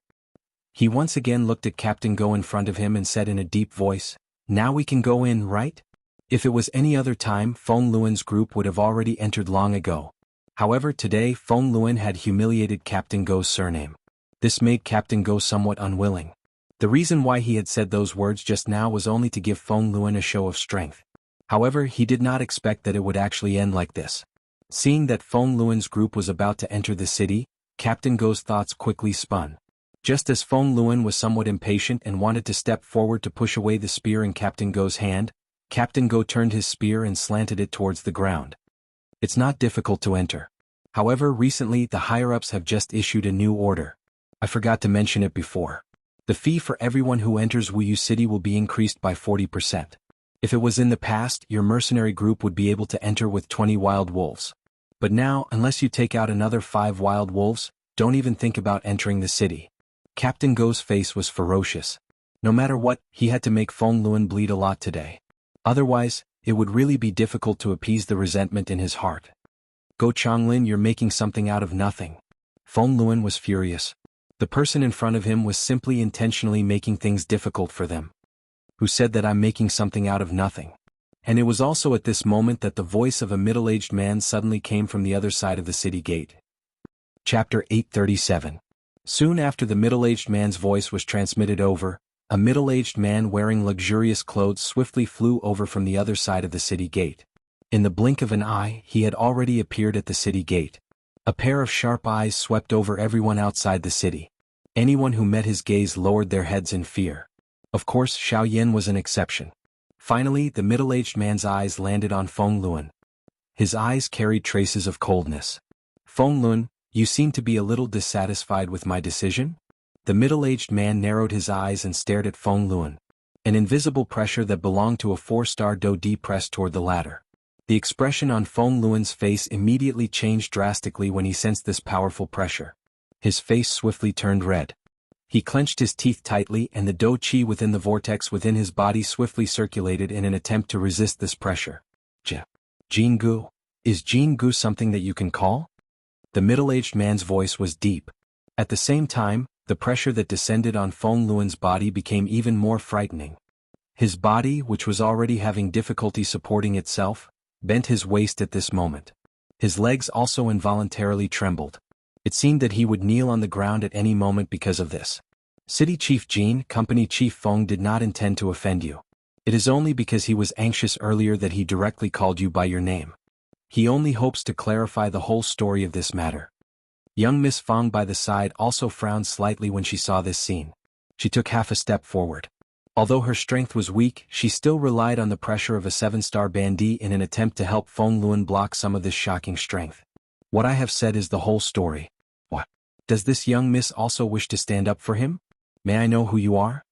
He once again looked at Captain Go in front of him and said in a deep voice, "Now we can go in, right?" If it was any other time, Feng Luan's group would have already entered long ago. However, today Feng Luan had humiliated Captain Go's surname. This made Captain Go somewhat unwilling. The reason why he had said those words just now was only to give Feng Luan a show of strength. However, he did not expect that it would actually end like this. Seeing that Feng Luan's group was about to enter the city, Captain Go's thoughts quickly spun. Just as Feng Luan was somewhat impatient and wanted to step forward to push away the spear in Captain Go's hand, Captain Go turned his spear and slanted it towards the ground. It's not difficult to enter. However, recently the higher-ups have just issued a new order. I forgot to mention it before. The fee for everyone who enters Wuyu City will be increased by 40%. If it was in the past, your mercenary group would be able to enter with 20 wild wolves. But now, unless you take out another 5 wild wolves, don't even think about entering the city. Captain Go's face was ferocious. No matter what, he had to make Feng Luan bleed a lot today. Otherwise, it would really be difficult to appease the resentment in his heart. Go Changlin, you're making something out of nothing. Feng Luan was furious. The person in front of him was simply intentionally making things difficult for them. Who said that I'm making something out of nothing? And it was also at this moment that the voice of a middle-aged man suddenly came from the other side of the city gate. Chapter 837. Soon after the middle-aged man's voice was transmitted over, a middle-aged man wearing luxurious clothes swiftly flew over from the other side of the city gate. In the blink of an eye, he had already appeared at the city gate. A pair of sharp eyes swept over everyone outside the city. Anyone who met his gaze lowered their heads in fear. Of course, Xiaoyan was an exception. Finally, the middle-aged man's eyes landed on Feng Luan. His eyes carried traces of coldness. Feng Luan, you seem to be a little dissatisfied with my decision? The middle-aged man narrowed his eyes and stared at Feng Luan. An invisible pressure that belonged to a 4-star Do-Di pressed toward the latter. The expression on Feng Luan's face immediately changed drastically when he sensed this powerful pressure. His face swiftly turned red. He clenched his teeth tightly and the Do-Chi within the vortex within his body swiftly circulated in an attempt to resist this pressure. Jianghu? Is Jianghu something that you can call? The middle-aged man's voice was deep. At the same time, the pressure that descended on Feng Luan's body became even more frightening. His body, which was already having difficulty supporting itself, bent his waist at this moment. His legs also involuntarily trembled. It seemed that he would kneel on the ground at any moment because of this. City Chief Jin, Company Chief Feng did not intend to offend you. It is only because he was anxious earlier that he directly called you by your name. He only hopes to clarify the whole story of this matter. Young Miss Feng by the side also frowned slightly when she saw this scene. She took half a step forward. Although her strength was weak, she still relied on the pressure of a 7-star bandit in an attempt to help Feng Luan block some of this shocking strength. What I have said is the whole story. What? Does this young miss also wish to stand up for him? May I know who you are?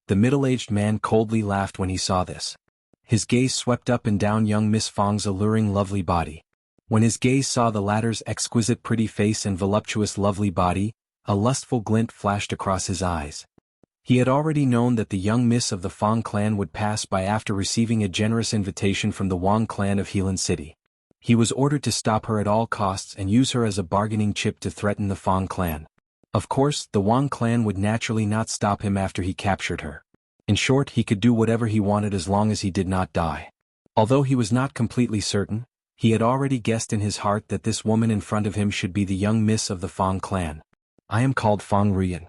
The middle-aged man coldly laughed when he saw this. His gaze swept up and down young Miss Feng's alluring lovely body. When his gaze saw the latter's exquisite pretty face and voluptuous lovely body, a lustful glint flashed across his eyes. He had already known that the young miss of the Feng clan would pass by after receiving a generous invitation from the Wang clan of Helan City. He was ordered to stop her at all costs and use her as a bargaining chip to threaten the Feng clan. Of course, the Wang clan would naturally not stop him after he captured her. In short, he could do whatever he wanted as long as he did not die. Although he was not completely certain, he had already guessed in his heart that this woman in front of him should be the young miss of the Feng clan. I am called Feng Ruyan.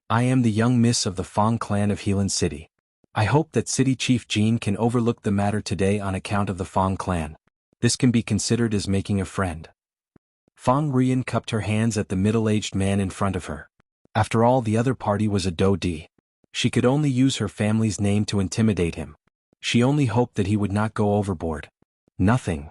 I am the young miss of the Feng clan of Helan City. I hope that City Chief Jin can overlook the matter today on account of the Feng clan. This can be considered as making a friend. Feng Ruyan cupped her hands at the middle-aged man in front of her. After all, the other party was a Do-Di. She could only use her family's name to intimidate him. She only hoped that he would not go overboard. Nothing.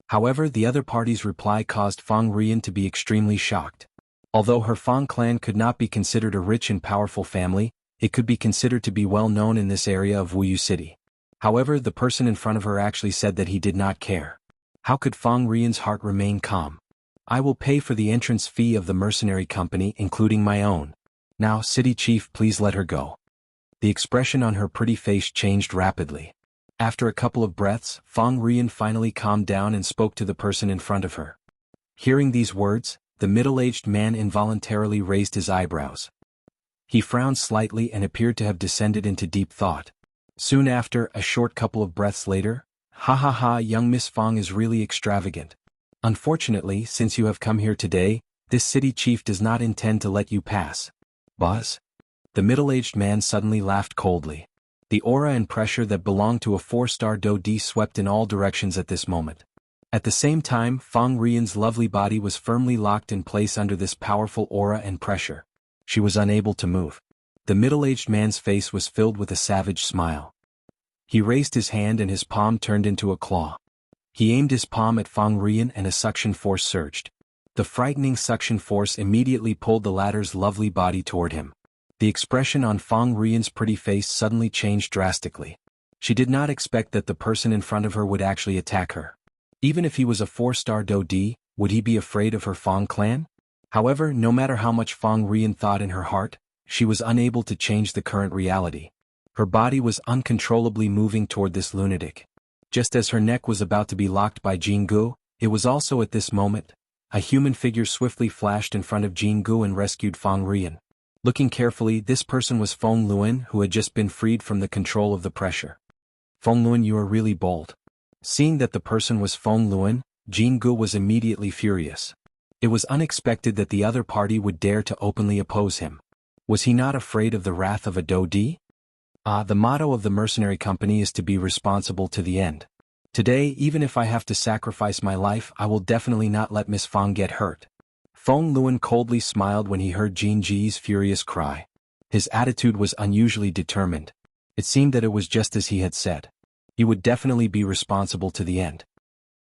However, the other party's reply caused Feng Ruyan to be extremely shocked. Although her Feng clan could not be considered a rich and powerful family, it could be considered to be well known in this area of Wuyu City. However, the person in front of her actually said that he did not care. How could Feng Ruyan's heart remain calm? I will pay for the entrance fee of the mercenary company, including my own. Now, City Chief, please let her go. The expression on her pretty face changed rapidly. After a couple of breaths, Feng Ruyan finally calmed down and spoke to the person in front of her. Hearing these words, the middle-aged man involuntarily raised his eyebrows. He frowned slightly and appeared to have descended into deep thought. Soon after, a short couple of breaths later, "Ha ha ha, young Miss Feng is really extravagant. Unfortunately, since you have come here today, this city chief does not intend to let you pass." Buzz? The middle-aged man suddenly laughed coldly. The aura and pressure that belonged to a 4-star Do-Di swept in all directions at this moment. At the same time, Feng Rian's lovely body was firmly locked in place under this powerful aura and pressure. She was unable to move. The middle-aged man's face was filled with a savage smile. He raised his hand and his palm turned into a claw. He aimed his palm at Feng Rian and a suction force surged. The frightening suction force immediately pulled the latter's lovely body toward him. The expression on Feng Rian's pretty face suddenly changed drastically. She did not expect that the person in front of her would actually attack her. Even if he was a 4-star Do-Di, would he be afraid of her Feng clan? However, no matter how much Feng Rian thought in her heart, she was unable to change the current reality. Her body was uncontrollably moving toward this lunatic. Just as her neck was about to be locked by Jianghu, it was also at this moment. A human figure swiftly flashed in front of Jianghu and rescued Feng Rian. Looking carefully, this person was Feng Luan, who had just been freed from the control of the pressure. Feng Luan, you are really bold. Seeing that the person was Feng Luan, Jianghu was immediately furious. It was unexpected that the other party would dare to openly oppose him. Was he not afraid of the wrath of a Do-Di? The motto of the mercenary company is to be responsible to the end. Today, even if I have to sacrifice my life, I will definitely not let Miss Feng get hurt. Feng Luan coldly smiled when he heard Jianghu's furious cry. His attitude was unusually determined. It seemed that it was just as he had said. He would definitely be responsible to the end.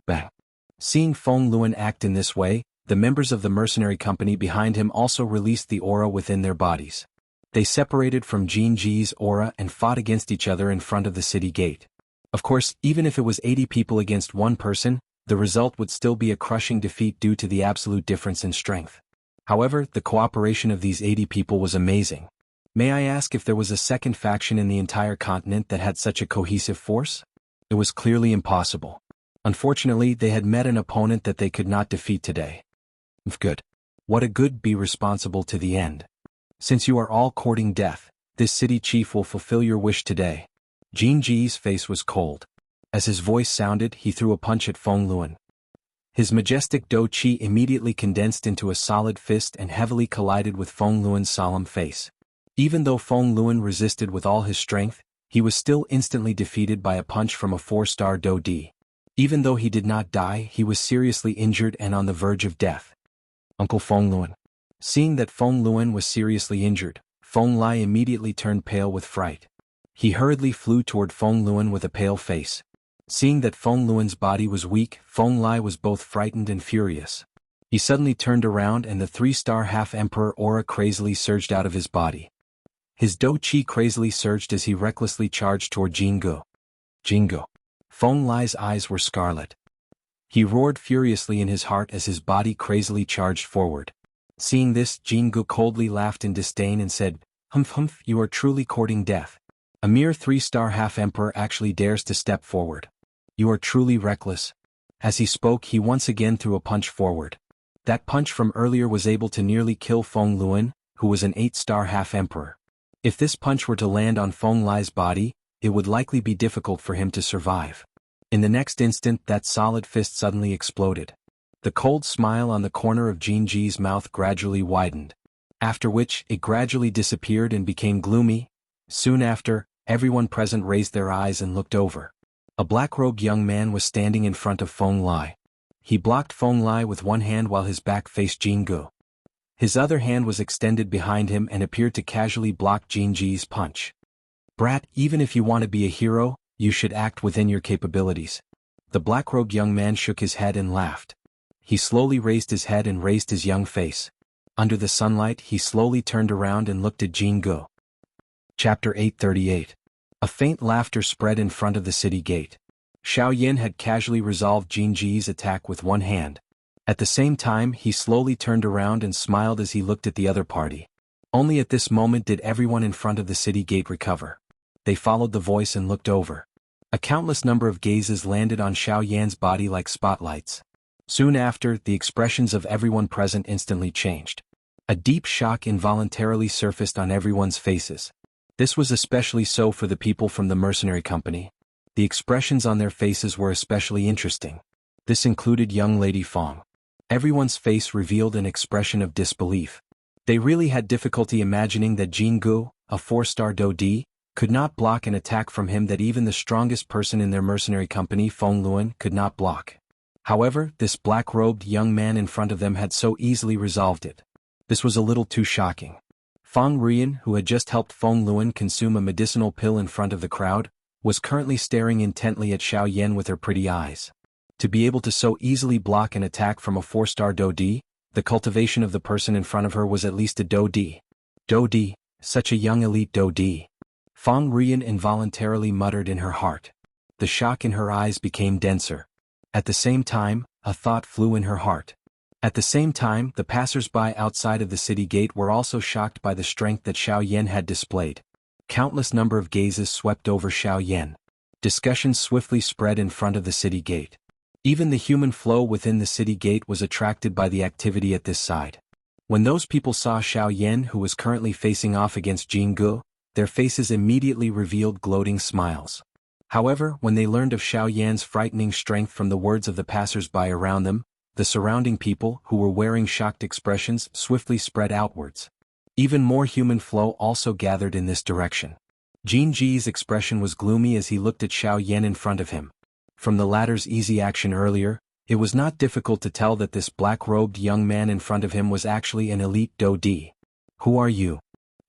Bang. Seeing Feng Luan act in this way, the members of the mercenary company behind him also released the aura within their bodies. They separated from Jianghu's aura and fought against each other in front of the city gate. Of course, even if it was 80 people against one person, the result would still be a crushing defeat due to the absolute difference in strength. However, the cooperation of these 80 people was amazing. May I ask if there was a second faction in the entire continent that had such a cohesive force? It was clearly impossible. Unfortunately, they had met an opponent that they could not defeat today. Good. What a good be responsible to the end. Since you are all courting death, this city chief will fulfill your wish today. Jianghu's face was cold. As his voice sounded, he threw a punch at Feng Luan. His majestic Do-Chi immediately condensed into a solid fist and heavily collided with Feng Luan's solemn face. Even though Feng Luan resisted with all his strength, he was still instantly defeated by a punch from a 4-star Do-Di. Even though he did not die, he was seriously injured and on the verge of death. Uncle Feng Luan. Seeing that Feng Luan was seriously injured, Feng Lai immediately turned pale with fright. He hurriedly flew toward Feng Luan with a pale face. Seeing that Feng Luan's body was weak, Feng Lai was both frightened and furious. He suddenly turned around and the 3-star half-emperor aura crazily surged out of his body. His Do-Chi crazily surged as he recklessly charged toward Jianghu. Jianghu. Feng Lai's eyes were scarlet. He roared furiously in his heart as his body crazily charged forward. Seeing this, Jianghu coldly laughed in disdain and said, Humph, you are truly courting death. A mere 3-star half-emperor actually dares to step forward. You are truly reckless. As he spoke, he once again threw a punch forward. That punch from earlier was able to nearly kill Feng Luan, who was an 8-star half-emperor. If this punch were to land on Feng Lai's body, it would likely be difficult for him to survive. In the next instant, that solid fist suddenly exploded. The cold smile on the corner of Jianghu's mouth gradually widened. After which, it gradually disappeared and became gloomy. Soon after, everyone present raised their eyes and looked over. A black-robed young man was standing in front of Feng Lai. He blocked Feng Lai with one hand while his back faced Jianghu. His other hand was extended behind him and appeared to casually block Jianghu's punch. Brat, even if you want to be a hero, you should act within your capabilities. The black-robed young man shook his head and laughed. He slowly raised his head and raised his young face. Under the sunlight, he slowly turned around and looked at Jianghu. Chapter 838. A faint laughter spread in front of the city gate. Xiaoyan had casually resolved Jianghu's attack with one hand. At the same time, he slowly turned around and smiled as he looked at the other party. Only at this moment did everyone in front of the city gate recover. They followed the voice and looked over. A countless number of gazes landed on Xiaoyan's body like spotlights. Soon after, the expressions of everyone present instantly changed. A deep shock involuntarily surfaced on everyone's faces. This was especially so for the people from the mercenary company. The expressions on their faces were especially interesting. This included young Lady Feng. Everyone's face revealed an expression of disbelief. They really had difficulty imagining that Jianghu, a 4-star Do-Di, could not block an attack from him that even the strongest person in their mercenary company, Feng Luan, could not block. However, this black-robed young man in front of them had so easily resolved it. This was a little too shocking. Feng Ruiyan, who had just helped Feng Luan consume a medicinal pill in front of the crowd, was currently staring intently at Xiaoyan with her pretty eyes. To be able to so easily block an attack from a 4-star Dodi, the cultivation of the person in front of her was at least a Dodi. Dodi, such a young elite Dodi. Feng Ruiyan involuntarily muttered in her heart. The shock in her eyes became denser. At the same time, a thought flew in her heart. At the same time, the passers-by outside of the city gate were also shocked by the strength that Xiaoyan had displayed. Countless number of gazes swept over Xiaoyan. Discussions swiftly spread in front of the city gate. Even the human flow within the city gate was attracted by the activity at this side. When those people saw Xiaoyan, who was currently facing off against Jianghu, their faces immediately revealed gloating smiles. However, when they learned of Xiaoyan's frightening strength from the words of the passers-by around them, the surrounding people, who were wearing shocked expressions, swiftly spread outwards. Even more human flow also gathered in this direction. Jianghu's expression was gloomy as he looked at Xiaoyan in front of him. From the latter's easy action earlier, it was not difficult to tell that this black-robed young man in front of him was actually an elite Dodi. "Who are you?"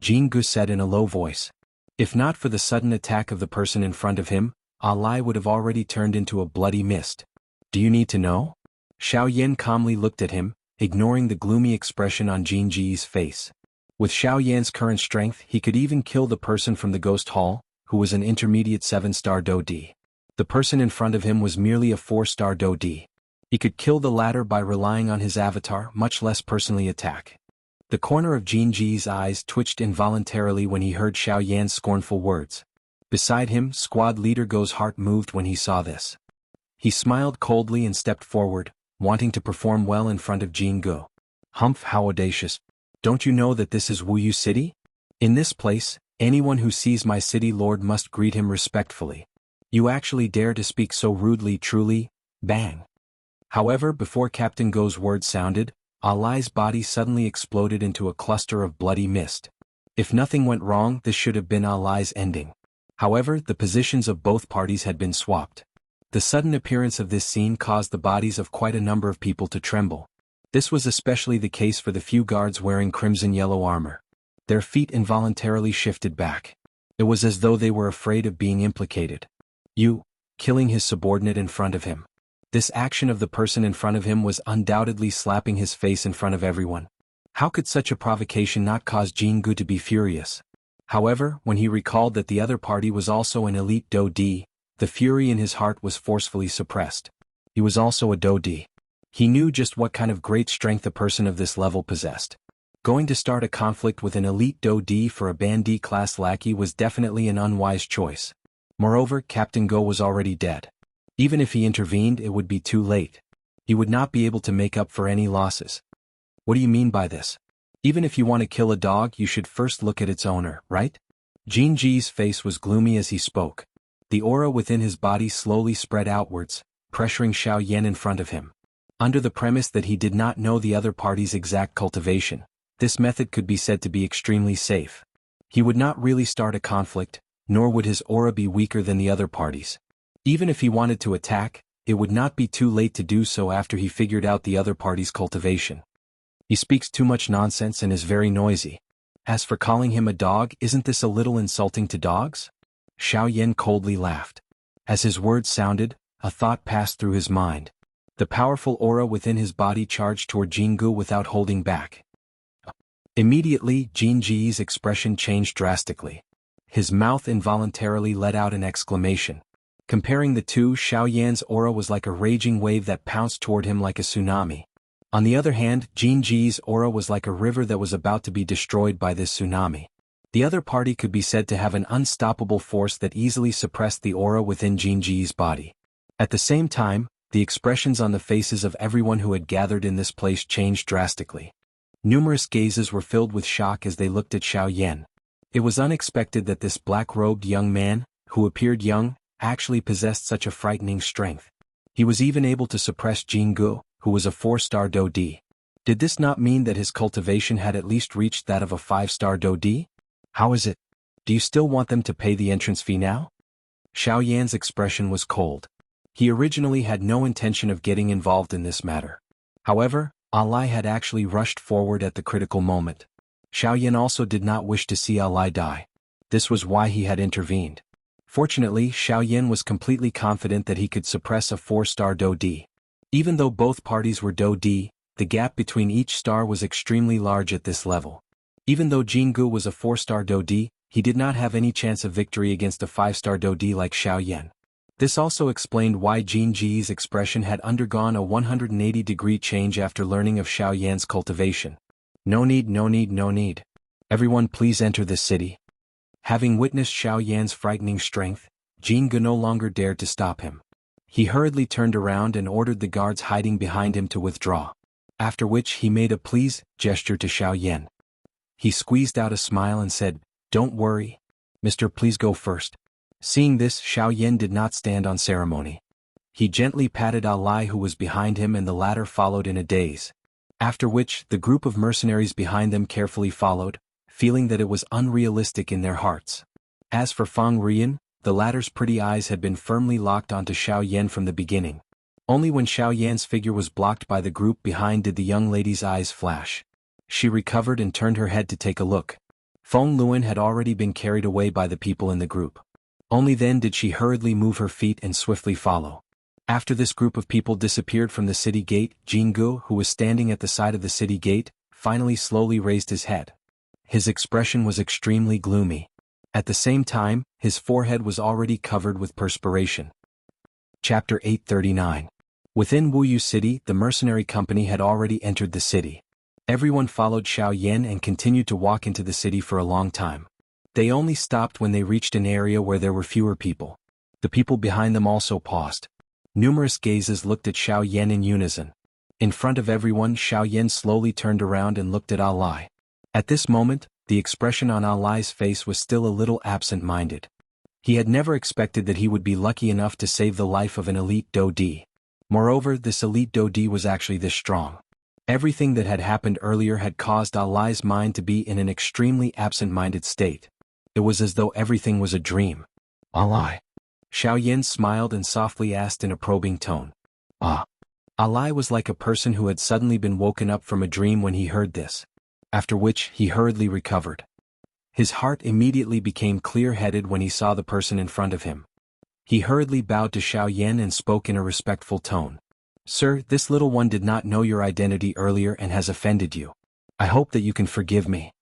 Jianghu said in a low voice. If not for the sudden attack of the person in front of him, Alai would have already turned into a bloody mist. "Do you need to know?" Xiaoyan calmly looked at him, ignoring the gloomy expression on Jianghu's face. With Xiaoyan's current strength, he could even kill the person from the Ghost Hall, who was an intermediate 7-star Dodi. The person in front of him was merely a 4-star Dodi. He could kill the latter by relying on his avatar, much less personally attack. The corner of Jianghu's eyes twitched involuntarily when he heard Xiaoyan's scornful words. Beside him, squad leader Go's heart moved when he saw this. He smiled coldly and stepped forward, wanting to perform well in front of Jianghu. "Humph, how audacious. Don't you know that this is Wuyu City? In this place, anyone who sees my city lord must greet him respectfully. You actually dare to speak so rudely, truly." Bang. However, before Captain Go's words sounded, Alai's body suddenly exploded into a cluster of bloody mist. If nothing went wrong, this should have been Alai's ending. However, the positions of both parties had been swapped. The sudden appearance of this scene caused the bodies of quite a number of people to tremble. This was especially the case for the few guards wearing crimson-yellow armor. Their feet involuntarily shifted back. It was as though they were afraid of being implicated. "You," killing his subordinate in front of him. This action of the person in front of him was undoubtedly slapping his face in front of everyone. How could such a provocation not cause Jianghu to be furious? However, when he recalled that the other party was also an elite Dodi, the fury in his heart was forcefully suppressed. He was also a Dodi. He knew just what kind of great strength a person of this level possessed. Going to start a conflict with an elite Dodi for a Bandi class lackey was definitely an unwise choice. Moreover, Captain Go was already dead. Even if he intervened, it would be too late. He would not be able to make up for any losses. "What do you mean by this? Even if you want to kill a dog, you should first look at its owner, right?" Jianghu's face was gloomy as he spoke. The aura within his body slowly spread outwards, pressuring Xiaoyan in front of him. Under the premise that he did not know the other party's exact cultivation, this method could be said to be extremely safe. He would not really start a conflict, nor would his aura be weaker than the other parties. Even if he wanted to attack, it would not be too late to do so after he figured out the other party's cultivation. He speaks too much nonsense and is very noisy. As for calling him a dog, isn't this a little insulting to dogs? Xiaoyan coldly laughed. As his words sounded, a thought passed through his mind. The powerful aura within his body charged toward Jianghu without holding back. Immediately, Jianghu's expression changed drastically. His mouth involuntarily let out an exclamation. Comparing the two, Xiaoyan's aura was like a raging wave that pounced toward him like a tsunami. On the other hand, Jianghu's aura was like a river that was about to be destroyed by this tsunami. The other party could be said to have an unstoppable force that easily suppressed the aura within Jianghu's body. At the same time, the expressions on the faces of everyone who had gathered in this place changed drastically. Numerous gazes were filled with shock as they looked at Xiaoyan. It was unexpected that this black-robed young man, who appeared young, actually possessed such a frightening strength. He was even able to suppress Jianghu, who was a 4-star Dodi. Did this not mean that his cultivation had at least reached that of a 5-star Dodi? How is it? Do you still want them to pay the entrance fee now? Xiaoyan's expression was cold. He originally had no intention of getting involved in this matter. However, Ali had actually rushed forward at the critical moment. Xiaoyan also did not wish to see Ali die. This was why he had intervened. Fortunately, Xiaoyan was completely confident that he could suppress a 4-star Do D. Even though both parties were Do D, the gap between each star was extremely large at this level. Even though Jianghu was a 4-star Do D, he did not have any chance of victory against a 5-star Do D like Xiaoyan. This also explained why Jianghu's expression had undergone a 180-degree change after learning of Xiaoyan's cultivation. No need, no need, no need. Everyone please enter this city. Having witnessed Xiaoyan's frightening strength, Jianghu no longer dared to stop him. He hurriedly turned around and ordered the guards hiding behind him to withdraw. After which he made a please gesture to Xiaoyan. He squeezed out a smile and said, "Don't worry. Mister, please go first." Seeing this, Xiaoyan did not stand on ceremony. He gently patted Ali who was behind him and the latter followed in a daze. After which, the group of mercenaries behind them carefully followed, feeling that it was unrealistic in their hearts. As for Feng Rian, the latter's pretty eyes had been firmly locked onto Xiaoyan from the beginning. Only when Xiaoyan's figure was blocked by the group behind did the young lady's eyes flash. She recovered and turned her head to take a look. Feng Luan had already been carried away by the people in the group. Only then did she hurriedly move her feet and swiftly follow. After this group of people disappeared from the city gate, Jianghu, who was standing at the side of the city gate, finally slowly raised his head. His expression was extremely gloomy. At the same time, his forehead was already covered with perspiration. Chapter 839. Within Wuyu City, the mercenary company had already entered the city. Everyone followed Xiaoyan and continued to walk into the city for a long time. They only stopped when they reached an area where there were fewer people. The people behind them also paused. Numerous gazes looked at Xiaoyan in unison. In front of everyone, Xiaoyan slowly turned around and looked at Ali. At this moment, the expression on Ali's face was still a little absent-minded. He had never expected that he would be lucky enough to save the life of an elite Do D. Moreover, this elite Do D was actually this strong. Everything that had happened earlier had caused Ali's mind to be in an extremely absent-minded state. It was as though everything was a dream. Ali. Xiaoyan smiled and softly asked in a probing tone. Ah. Ali was like a person who had suddenly been woken up from a dream when he heard this. After which, he hurriedly recovered. His heart immediately became clear-headed when he saw the person in front of him. He hurriedly bowed to Xiaoyan and spoke in a respectful tone. "Sir, this little one did not know your identity earlier and has offended you. I hope that you can forgive me."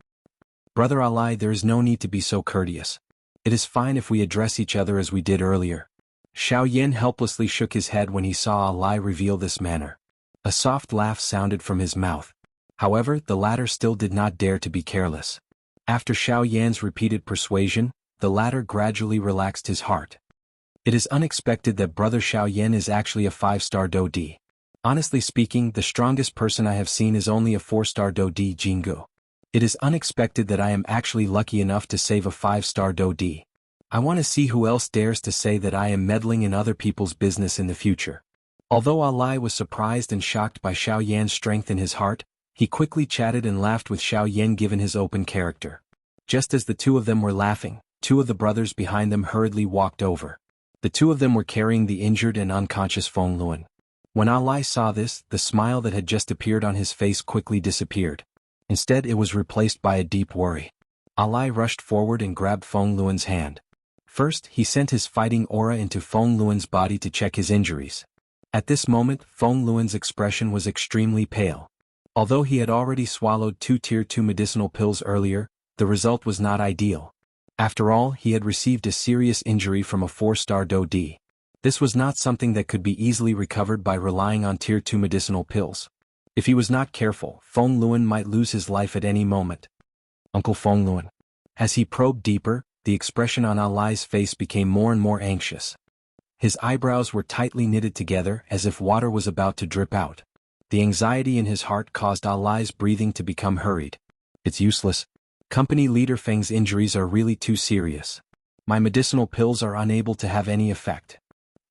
"Brother Ali, there is no need to be so courteous. It is fine if we address each other as we did earlier." Xiaoyan helplessly shook his head when he saw Ali reveal this manner. A soft laugh sounded from his mouth. However, the latter still did not dare to be careless. After Xiaoyan's repeated persuasion, the latter gradually relaxed his heart. It is unexpected that Brother Xiaoyan is actually a 5-star Do D. Honestly speaking, the strongest person I have seen is only a 4-star Do D Jianghu. It is unexpected that I am actually lucky enough to save a 5-star Do D. I want to see who else dares to say that I am meddling in other people's business in the future. Although Ali was surprised and shocked by Xiaoyan's strength in his heart, he quickly chatted and laughed with Xiaoyan given his open character. Just as the two of them were laughing, two of the brothers behind them hurriedly walked over. The two of them were carrying the injured and unconscious Feng Luan. When Ali saw this, the smile that had just appeared on his face quickly disappeared. Instead, it was replaced by a deep worry. Ali rushed forward and grabbed Feng Luan's hand. First, he sent his fighting aura into Feng Luan's body to check his injuries. At this moment, Feng Luan's expression was extremely pale. Although he had already swallowed 2 Tier 2 medicinal pills earlier, the result was not ideal. After all, he had received a serious injury from a 4-star Do D. This was not something that could be easily recovered by relying on Tier 2 medicinal pills. If he was not careful, Feng Luan might lose his life at any moment. Uncle Feng Luan. As he probed deeper, the expression on Ali's face became more and more anxious. His eyebrows were tightly knitted together as if water was about to drip out. The anxiety in his heart caused Ali's breathing to become hurried. "It's useless. Company leader Feng's injuries are really too serious. My medicinal pills are unable to have any effect."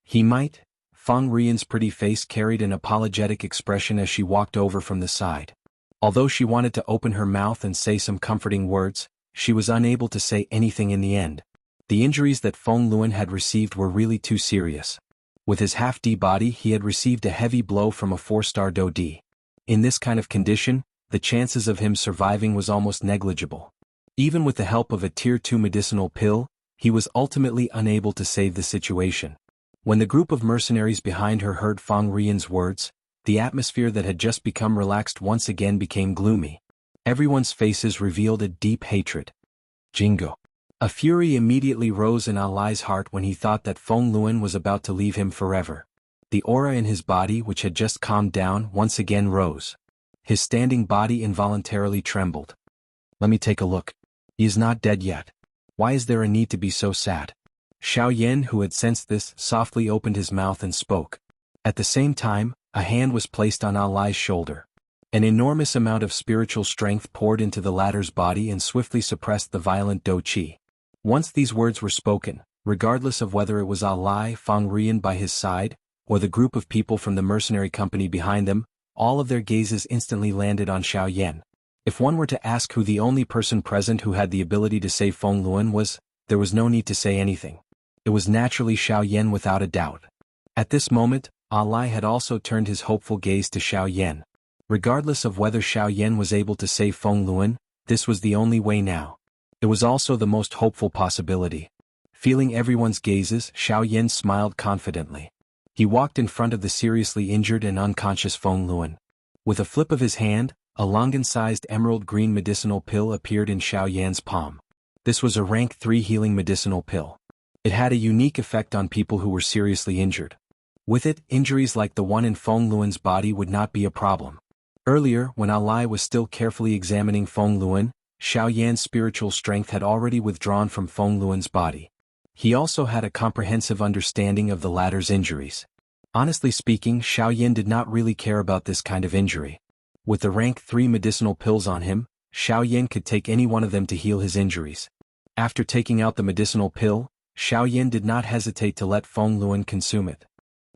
"He might." Feng Rian's pretty face carried an apologetic expression as she walked over from the side. Although she wanted to open her mouth and say some comforting words, she was unable to say anything in the end. The injuries that Feng Luan had received were really too serious. With his half-D body he had received a heavy blow from a 4-star Do-D. In this kind of condition, the chances of him surviving was almost negligible. Even with the help of a Tier 2 medicinal pill, he was ultimately unable to save the situation. When the group of mercenaries behind her heard Feng Rian's words, the atmosphere that had just become relaxed once again became gloomy. Everyone's faces revealed a deep hatred. Jianghu. A fury immediately rose in Alai's heart when he thought that Feng Luan was about to leave him forever. The aura in his body, which had just calmed down, once again rose. His standing body involuntarily trembled. Let me take a look. He is not dead yet. Why is there a need to be so sad? Xiaoyan, who had sensed this, softly opened his mouth and spoke. At the same time, a hand was placed on Alai's shoulder. An enormous amount of spiritual strength poured into the latter's body and swiftly suppressed the violent Do Qi. Once these words were spoken, regardless of whether it was Alai, Feng Rian by his side, or the group of people from the mercenary company behind them, all of their gazes instantly landed on Xiaoyan. If one were to ask who the only person present who had the ability to save Feng Luan was, there was no need to say anything. It was naturally Xiaoyan without a doubt. At this moment, Alai had also turned his hopeful gaze to Xiaoyan. Regardless of whether Xiaoyan was able to save Feng Luan, this was the only way now. It was also the most hopeful possibility. Feeling everyone's gazes, Xiaoyan smiled confidently. He walked in front of the seriously injured and unconscious Feng Luan. With a flip of his hand, a longan-sized emerald green medicinal pill appeared in Xiaoyan's palm. This was a rank 3 healing medicinal pill. It had a unique effect on people who were seriously injured. With it, injuries like the one in Feng Luan's body would not be a problem. Earlier, when Alai was still carefully examining Feng Luan, Xiaoyan's spiritual strength had already withdrawn from Feng Luan's body. He also had a comprehensive understanding of the latter's injuries. Honestly speaking, Xiaoyan did not really care about this kind of injury. With the rank 3 medicinal pills on him, Xiaoyan could take any one of them to heal his injuries. After taking out the medicinal pill, Xiaoyan did not hesitate to let Feng Luan consume it.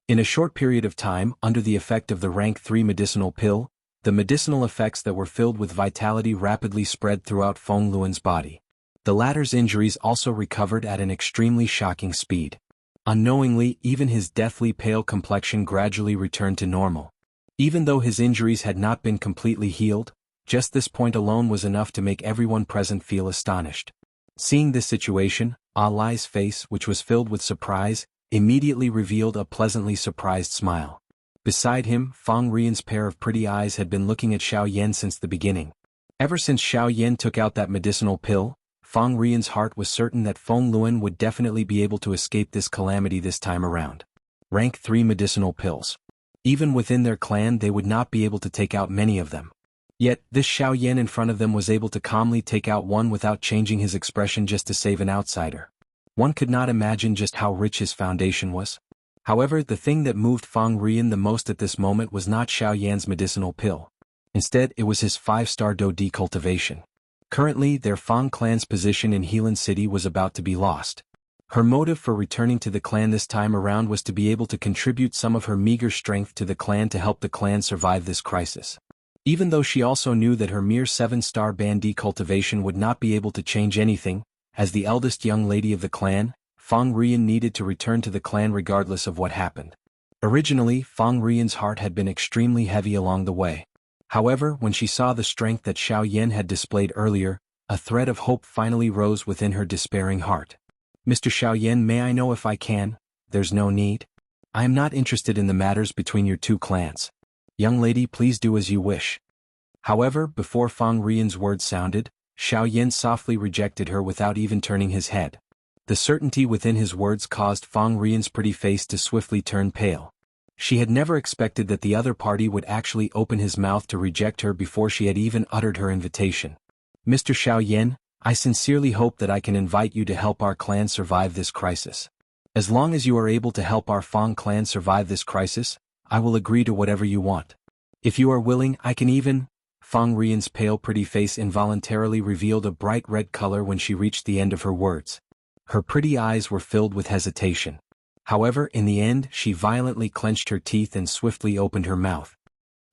In a short period of time, under the effect of the rank 3 medicinal pill, the medicinal effects that were filled with vitality rapidly spread throughout Feng Luan's body. The latter's injuries also recovered at an extremely shocking speed. Unknowingly, even his deathly pale complexion gradually returned to normal. Even though his injuries had not been completely healed, just this point alone was enough to make everyone present feel astonished. Seeing this situation, Alai's face, which was filled with surprise, immediately revealed a pleasantly surprised smile. Beside him, Feng Rian's pair of pretty eyes had been looking at Xiaoyan since the beginning. Ever since Xiaoyan took out that medicinal pill, Feng Rian's heart was certain that Feng Luan would definitely be able to escape this calamity this time around. Rank 3 medicinal pills. Even within their clan they would not be able to take out many of them. Yet, this Xiaoyan in front of them was able to calmly take out one without changing his expression just to save an outsider. One could not imagine just how rich his foundation was. However, the thing that moved Feng Rian the most at this moment was not Xiaoyan's medicinal pill. Instead, it was his 5-star Do-D cultivation. Currently, their Feng clan's position in Helan City was about to be lost. Her motive for returning to the clan this time around was to be able to contribute some of her meager strength to the clan to help the clan survive this crisis. Even though she also knew that her mere 7-star Bandi cultivation would not be able to change anything, as the eldest young lady of the clan, Feng Rian needed to return to the clan regardless of what happened. Originally, Feng Rian's heart had been extremely heavy along the way. However, when she saw the strength that Xiaoyan had displayed earlier, a thread of hope finally rose within her despairing heart. Mr. Xiaoyan, may I know if I can? There's no need. I am not interested in the matters between your two clans. Young lady, please do as you wish. However, before Feng Rian's words sounded, Xiaoyan softly rejected her without even turning his head. The certainty within his words caused Feng Rian's pretty face to swiftly turn pale. She had never expected that the other party would actually open his mouth to reject her before she had even uttered her invitation. Mr. Xiaoyan, I sincerely hope that I can invite you to help our clan survive this crisis. As long as you are able to help our Feng clan survive this crisis, I will agree to whatever you want. If you are willing, I can even... Feng Rian's pale pretty face involuntarily revealed a bright red color when she reached the end of her words. Her pretty eyes were filled with hesitation. However, in the end, she violently clenched her teeth and swiftly opened her mouth.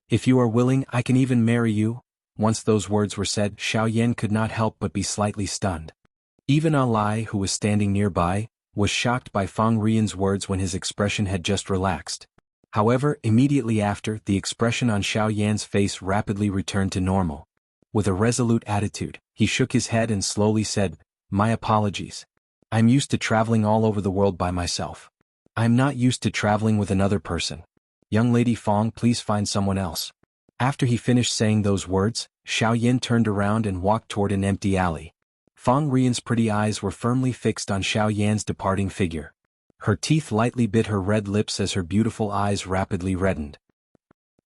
If you are willing, I can even marry you. Once those words were said, Xiaoyan could not help but be slightly stunned. Even Alai, who was standing nearby, was shocked by Feng Rian's words when his expression had just relaxed. However, immediately after, the expression on Xiao Yan's face rapidly returned to normal. With a resolute attitude, he shook his head and slowly said, "My apologies. I'm used to traveling all over the world by myself. I'm not used to traveling with another person. Young Lady Feng, please find someone else." After he finished saying those words, Xiao Yan turned around and walked toward an empty alley. Feng Rian's pretty eyes were firmly fixed on Xiao Yan's departing figure. Her teeth lightly bit her red lips as her beautiful eyes rapidly reddened.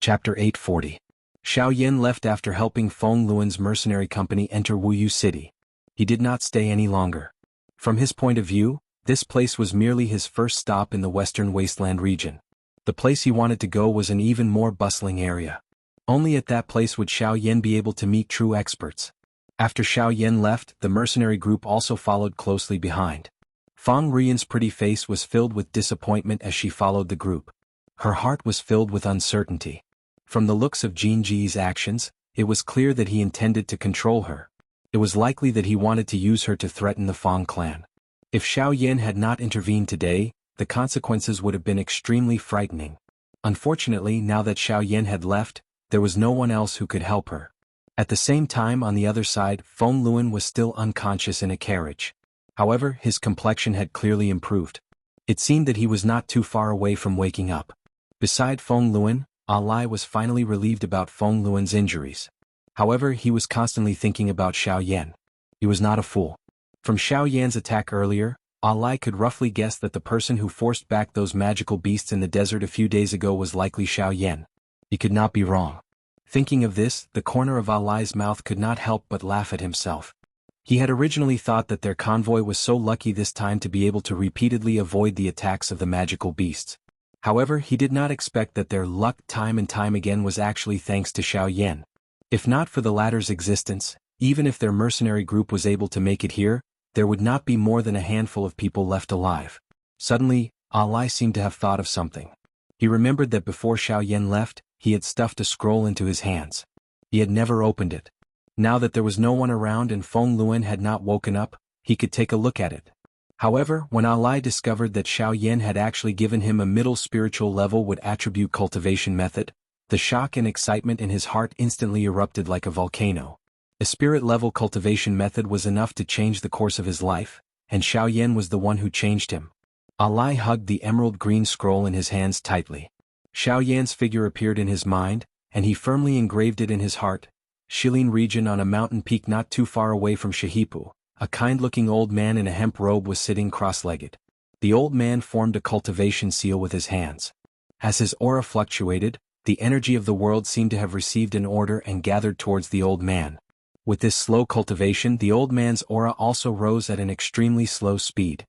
Chapter 840. Xiao Yan left after helping Feng Luan's mercenary company enter Wuyu City. He did not stay any longer. From his point of view, this place was merely his first stop in the Western Wasteland region. The place he wanted to go was an even more bustling area. Only at that place would Xiao Yan be able to meet true experts. After Xiao Yan left, the mercenary group also followed closely behind. Feng Rian's pretty face was filled with disappointment as she followed the group. Her heart was filled with uncertainty. From the looks of Jianghu's actions, it was clear that he intended to control her. It was likely that he wanted to use her to threaten the Feng clan. If Xiao Yan had not intervened today, the consequences would have been extremely frightening. Unfortunately, now that Xiao Yan had left, there was no one else who could help her. At the same time, on the other side, Feng Luan was still unconscious in a carriage. However, his complexion had clearly improved. It seemed that he was not too far away from waking up. Beside Feng Luan, Alai was finally relieved about Feng Luan's injuries. However, he was constantly thinking about Xiao Yan. He was not a fool. From Xiao Yan's attack earlier, Alai could roughly guess that the person who forced back those magical beasts in the desert a few days ago was likely Xiao Yan. He could not be wrong. Thinking of this, the corner of Alai's mouth could not help but laugh at himself. He had originally thought that their convoy was so lucky this time to be able to repeatedly avoid the attacks of the magical beasts. However, he did not expect that their luck time and time again was actually thanks to Xiao Yan. If not for the latter's existence, even if their mercenary group was able to make it here, there would not be more than a handful of people left alive. Suddenly, Alai seemed to have thought of something. He remembered that before Xiao Yan left, he had stuffed a scroll into his hands. He had never opened it. Now that there was no one around and Feng Luan had not woken up, he could take a look at it. However, when Alai discovered that Xiao Yan had actually given him a middle spiritual level would attribute cultivation method, the shock and excitement in his heart instantly erupted like a volcano. A spirit-level cultivation method was enough to change the course of his life, and Xiao Yan was the one who changed him. Alai hugged the emerald green scroll in his hands tightly. Xiao Yan's figure appeared in his mind, and he firmly engraved it in his heart. Shilin region on a mountain peak not too far away from Shahipu, a kind-looking old man in a hemp robe was sitting cross-legged. The old man formed a cultivation seal with his hands. As his aura fluctuated, the energy of the world seemed to have received an order and gathered towards the old man. With this slow cultivation, the old man's aura also rose at an extremely slow speed.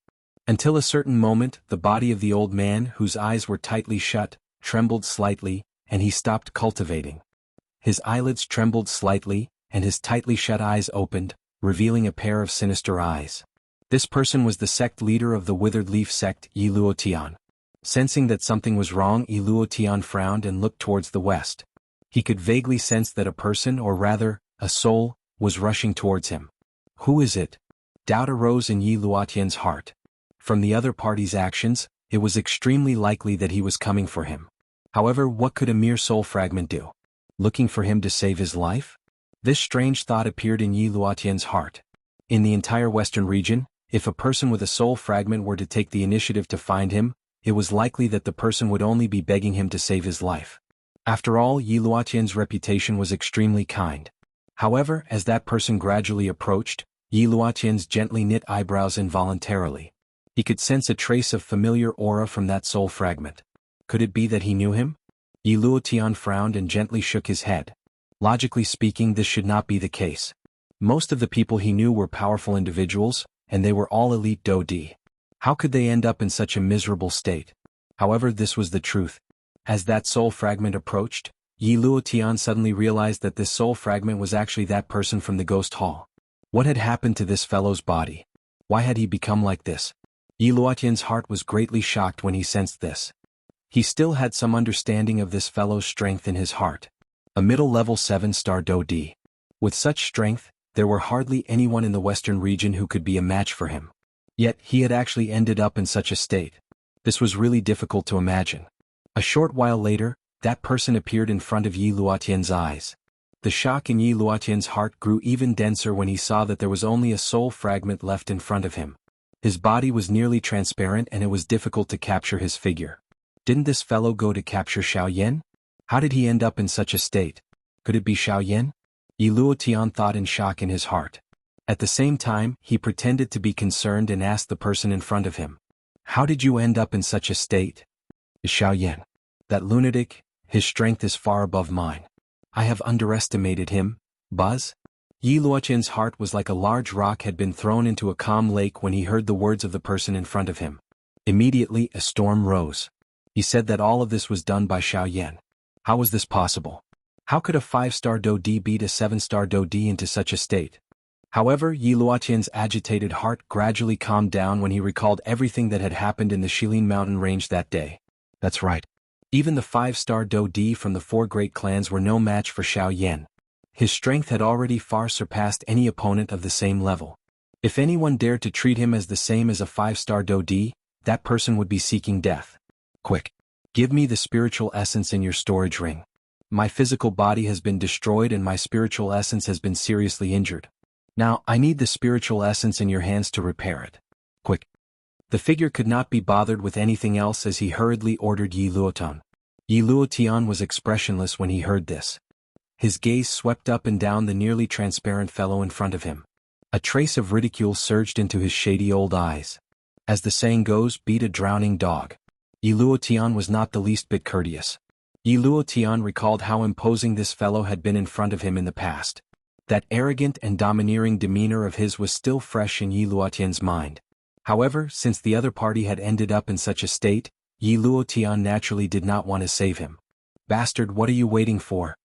Until a certain moment, the body of the old man, whose eyes were tightly shut, trembled slightly, and he stopped cultivating. His eyelids trembled slightly, and his tightly shut eyes opened, revealing a pair of sinister eyes. This person was the sect leader of the Withered Leaf sect, Yi Luotian. Sensing that something was wrong, Yi Luotian frowned and looked towards the west. He could vaguely sense that a person, or rather, a soul, was rushing towards him. Who is it? Doubt arose in Yi Luotian's heart. From the other party's actions, it was extremely likely that he was coming for him. However, what could a mere soul fragment do? Looking for him to save his life? This strange thought appeared in Yi Luotian's heart. In the entire western region, if a person with a soul fragment were to take the initiative to find him, it was likely that the person would only be begging him to save his life. After all, Yi Luotian's reputation was extremely kind. However, as that person gradually approached, Yi Luotian's gently knit eyebrows involuntarily. He could sense a trace of familiar aura from that soul fragment. Could it be that he knew him? Yi Luotian frowned and gently shook his head. Logically speaking, this should not be the case. Most of the people he knew were powerful individuals, and they were all elite Dodi. How could they end up in such a miserable state? However, this was the truth. As that soul fragment approached, Yi Luotian suddenly realized that this soul fragment was actually that person from the ghost hall. What had happened to this fellow's body? Why had he become like this? Yi Luotian's heart was greatly shocked when he sensed this. He still had some understanding of this fellow's strength in his heart. A middle-level 7-star Dodi. With such strength, there were hardly anyone in the western region who could be a match for him. Yet, he had actually ended up in such a state. This was really difficult to imagine. A short while later, that person appeared in front of Yi Luotian's eyes. The shock in Yi Luotian's heart grew even denser when he saw that there was only a soul fragment left in front of him. His body was nearly transparent and it was difficult to capture his figure. Didn't this fellow go to capture Xiaoyan? How did he end up in such a state? Could it be Xiaoyan? Yi Luotian thought in shock in his heart. At the same time, he pretended to be concerned and asked the person in front of him, "How did you end up in such a state?" "Xiaoyan. That lunatic, his strength is far above mine. I have underestimated him." Buzz? Yi Luotian's heart was like a large rock had been thrown into a calm lake when he heard the words of the person in front of him. Immediately, a storm rose. He said that all of this was done by Xiaoyan. How was this possible? How could a 5-star Do-D beat a 7-star Do-D into such a state? However, Yi Luotian's agitated heart gradually calmed down when he recalled everything that had happened in the Shilin mountain range that day. That's right. Even the 5-star Do-D from the 4 great clans were no match for Xiaoyan. His strength had already far surpassed any opponent of the same level. If anyone dared to treat him as the same as a 5-star Do-D, that person would be seeking death. Quick! Give me the spiritual essence in your storage ring. My physical body has been destroyed and my spiritual essence has been seriously injured. Now, I need the spiritual essence in your hands to repair it. Quick! The figure could not be bothered with anything else as he hurriedly ordered Yi Luotian. Yi Luotian was expressionless when he heard this. His gaze swept up and down the nearly transparent fellow in front of him. A trace of ridicule surged into his shady old eyes. As the saying goes, beat a drowning dog. Yi Luotian was not the least bit courteous. Yi Luotian recalled how imposing this fellow had been in front of him in the past. That arrogant and domineering demeanor of his was still fresh in Yi Luotian's mind. However, since the other party had ended up in such a state, Yi Luotian naturally did not want to save him. "Bastard, what are you waiting for?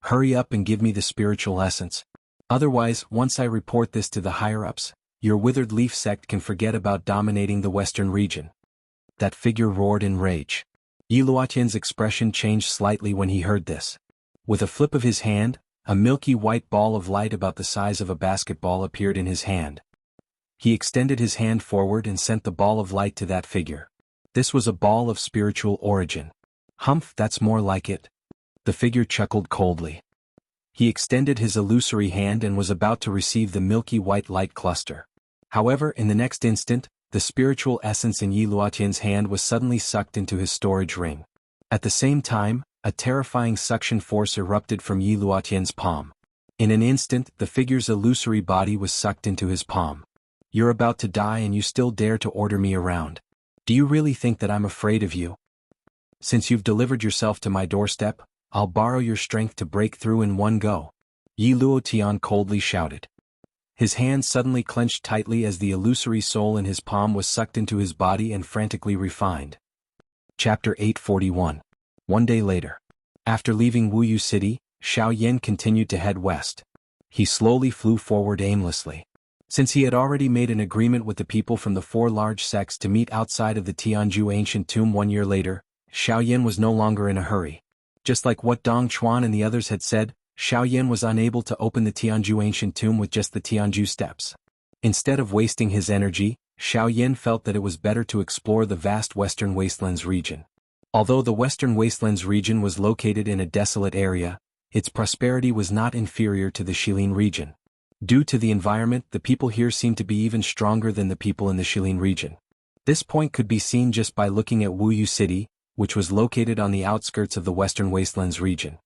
Hurry up and give me the spiritual essence. Otherwise, once I report this to the higher-ups, your withered leaf sect can forget about dominating the western region." That figure roared in rage. Yi Luotian's expression changed slightly when he heard this. With a flip of his hand, a milky white ball of light about the size of a basketball appeared in his hand. He extended his hand forward and sent the ball of light to that figure. This was a ball of spiritual origin. "Humph, that's more like it." The figure chuckled coldly. He extended his illusory hand and was about to receive the milky white light cluster. However, in the next instant, the spiritual essence in Yi Luotian's hand was suddenly sucked into his storage ring. At the same time, a terrifying suction force erupted from Yi Luotian's palm. In an instant, the figure's illusory body was sucked into his palm. "You're about to die and you still dare to order me around. Do you really think that I'm afraid of you? Since you've delivered yourself to my doorstep, I'll borrow your strength to break through in one go," Yi Luotian coldly shouted. His hand suddenly clenched tightly as the illusory soul in his palm was sucked into his body and frantically refined. Chapter 841. One day later. After leaving Wuyu City, Xiaoyan continued to head west. He slowly flew forward aimlessly. Since he had already made an agreement with the people from the 4 large sects to meet outside of the Jianghu ancient tomb 1 year later, Xiaoyan was no longer in a hurry. Just like what Dong Chuan and the others had said, Xiaoyan was unable to open the Jianghu ancient tomb with just the Jianghu steps. Instead of wasting his energy, Xiaoyan felt that it was better to explore the vast Western Wastelands region. Although the Western Wastelands region was located in a desolate area, its prosperity was not inferior to the Shilin region. Due to the environment, the people here seemed to be even stronger than the people in the Shilin region. This point could be seen just by looking at Wuyu City, which was located on the outskirts of the Western Wastelands region.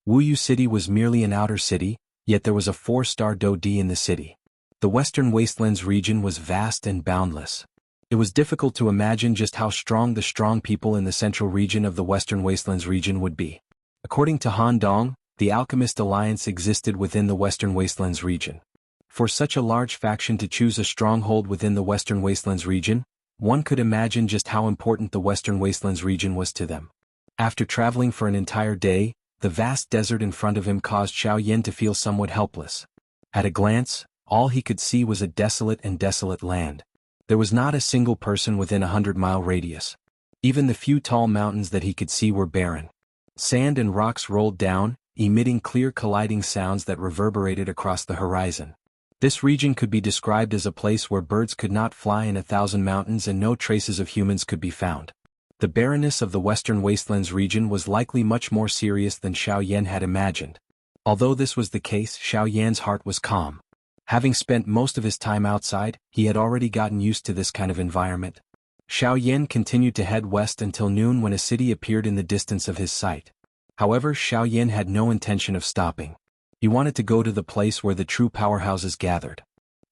Wuyu City was merely an outer city, yet there was a 4-star Do-D in the city. The Western Wastelands region was vast and boundless. It was difficult to imagine just how strong the strong people in the central region of the Western Wastelands region would be. According to Han Dong, the Alchemist Alliance existed within the Western Wastelands region. For such a large faction to choose a stronghold within the Western Wastelands region, one could imagine just how important the Western Wastelands region was to them. After traveling for an entire day, the vast desert in front of him caused Xiaoyan to feel somewhat helpless. At a glance, all he could see was a desolate land. There was not a single person within a 100-mile radius. Even the few tall mountains that he could see were barren. Sand and rocks rolled down, emitting clear colliding sounds that reverberated across the horizon. This region could be described as a place where birds could not fly in 1,000 mountains and no traces of humans could be found. The barrenness of the Western Wastelands region was likely much more serious than Xiao Yan had imagined. Although this was the case, Xiao Yan's heart was calm. Having spent most of his time outside, he had already gotten used to this kind of environment. Xiao Yan continued to head west until noon when a city appeared in the distance of his sight. However, Xiao Yan had no intention of stopping. He wanted to go to the place where the true powerhouses gathered.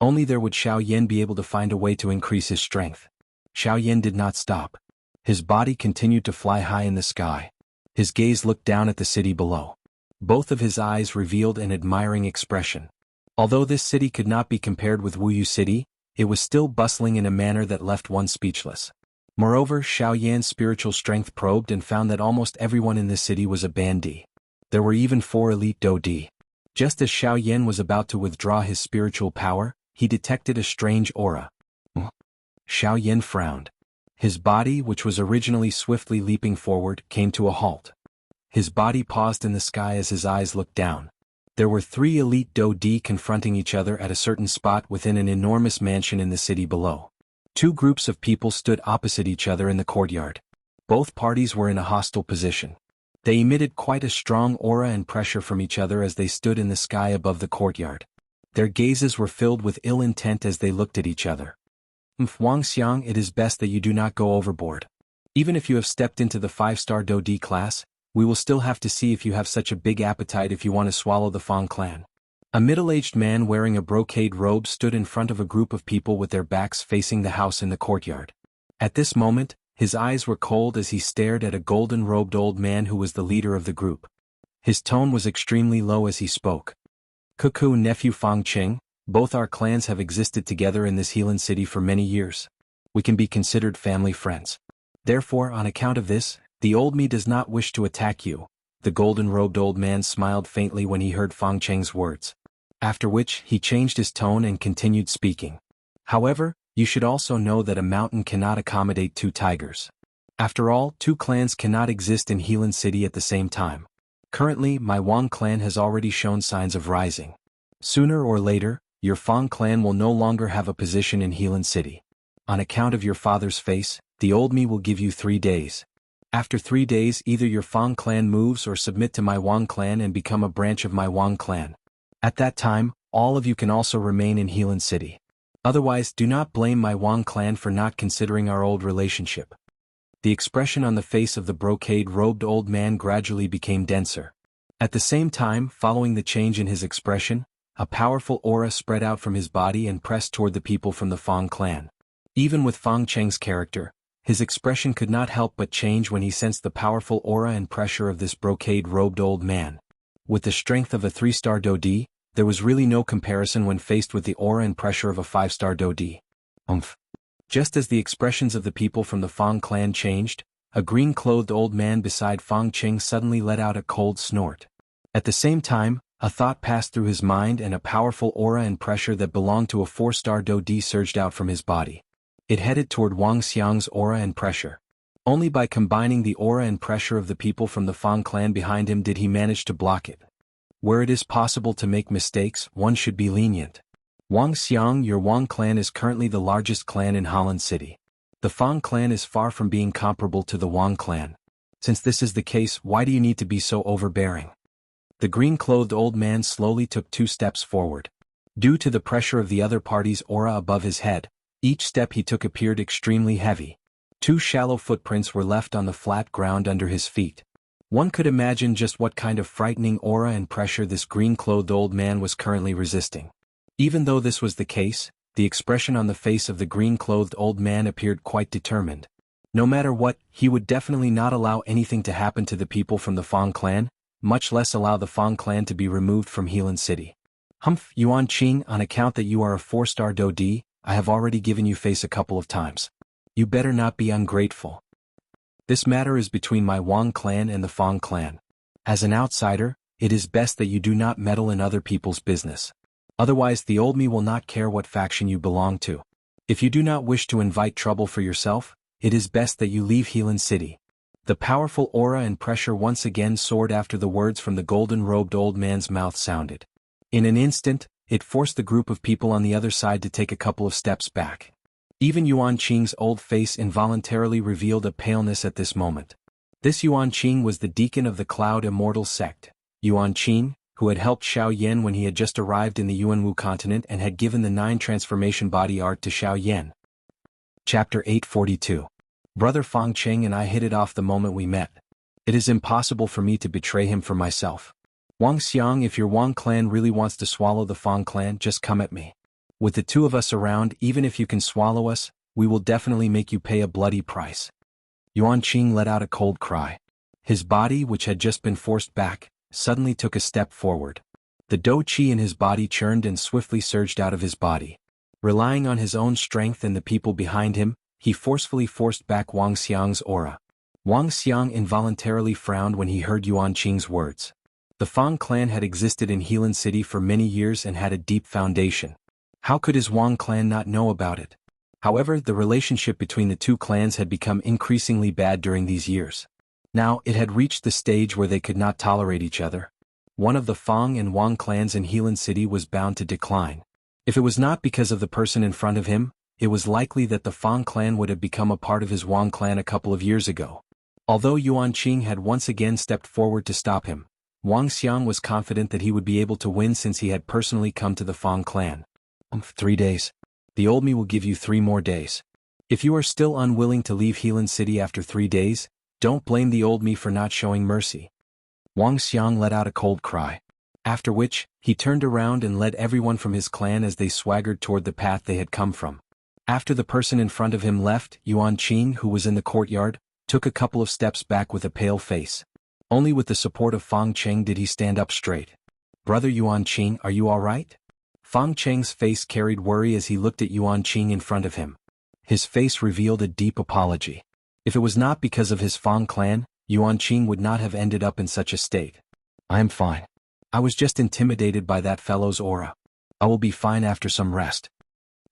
Only there would Xiao Yan be able to find a way to increase his strength. Xiao Yan did not stop. His body continued to fly high in the sky. His gaze looked down at the city below. Both of his eyes revealed an admiring expression. Although this city could not be compared with Wuyu City, it was still bustling in a manner that left one speechless. Moreover, Xiao Yan's spiritual strength probed and found that almost everyone in this city was a Bandi. There were even 4 elite Dodi. Just as Xiao Yan was about to withdraw his spiritual power, he detected a strange aura. Xiao Yan frowned. His body, which was originally swiftly leaping forward, came to a halt. His body paused in the sky as his eyes looked down. There were 3 elite Dodi confronting each other at a certain spot within an enormous mansion in the city below. 2 groups of people stood opposite each other in the courtyard. Both parties were in a hostile position. They emitted quite a strong aura and pressure from each other as they stood in the sky above the courtyard. Their gazes were filled with ill intent as they looked at each other. Wang Xiang, it is best that you do not go overboard. Even if you have stepped into the 5-star Dodi class, we will still have to see if you have such a big appetite if you want to swallow the Fang clan. A middle-aged man wearing a brocade robe stood in front of a group of people with their backs facing the house in the courtyard. At this moment, his eyes were cold as he stared at a golden-robed old man who was the leader of the group. His tone was extremely low as he spoke. Cuckoo nephew Fang Qing, both our clans have existed together in this Healan city for many years. We can be considered family friends. Therefore, on account of this, the old me does not wish to attack you. The golden-robed old man smiled faintly when he heard Fang Qing's words. After which, he changed his tone and continued speaking. However, you should also know that a mountain cannot accommodate 2 tigers. After all, 2 clans cannot exist in Healan City at the same time. Currently, my Wang clan has already shown signs of rising. Sooner or later, your Fang clan will no longer have a position in Healan City. On account of your father's face, the old me will give you 3 days. After 3 days, either your Fang clan moves or submit to my Wang clan and become a branch of my Wang clan. At that time, all of you can also remain in Healan City. Otherwise, do not blame my Wang clan for not considering our old relationship. The expression on the face of the brocade-robed old man gradually became denser. At the same time, following the change in his expression, a powerful aura spread out from his body and pressed toward the people from the Fang clan. Even with Fang Cheng's character, his expression could not help but change when he sensed the powerful aura and pressure of this brocade-robed old man. With the strength of a 3-star Dodi, there was really no comparison when faced with the aura and pressure of a 5-star Dodi. Just as the expressions of the people from the Fang clan changed, a green-clothed old man beside Fang Qing suddenly let out a cold snort. At the same time, a thought passed through his mind and a powerful aura and pressure that belonged to a 4-star Dodi surged out from his body. It headed toward Wang Xiang's aura and pressure. Only by combining the aura and pressure of the people from the Fang clan behind him did he manage to block it. Where it is possible to make mistakes, one should be lenient. Wang Xiang, your Wang clan is currently the largest clan in Healan City. The Fang clan is far from being comparable to the Wang clan. Since this is the case, why do you need to be so overbearing? The green-clothed old man slowly took 2 steps forward. Due to the pressure of the other party's aura above his head, each step he took appeared extremely heavy. 2 shallow footprints were left on the flat ground under his feet. One could imagine just what kind of frightening aura and pressure this green-clothed old man was currently resisting. Even though this was the case, the expression on the face of the green-clothed old man appeared quite determined. No matter what, he would definitely not allow anything to happen to the people from the Fang clan, much less allow the Fang clan to be removed from Healan City. Yuan Qing, on account that you are a 4-star Dodi, I have already given you face a couple of times. You better not be ungrateful. This matter is between my Wang clan and the Fang clan. As an outsider, it is best that you do not meddle in other people's business. Otherwise the old me will not care what faction you belong to. If you do not wish to invite trouble for yourself, it is best that you leave Healan City. The powerful aura and pressure once again soared after the words from the golden-robed old man's mouth sounded. In an instant, it forced the group of people on the other side to take a couple of steps back. Even Yuan Qing's old face involuntarily revealed a paleness at this moment. This Yuan Qing was the deacon of the Cloud Immortal sect, Yuan Qing, who had helped Xiao Yan when he had just arrived in the Yuanwu continent and had given the 9 transformation body art to Xiao Yan. Chapter 842. Brother Fang Cheng and I hit it off the moment we met. It is impossible for me to betray him for myself. Wang Xiang, if your Wang clan really wants to swallow the Fang clan, just come at me. With the 2 of us around, even if you can swallow us, we will definitely make you pay a bloody price. Yuan Qing let out a cold cry. His body, which had just been forced back, suddenly took a step forward. The dou qi in his body churned and swiftly surged out of his body. Relying on his own strength and the people behind him, he forcefully forced back Wang Xiang's aura. Wang Xiang involuntarily frowned when he heard Yuan Qing's words. The Fang clan had existed in Helan City for many years and had a deep foundation. How could his Wang clan not know about it? However, the relationship between the 2 clans had become increasingly bad during these years. Now, it had reached the stage where they could not tolerate each other. One of the Fang and Wang clans in Helan City was bound to decline. If it was not because of the person in front of him, it was likely that the Fang clan would have become a part of his Wang clan a couple of years ago. Although Yuan Qing had once again stepped forward to stop him, Wang Xiang was confident that he would be able to win since he had personally come to the Fang clan. 3 days. The old me will give you 3 more days. If you are still unwilling to leave Helan City after 3 days, don't blame the old me for not showing mercy. Wang Xiang let out a cold cry. After which, he turned around and led everyone from his clan as they swaggered toward the path they had come from. After the person in front of him left, Yuan Qing, who was in the courtyard, took a couple of steps back with a pale face. Only with the support of Fang Cheng did he stand up straight. Brother Yuan Qing, are you all right? Fang Cheng's face carried worry as he looked at Yuan Qing in front of him. His face revealed a deep apology. If it was not because of his Fang clan, Yuan Qing would not have ended up in such a state. I am fine. I was just intimidated by that fellow's aura. I will be fine after some rest.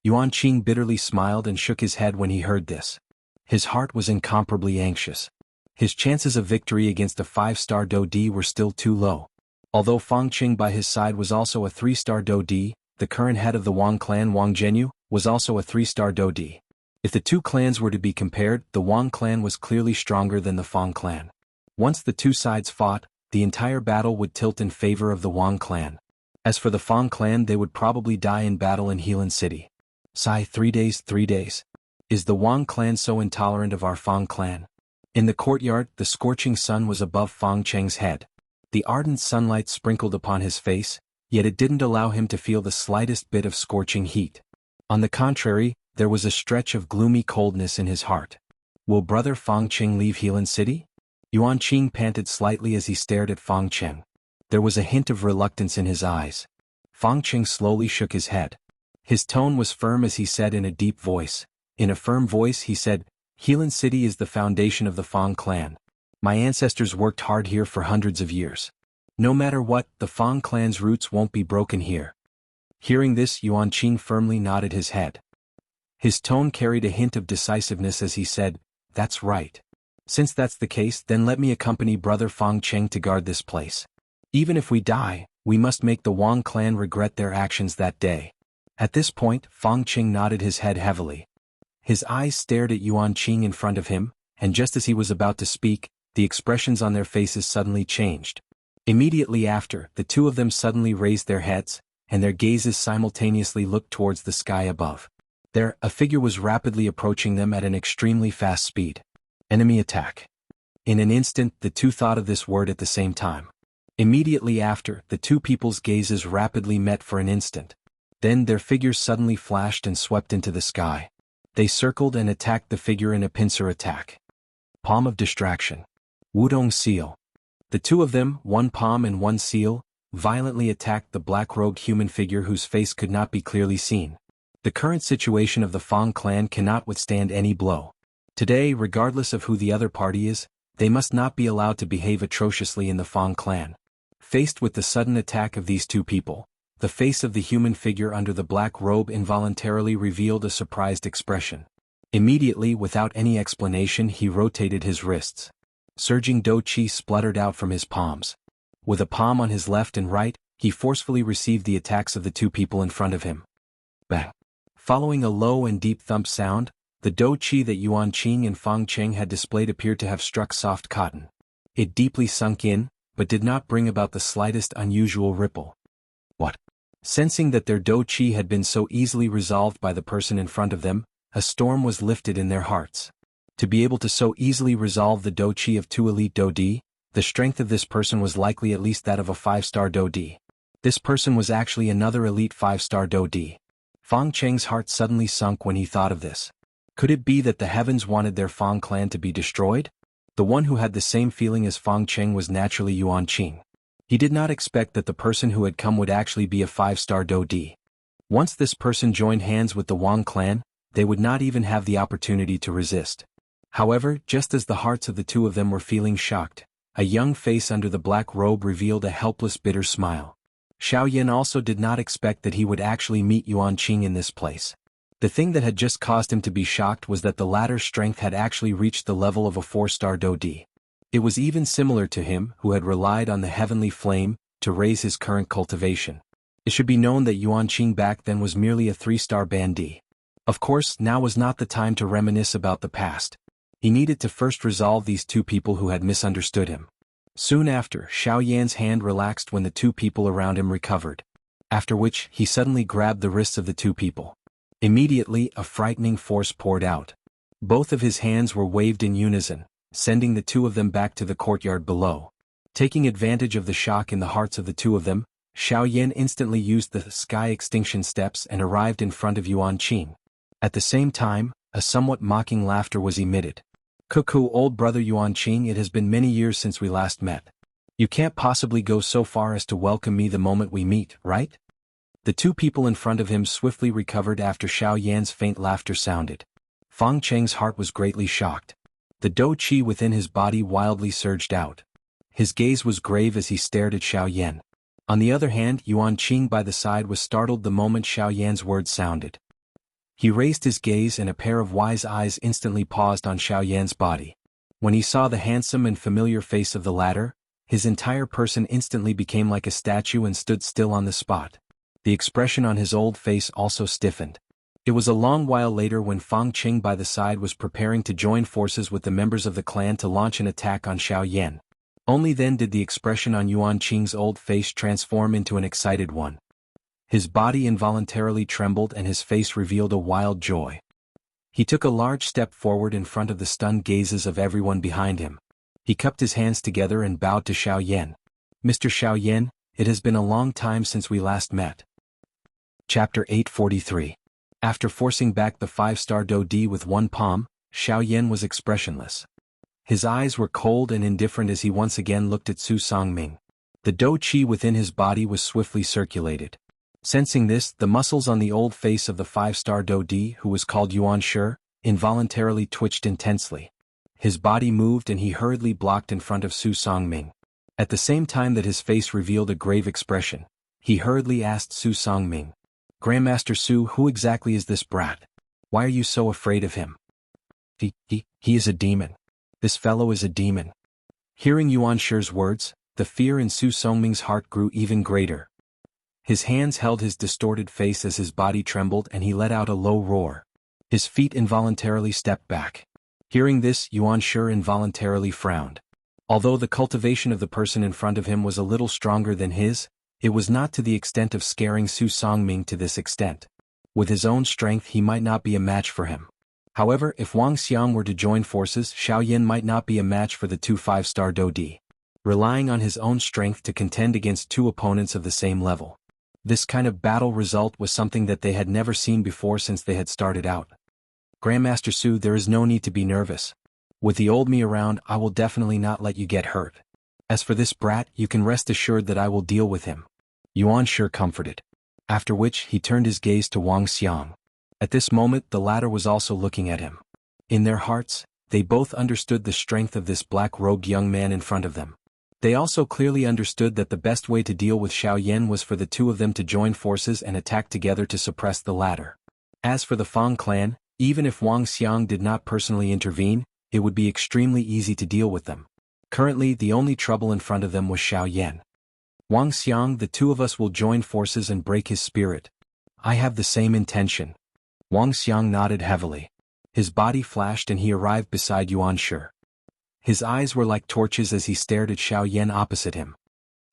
Yuan Qing bitterly smiled and shook his head when he heard this. His heart was incomparably anxious. His chances of victory against a 5-star Dou Di were still too low. Although Fang Qing by his side was also a 3-star Dou Di, the current head of the Wang clan, Wang Zhenyu, was also a 3-star Dou Di. If the 2 clans were to be compared, the Wang clan was clearly stronger than the Fang clan. Once the 2 sides fought, the entire battle would tilt in favor of the Wang clan. As for the Fang clan, they would probably die in battle in Helan City. Sigh, 3 days, 3 days. Is the Wang clan so intolerant of our Fang clan? In the courtyard, the scorching sun was above Fang Cheng's head. The ardent sunlight sprinkled upon his face, yet it didn't allow him to feel the slightest bit of scorching heat. On the contrary, there was a stretch of gloomy coldness in his heart. Will Brother Fang Cheng leave Helan City? Yuan Qing panted slightly as he stared at Fang Cheng. There was a hint of reluctance in his eyes. Fang Cheng slowly shook his head. His tone was firm as he said in a deep voice. In a firm voice he said, Helan City is the foundation of the Fang clan. My ancestors worked hard here for hundreds of years. No matter what, the Fang clan's roots won't be broken here. Hearing this, Yuan Qing firmly nodded his head. His tone carried a hint of decisiveness as he said, That's right. Since that's the case, then let me accompany Brother Fang Cheng to guard this place. Even if we die, we must make the Wang clan regret their actions that day. At this point, Fang Cheng nodded his head heavily. His eyes stared at Yuan Qing in front of him, and just as he was about to speak, the expressions on their faces suddenly changed. Immediately after, the 2 of them suddenly raised their heads, and their gazes simultaneously looked towards the sky above. There, a figure was rapidly approaching them at an extremely fast speed. Enemy attack. In an instant, the 2 thought of this word at the same time. Immediately after, the 2 people's gazes rapidly met for an instant. Then their figures suddenly flashed and swept into the sky. They circled and attacked the figure in a pincer attack. Palm of distraction. Wudong seal. The 2 of them, 1 palm and 1 seal, violently attacked the black-robed human figure whose face could not be clearly seen. The current situation of the Fang clan cannot withstand any blow. Today, regardless of who the other party is, they must not be allowed to behave atrociously in the Fang clan. Faced with the sudden attack of these 2 people, the face of the human figure under the black robe involuntarily revealed a surprised expression. Immediately, without any explanation, he rotated his wrists. Surging dou qi spluttered out from his palms. With a palm on his left and right, he forcefully received the attacks of the two people in front of him. Bang! Following a low and deep thump sound, the dou qi that Yuan Qing and Fang Cheng had displayed appeared to have struck soft cotton. It deeply sunk in, but did not bring about the slightest unusual ripple. What? Sensing that their dou qi had been so easily resolved by the person in front of them, a storm was lifted in their hearts. To be able to so easily resolve the dou qi of two elite dou di, the strength of this person was likely at least that of a 5-star dou di. This person was actually another elite 5-star dou di. Fang Cheng's heart suddenly sunk when he thought of this. Could it be that the heavens wanted their Fang clan to be destroyed? The one who had the same feeling as Fang Cheng was naturally Yuan Qing. He did not expect that the person who had come would actually be a 5-star dou di. Once this person joined hands with the Wang clan, they would not even have the opportunity to resist. However, just as the hearts of the two of them were feeling shocked, a young face under the black robe revealed a helpless bitter smile. Xiaoyan also did not expect that he would actually meet Yuan Qing in this place. The thing that had just caused him to be shocked was that the latter's strength had actually reached the level of a 4-star dou di. It was even similar to him who had relied on the heavenly flame to raise his current cultivation. It should be known that Yuan Qing back then was merely a 3-star bandi. Of course, now was not the time to reminisce about the past. He needed to first resolve these two people who had misunderstood him. Soon after, Xiaoyan's hand relaxed when the two people around him recovered. After which, he suddenly grabbed the wrists of the two people. Immediately, a frightening force poured out. Both of his hands were waved in unison, sending the two of them back to the courtyard below. Taking advantage of the shock in the hearts of the two of them, Xiaoyan instantly used the sky extinction steps and arrived in front of Yuan Qing. At the same time, a somewhat mocking laughter was emitted. "Cuckoo, old brother Yuan Qing, it has been many years since we last met. You can't possibly go so far as to welcome me the moment we meet, right?" The two people in front of him swiftly recovered after Xiaoyan's faint laughter sounded. Fang Cheng's heart was greatly shocked. The dou qi within his body wildly surged out. His gaze was grave as he stared at Xiaoyan. On the other hand, Yuan Qing by the side was startled the moment Xiaoyan's words sounded. He raised his gaze and a pair of wise eyes instantly paused on Xiaoyan's body. When he saw the handsome and familiar face of the latter, his entire person instantly became like a statue and stood still on the spot. The expression on his old face also stiffened. It was a long while later when Fang Qing by the side was preparing to join forces with the members of the clan to launch an attack on Xiaoyan. Only then did the expression on Yuan Qing's old face transform into an excited one. His body involuntarily trembled and his face revealed a wild joy. He took a large step forward in front of the stunned gazes of everyone behind him. He cupped his hands together and bowed to Xiaoyan. "Mr. Xiaoyan, it has been a long time since we last met." Chapter 843. After forcing back the 5-star dou di with one palm, Xiaoyan was expressionless. His eyes were cold and indifferent as he once again looked at Su Songming. The dou qi within his body was swiftly circulated. Sensing this, the muscles on the old face of the 5-star dou di, who was called Yuan Shi, involuntarily twitched intensely. His body moved and he hurriedly blocked in front of Su Songming. At the same time that his face revealed a grave expression, he hurriedly asked Su Songming, "Grandmaster Su, who exactly is this brat? Why are you so afraid of him?" He is a demon. This fellow is a demon." Hearing Yuan Shi's words, the fear in Su Songming's heart grew even greater. His hands held his distorted face as his body trembled and he let out a low roar. His feet involuntarily stepped back. Hearing this, Yuan Shi involuntarily frowned. Although the cultivation of the person in front of him was a little stronger than his, it was not to the extent of scaring Su Songming to this extent. With his own strength he might not be a match for him. However, if Wang Xiang were to join forces, Xiaoyan might not be a match for the two 5-star dou di. Relying on his own strength to contend against two opponents of the same level. This kind of battle result was something that they had never seen before since they had started out. "Grandmaster Su, there is no need to be nervous. With the old me around, I will definitely not let you get hurt. As for this brat, you can rest assured that I will deal with him," Yuan Shi comforted. After which, he turned his gaze to Wang Xiang. At this moment, the latter was also looking at him. In their hearts, they both understood the strength of this black-robed young man in front of them. They also clearly understood that the best way to deal with Xiaoyan was for the two of them to join forces and attack together to suppress the latter. As for the Fang clan, even if Wang Xiang did not personally intervene, it would be extremely easy to deal with them. Currently, the only trouble in front of them was Xiaoyan. Wang Xiang, the two of us will join forces and break his spirit. I have the same intention. Wang Xiang nodded heavily. His body flashed and he arrived beside Yuan Shi. His eyes were like torches as he stared at Xiaoyan opposite him.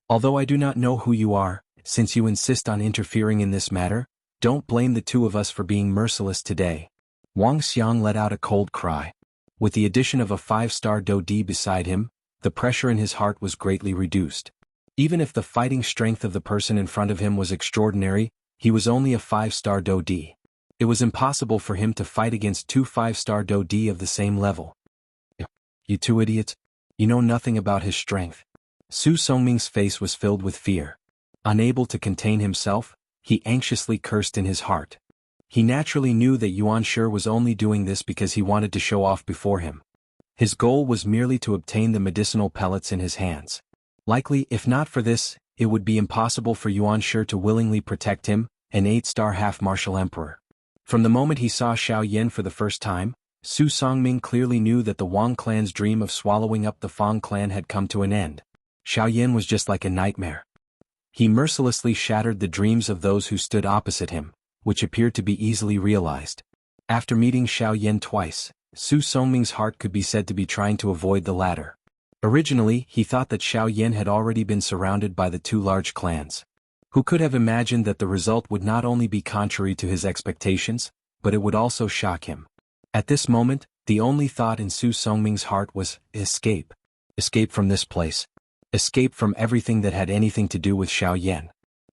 Although I do not know who you are, since you insist on interfering in this matter, don't blame the two of us for being merciless today. Wang Xiang let out a cold cry. With the addition of a 5-star Dodi beside him, the pressure in his heart was greatly reduced. Even if the fighting strength of the person in front of him was extraordinary, he was only a 5-star Dodi. It was impossible for him to fight against two 5-star Dodi of the same level. You two idiots, you know nothing about his strength. Su Songming's face was filled with fear. Unable to contain himself, he anxiously cursed in his heart. He naturally knew that Yuan Shi was only doing this because he wanted to show off before him. His goal was merely to obtain the medicinal pellets in his hands. Likely, if not for this, it would be impossible for Yuan Shi to willingly protect him, an 8-star half-martial emperor. From the moment he saw Xiaoyan for the first time, Su Songming clearly knew that the Wang clan's dream of swallowing up the Fang clan had come to an end. Xiaoyan was just like a nightmare. He mercilessly shattered the dreams of those who stood opposite him, which appeared to be easily realized. After meeting Xiaoyan twice, Su Songming's heart could be said to be trying to avoid the latter. Originally, he thought that Xiaoyan had already been surrounded by the two large clans. Who could have imagined that the result would not only be contrary to his expectations, but it would also shock him. At this moment, the only thought in Su Songming's heart was, escape. Escape from this place. Escape from everything that had anything to do with Xiaoyan.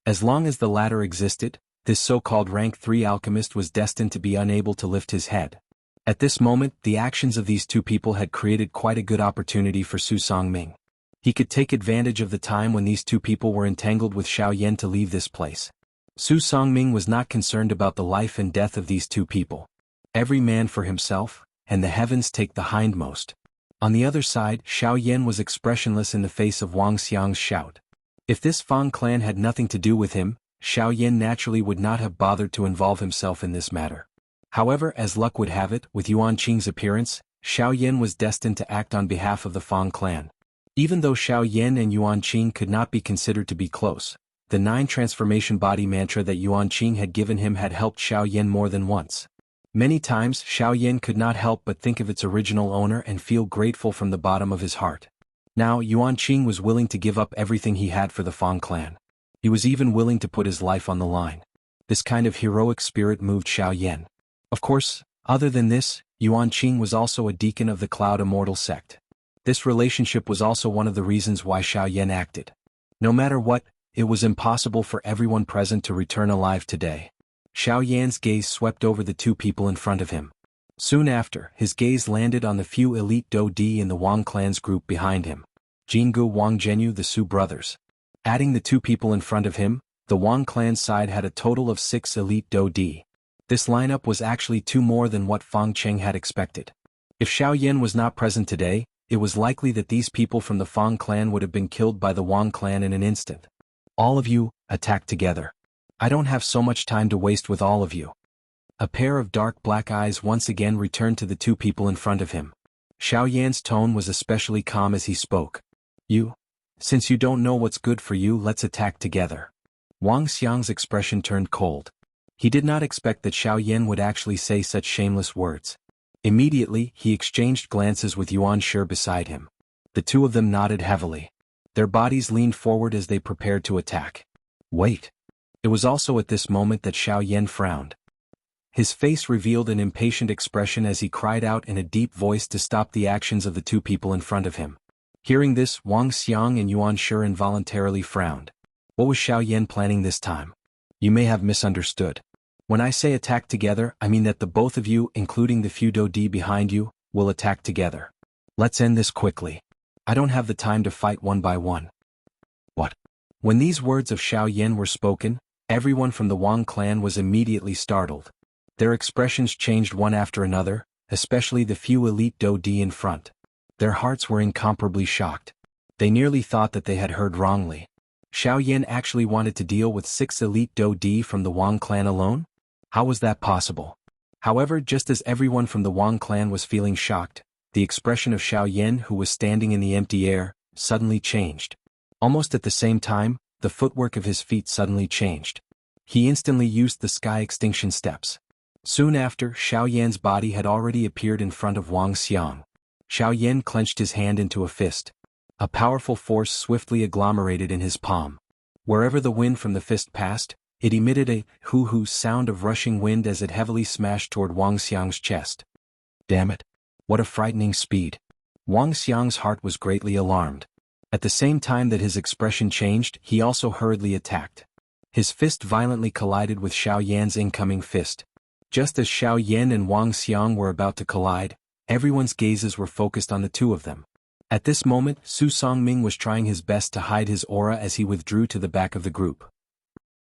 As long as the latter existed, this so-called rank 3 alchemist was destined to be unable to lift his head. At this moment, the actions of these two people had created quite a good opportunity for Su Songming. He could take advantage of the time when these two people were entangled with Xiaoyan to leave this place. Su Songming was not concerned about the life and death of these two people. Every man for himself, and the heavens take the hindmost. On the other side, Xiaoyan was expressionless in the face of Wang Xiang's shout. If this Fang clan had nothing to do with him, Xiaoyan naturally would not have bothered to involve himself in this matter. However, as luck would have it, with Yuan Qing's appearance, Xiaoyan was destined to act on behalf of the Fang clan. Even though Xiaoyan and Yuan Qing could not be considered to be close, the 9 transformation body mantra that Yuan Qing had given him had helped Xiaoyan more than once. Many times, Xiaoyan could not help but think of its original owner and feel grateful from the bottom of his heart. Now, Yuan Qing was willing to give up everything he had for the Fang clan. He was even willing to put his life on the line. This kind of heroic spirit moved Xiaoyan. Of course, other than this, Yuan Qing was also a deacon of the Cloud Immortal sect. This relationship was also one of the reasons why Xiaoyan acted. No matter what, it was impossible for everyone present to return alive today. Xiaoyan's gaze swept over the two people in front of him. Soon after, his gaze landed on the few elite Dodi in the Wang clan's group behind him. Jianghu, Wang Zhenyu, the Su brothers. Adding the two people in front of him, the Wang clan side had a total of 6 elite Dodi. This lineup was actually 2 more than what Fang Cheng had expected. If Xiaoyan was not present today, it was likely that these people from the Fang clan would have been killed by the Wang clan in an instant. All of you, attack together. I don't have so much time to waste with all of you. A pair of dark black eyes once again returned to the two people in front of him. Xiaoyan's tone was especially calm as he spoke. Since you don't know what's good for you, let's attack together. Wang Xiang's expression turned cold. He did not expect that Xiaoyan would actually say such shameless words. Immediately, he exchanged glances with Yuan Shi beside him. The two of them nodded heavily. Their bodies leaned forward as they prepared to attack. Wait. It was also at this moment that Xiaoyan frowned. His face revealed an impatient expression as he cried out in a deep voice to stop the actions of the two people in front of him. Hearing this, Wang Xiang and Yuan Shi involuntarily frowned. What was Xiaoyan planning this time? You may have misunderstood. When I say attack together, I mean that the both of you, including the few Dodi behind you, will attack together. Let's end this quickly. I don't have the time to fight one by one. What? When these words of Xiaoyan were spoken, everyone from the Wang clan was immediately startled. Their expressions changed one after another, especially the few elite Dodi in front. Their hearts were incomparably shocked. They nearly thought that they had heard wrongly. Xiaoyan actually wanted to deal with 6 elite Dodi from the Wang clan alone? How was that possible? However, just as everyone from the Wang clan was feeling shocked, the expression of Xiaoyan, who was standing in the empty air, suddenly changed. Almost at the same time, the footwork of his feet suddenly changed. He instantly used the sky extinction steps. Soon after, Xiaoyan's body had already appeared in front of Wang Xiang. Xiaoyan clenched his hand into a fist. A powerful force swiftly agglomerated in his palm. Wherever the wind from the fist passed, it emitted a hoo-hoo sound of rushing wind as it heavily smashed toward Wang Xiang's chest. Damn it! What a frightening speed! Wang Xiang's heart was greatly alarmed. At the same time that his expression changed, he also hurriedly attacked. His fist violently collided with Xiaoyan's incoming fist. Just as Xiaoyan and Wang Xiang were about to collide, everyone's gazes were focused on the two of them. At this moment, Su Songming was trying his best to hide his aura as he withdrew to the back of the group.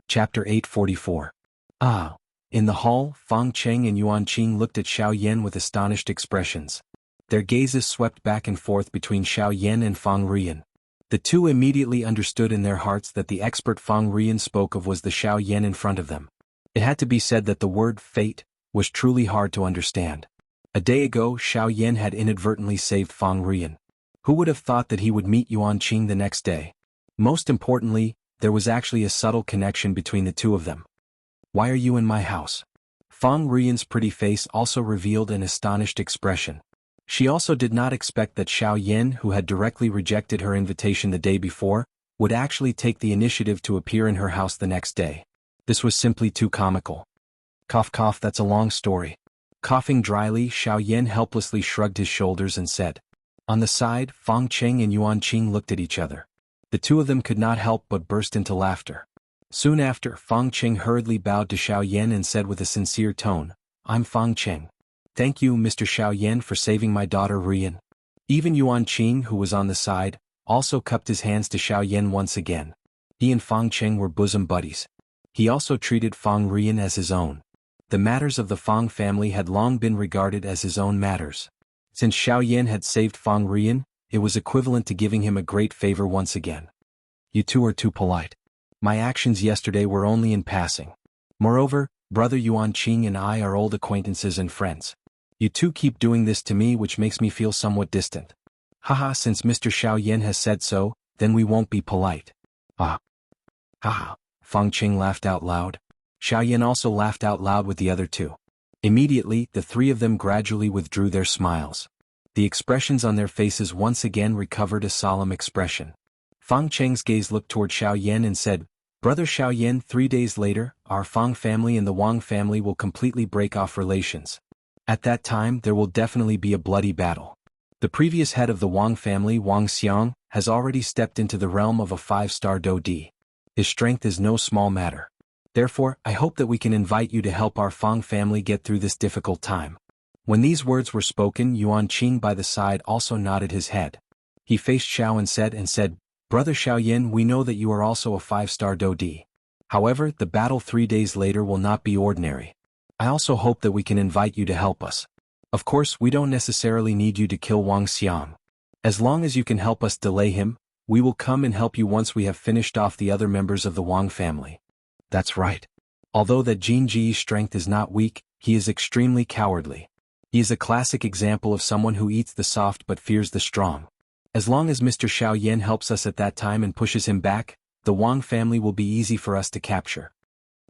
Chapter 844. In the hall, Fang Cheng and Yuan Qing looked at Xiaoyan with astonished expressions. Their gazes swept back and forth between Xiaoyan and Fang Rian. The two immediately understood in their hearts that the expert Fang Rian spoke of was the Xiaoyan in front of them. It had to be said that the word fate was truly hard to understand. A day ago, Xiaoyan had inadvertently saved Fang Rian. Who would have thought that he would meet Yuan Qing the next day? Most importantly, there was actually a subtle connection between the two of them. Why are you in my house? Fang Rian's pretty face also revealed an astonished expression. She also did not expect that Xiaoyan, who had directly rejected her invitation the day before, would actually take the initiative to appear in her house the next day. This was simply too comical. Cough cough, that's a long story. Coughing dryly, Xiaoyan helplessly shrugged his shoulders and said. On the side, Fang Cheng and Yuan Qing looked at each other. The two of them could not help but burst into laughter. Soon after, Fang Cheng hurriedly bowed to Xiaoyan and said with a sincere tone, I'm Fang Cheng. Thank you, Mr. Xiaoyan, for saving my daughter Rian. Even Yuan Qing, who was on the side, also cupped his hands to Xiaoyan once again. He and Fang Cheng were bosom buddies. He also treated Fang Rian as his own. The matters of the Fang family had long been regarded as his own matters. Since Xiaoyan had saved Fang Rian, it was equivalent to giving him a great favor once again. You two are too polite. My actions yesterday were only in passing. Moreover, brother Yuan Qing and I are old acquaintances and friends. You two keep doing this to me, which makes me feel somewhat distant. Haha, since Mr. Xiaoyan has said so, then we won't be polite. Haha. Fang Qing laughed out loud. Xiaoyan also laughed out loud with the other two. Immediately, the three of them gradually withdrew their smiles. The expressions on their faces once again recovered a solemn expression. Fang Cheng's gaze looked toward Xiaoyan and said, Brother Xiaoyan, 3 days later, our Fang family and the Wang family will completely break off relations. At that time, there will definitely be a bloody battle. The previous head of the Wang family, Wang Xiang, has already stepped into the realm of a 5-star Dodi. His strength is no small matter. Therefore, I hope that we can invite you to help our Fang family get through this difficult time. When these words were spoken, Yuan Qing by the side also nodded his head. He faced Xiao and said, Brother Xiaoyan, we know that you are also a 5-star Dodi. However, the battle 3 days later will not be ordinary. I also hope that we can invite you to help us. Of course, we don't necessarily need you to kill Wang Xiang. As long as you can help us delay him, we will come and help you once we have finished off the other members of the Wang family. That's right. Although that Jinji's strength is not weak, he is extremely cowardly. He is a classic example of someone who eats the soft but fears the strong. As long as Mr. Xiaoyan helps us at that time and pushes him back, the Wang family will be easy for us to capture.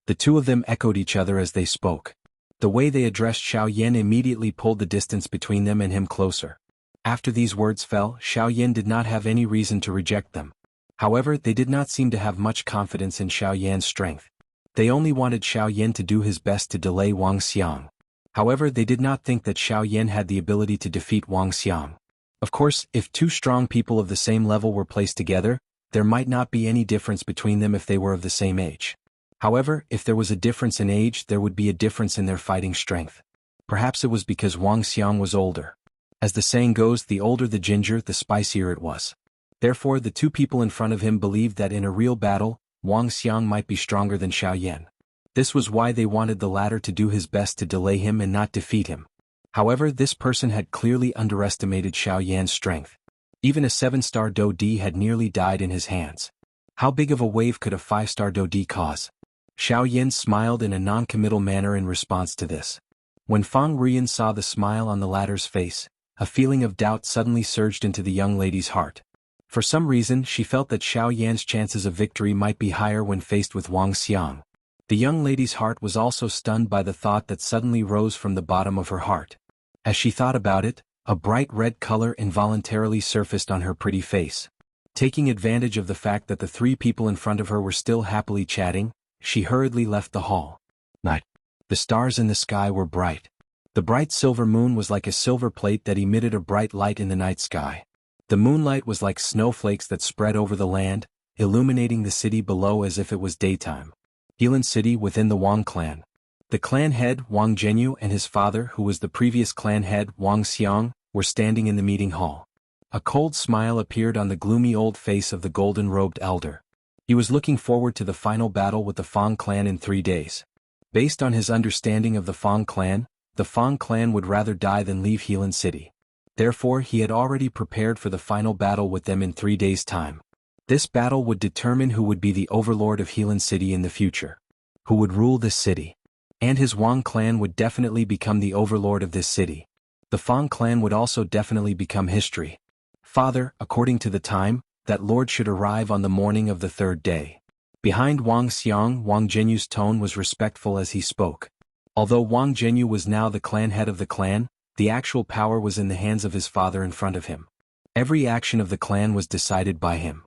The two of them echoed each other as they spoke. The way they addressed Xiaoyan immediately pulled the distance between them and him closer. After these words fell, Xiaoyan did not have any reason to reject them. However, they did not seem to have much confidence in Xiaoyan's strength. They only wanted Xiaoyan to do his best to delay Wang Xiang. However, they did not think that Xiaoyan had the ability to defeat Wang Xiang. Of course, if two strong people of the same level were placed together, there might not be any difference between them if they were of the same age. However, if there was a difference in age, there would be a difference in their fighting strength. Perhaps it was because Wang Xiang was older. As the saying goes, the older the ginger, the spicier it was. Therefore, the two people in front of him believed that in a real battle, Wang Xiang might be stronger than Xiaoyan. This was why they wanted the latter to do his best to delay him and not defeat him. However, this person had clearly underestimated Xiaoyan's strength. Even a 7-star Dodi had nearly died in his hands. How big of a wave could a 5-star Dodi cause? Xiaoyan smiled in a non-committal manner in response to this. When Fang Rian saw the smile on the latter's face, a feeling of doubt suddenly surged into the young lady's heart. For some reason she felt that Xiao Yan's chances of victory might be higher when faced with Wang Xiang. The young lady's heart was also stunned by the thought that suddenly rose from the bottom of her heart. As she thought about it, a bright red color involuntarily surfaced on her pretty face. Taking advantage of the fact that the three people in front of her were still happily chatting, she hurriedly left the hall. Night. The stars in the sky were bright. The bright silver moon was like a silver plate that emitted a bright light in the night sky. The moonlight was like snowflakes that spread over the land, illuminating the city below as if it was daytime. Healan City within the Wang clan. The clan head Wang Zhenyu and his father, who was the previous clan head Wang Xiang, were standing in the meeting hall. A cold smile appeared on the gloomy old face of the golden-robed elder. He was looking forward to the final battle with the Fang clan in 3 days. Based on his understanding of the Fang clan would rather die than leave Healan City. Therefore he had already prepared for the final battle with them in 3 days' time. This battle would determine who would be the overlord of Healan City in the future. Who would rule this city. And his Wang clan would definitely become the overlord of this city. The Fang clan would also definitely become history. Father, according to the time, that lord should arrive on the morning of the 3rd day. Behind Wang Xiang, Wang Zhenyu's tone was respectful as he spoke. Although Wang Zhenyu was now the clan head of the clan, the actual power was in the hands of his father in front of him. Every action of the clan was decided by him.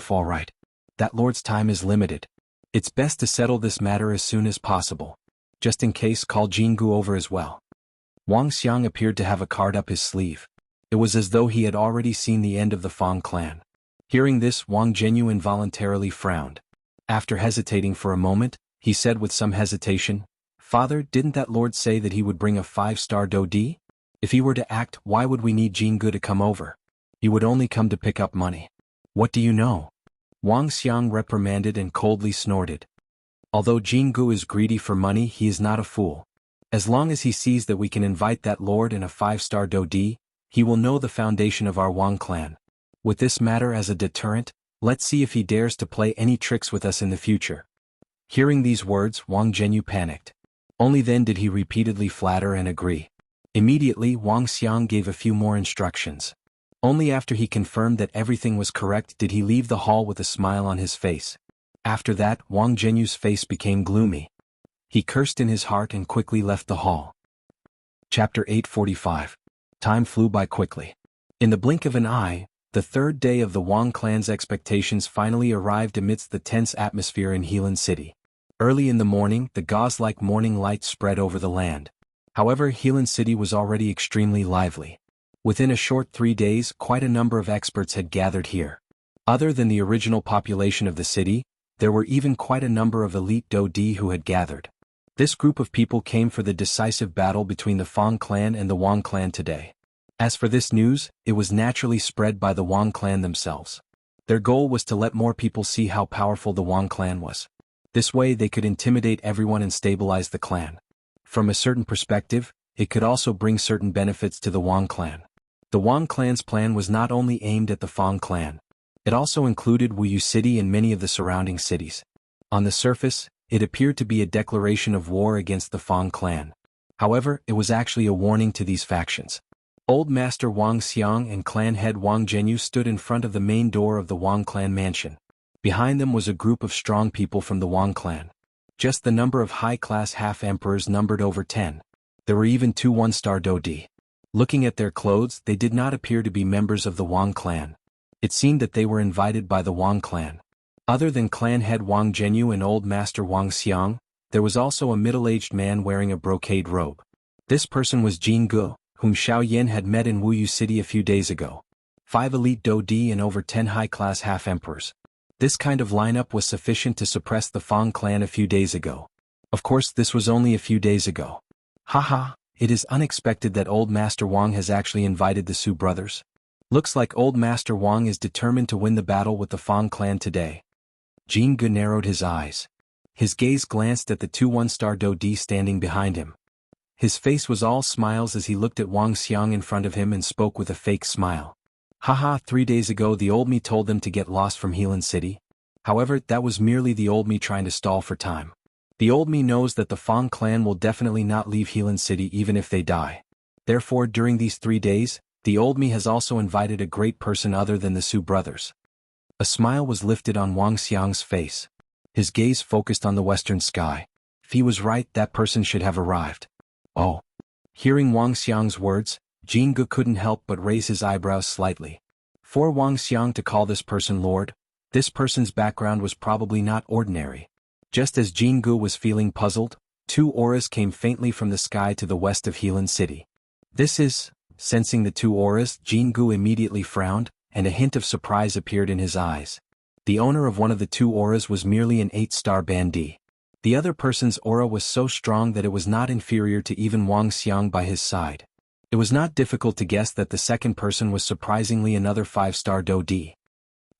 All right. That lord's time is limited. It's best to settle this matter as soon as possible. Just in case, call Jianghu over as well. Wang Xiang appeared to have a card up his sleeve. It was as though he had already seen the end of the Fang clan. Hearing this, Wang Zhenyu involuntarily frowned. After hesitating for a moment, he said with some hesitation, Father, didn't that lord say that he would bring a 5-star Dodi? If he were to act, why would we need Jianghu to come over? He would only come to pick up money. What do you know? Wang Xiang reprimanded and coldly snorted. Although Jianghu is greedy for money, he is not a fool. As long as he sees that we can invite that lord in a 5-star Dodi, he will know the foundation of our Wang clan. With this matter as a deterrent, let's see if he dares to play any tricks with us in the future. Hearing these words, Wang Zhenyu panicked. Only then did he repeatedly flatter and agree. Immediately, Wang Xiang gave a few more instructions. Only after he confirmed that everything was correct did he leave the hall with a smile on his face. After that, Wang Zhenyu's face became gloomy. He cursed in his heart and quickly left the hall. Chapter 845. Time flew by quickly. In the blink of an eye, the 3rd day of the Wang clan's expectations finally arrived amidst the tense atmosphere in Healan City. Early in the morning, the gauze-like morning light spread over the land. However, Healan City was already extremely lively. Within a short 3 days, quite a number of experts had gathered here. Other than the original population of the city, there were even quite a number of elite Dodi who had gathered. This group of people came for the decisive battle between the Fang clan and the Wang clan today. As for this news, it was naturally spread by the Wang clan themselves. Their goal was to let more people see how powerful the Wang clan was. This way they could intimidate everyone and stabilize the clan. From a certain perspective, it could also bring certain benefits to the Wang clan. The Wang clan's plan was not only aimed at the Fang clan. It also included Wuyu City and many of the surrounding cities. On the surface, it appeared to be a declaration of war against the Fang clan. However, it was actually a warning to these factions. Old Master Wang Xiang and clan head Wang Zhenyu stood in front of the main door of the Wang clan mansion. Behind them was a group of strong people from the Wang clan. Just the number of high-class half-emperors numbered over 10. There were even 2 1-star Dodi. Looking at their clothes, they did not appear to be members of the Wang clan. It seemed that they were invited by the Wang clan. Other than clan head Wang Zhenyu and old master Wang Xiang, there was also a middle-aged man wearing a brocade robe. This person was Jianghu, whom Xiao Yan had met in Wuyu City a few days ago. 5 elite Dodi and over 10 high-class half-emperors. This kind of lineup was sufficient to suppress the Fang clan a few days ago. Of course, this was only a few days ago. Haha, it is unexpected that old Master Wang has actually invited the Su brothers. Looks like old Master Wang is determined to win the battle with the Fang clan today. Jianghu narrowed his eyes. His gaze glanced at the 2 1-star Dodi standing behind him. His face was all smiles as he looked at Wang Xiang in front of him and spoke with a fake smile. Haha, 3 days ago the old me told them to get lost from Healan City. However, that was merely the old me trying to stall for time. The old me knows that the Fang clan will definitely not leave Healan City even if they die. Therefore, during these 3 days, The old me has also invited a great person other than the Su brothers. A smile was lifted on Wang Xiang's face. His gaze focused on the western sky. If he was right, that person should have arrived. Oh. Hearing Wang Xiang's words, Jianghu couldn't help but raise his eyebrows slightly. For Wang Xiang to call this person Lord, this person's background was probably not ordinary. Just as Jianghu was feeling puzzled, two auras came faintly from the sky to the west of Helan City. This is... Sensing the two auras, Jianghu immediately frowned, and a hint of surprise appeared in his eyes. The owner of one of the two auras was merely an 8-star bandit. The other person's aura was so strong that it was not inferior to even Wang Xiang by his side. It was not difficult to guess that the second person was surprisingly another 5-star Dodi.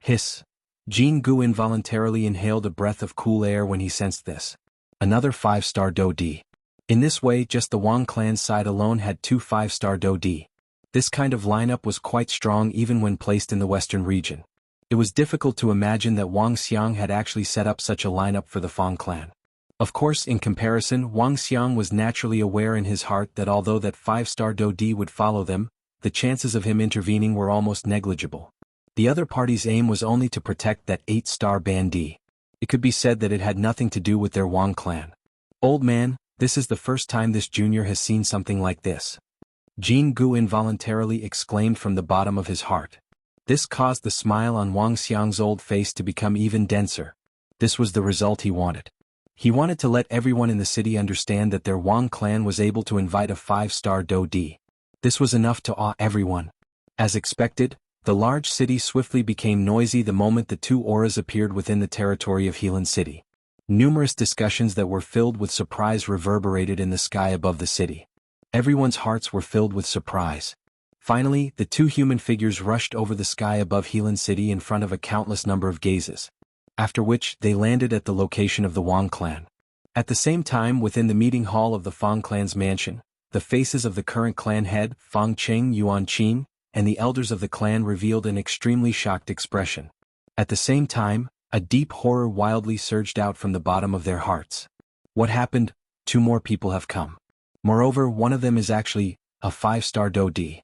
Hiss. Jianghu involuntarily inhaled a breath of cool air when he sensed this. Another 5-star Dodi. In this way, just the Wang clan's side alone had two 5-star Dodi. This kind of lineup was quite strong even when placed in the western region. It was difficult to imagine that Wang Xiang had actually set up such a lineup for the Fang clan. Of course, in comparison, Wang Xiang was naturally aware in his heart that although that 5-star Dodi would follow them, the chances of him intervening were almost negligible. The other party's aim was only to protect that 8-star bandit. It could be said that it had nothing to do with their Wang clan. Old man, this is the first time this junior has seen something like this. Jianghu involuntarily exclaimed from the bottom of his heart. This caused the smile on Wang Xiang's old face to become even denser. This was the result he wanted. He wanted to let everyone in the city understand that their Wang clan was able to invite a 5-star Dodi. This was enough to awe everyone. As expected, the large city swiftly became noisy the moment the two auras appeared within the territory of Helan City. Numerous discussions that were filled with surprise reverberated in the sky above the city. Everyone's hearts were filled with surprise. Finally, the two human figures rushed over the sky above Helan City in front of a countless number of gazes. After which, they landed at the location of the Wang clan. At the same time, within the meeting hall of the Fang clan's mansion, the faces of the current clan head, Fang Cheng Yuan Qin, and the elders of the clan revealed an extremely shocked expression. At the same time, a deep horror wildly surged out from the bottom of their hearts. What happened? Two more people have come. Moreover, one of them is actually a 5-star Dodi.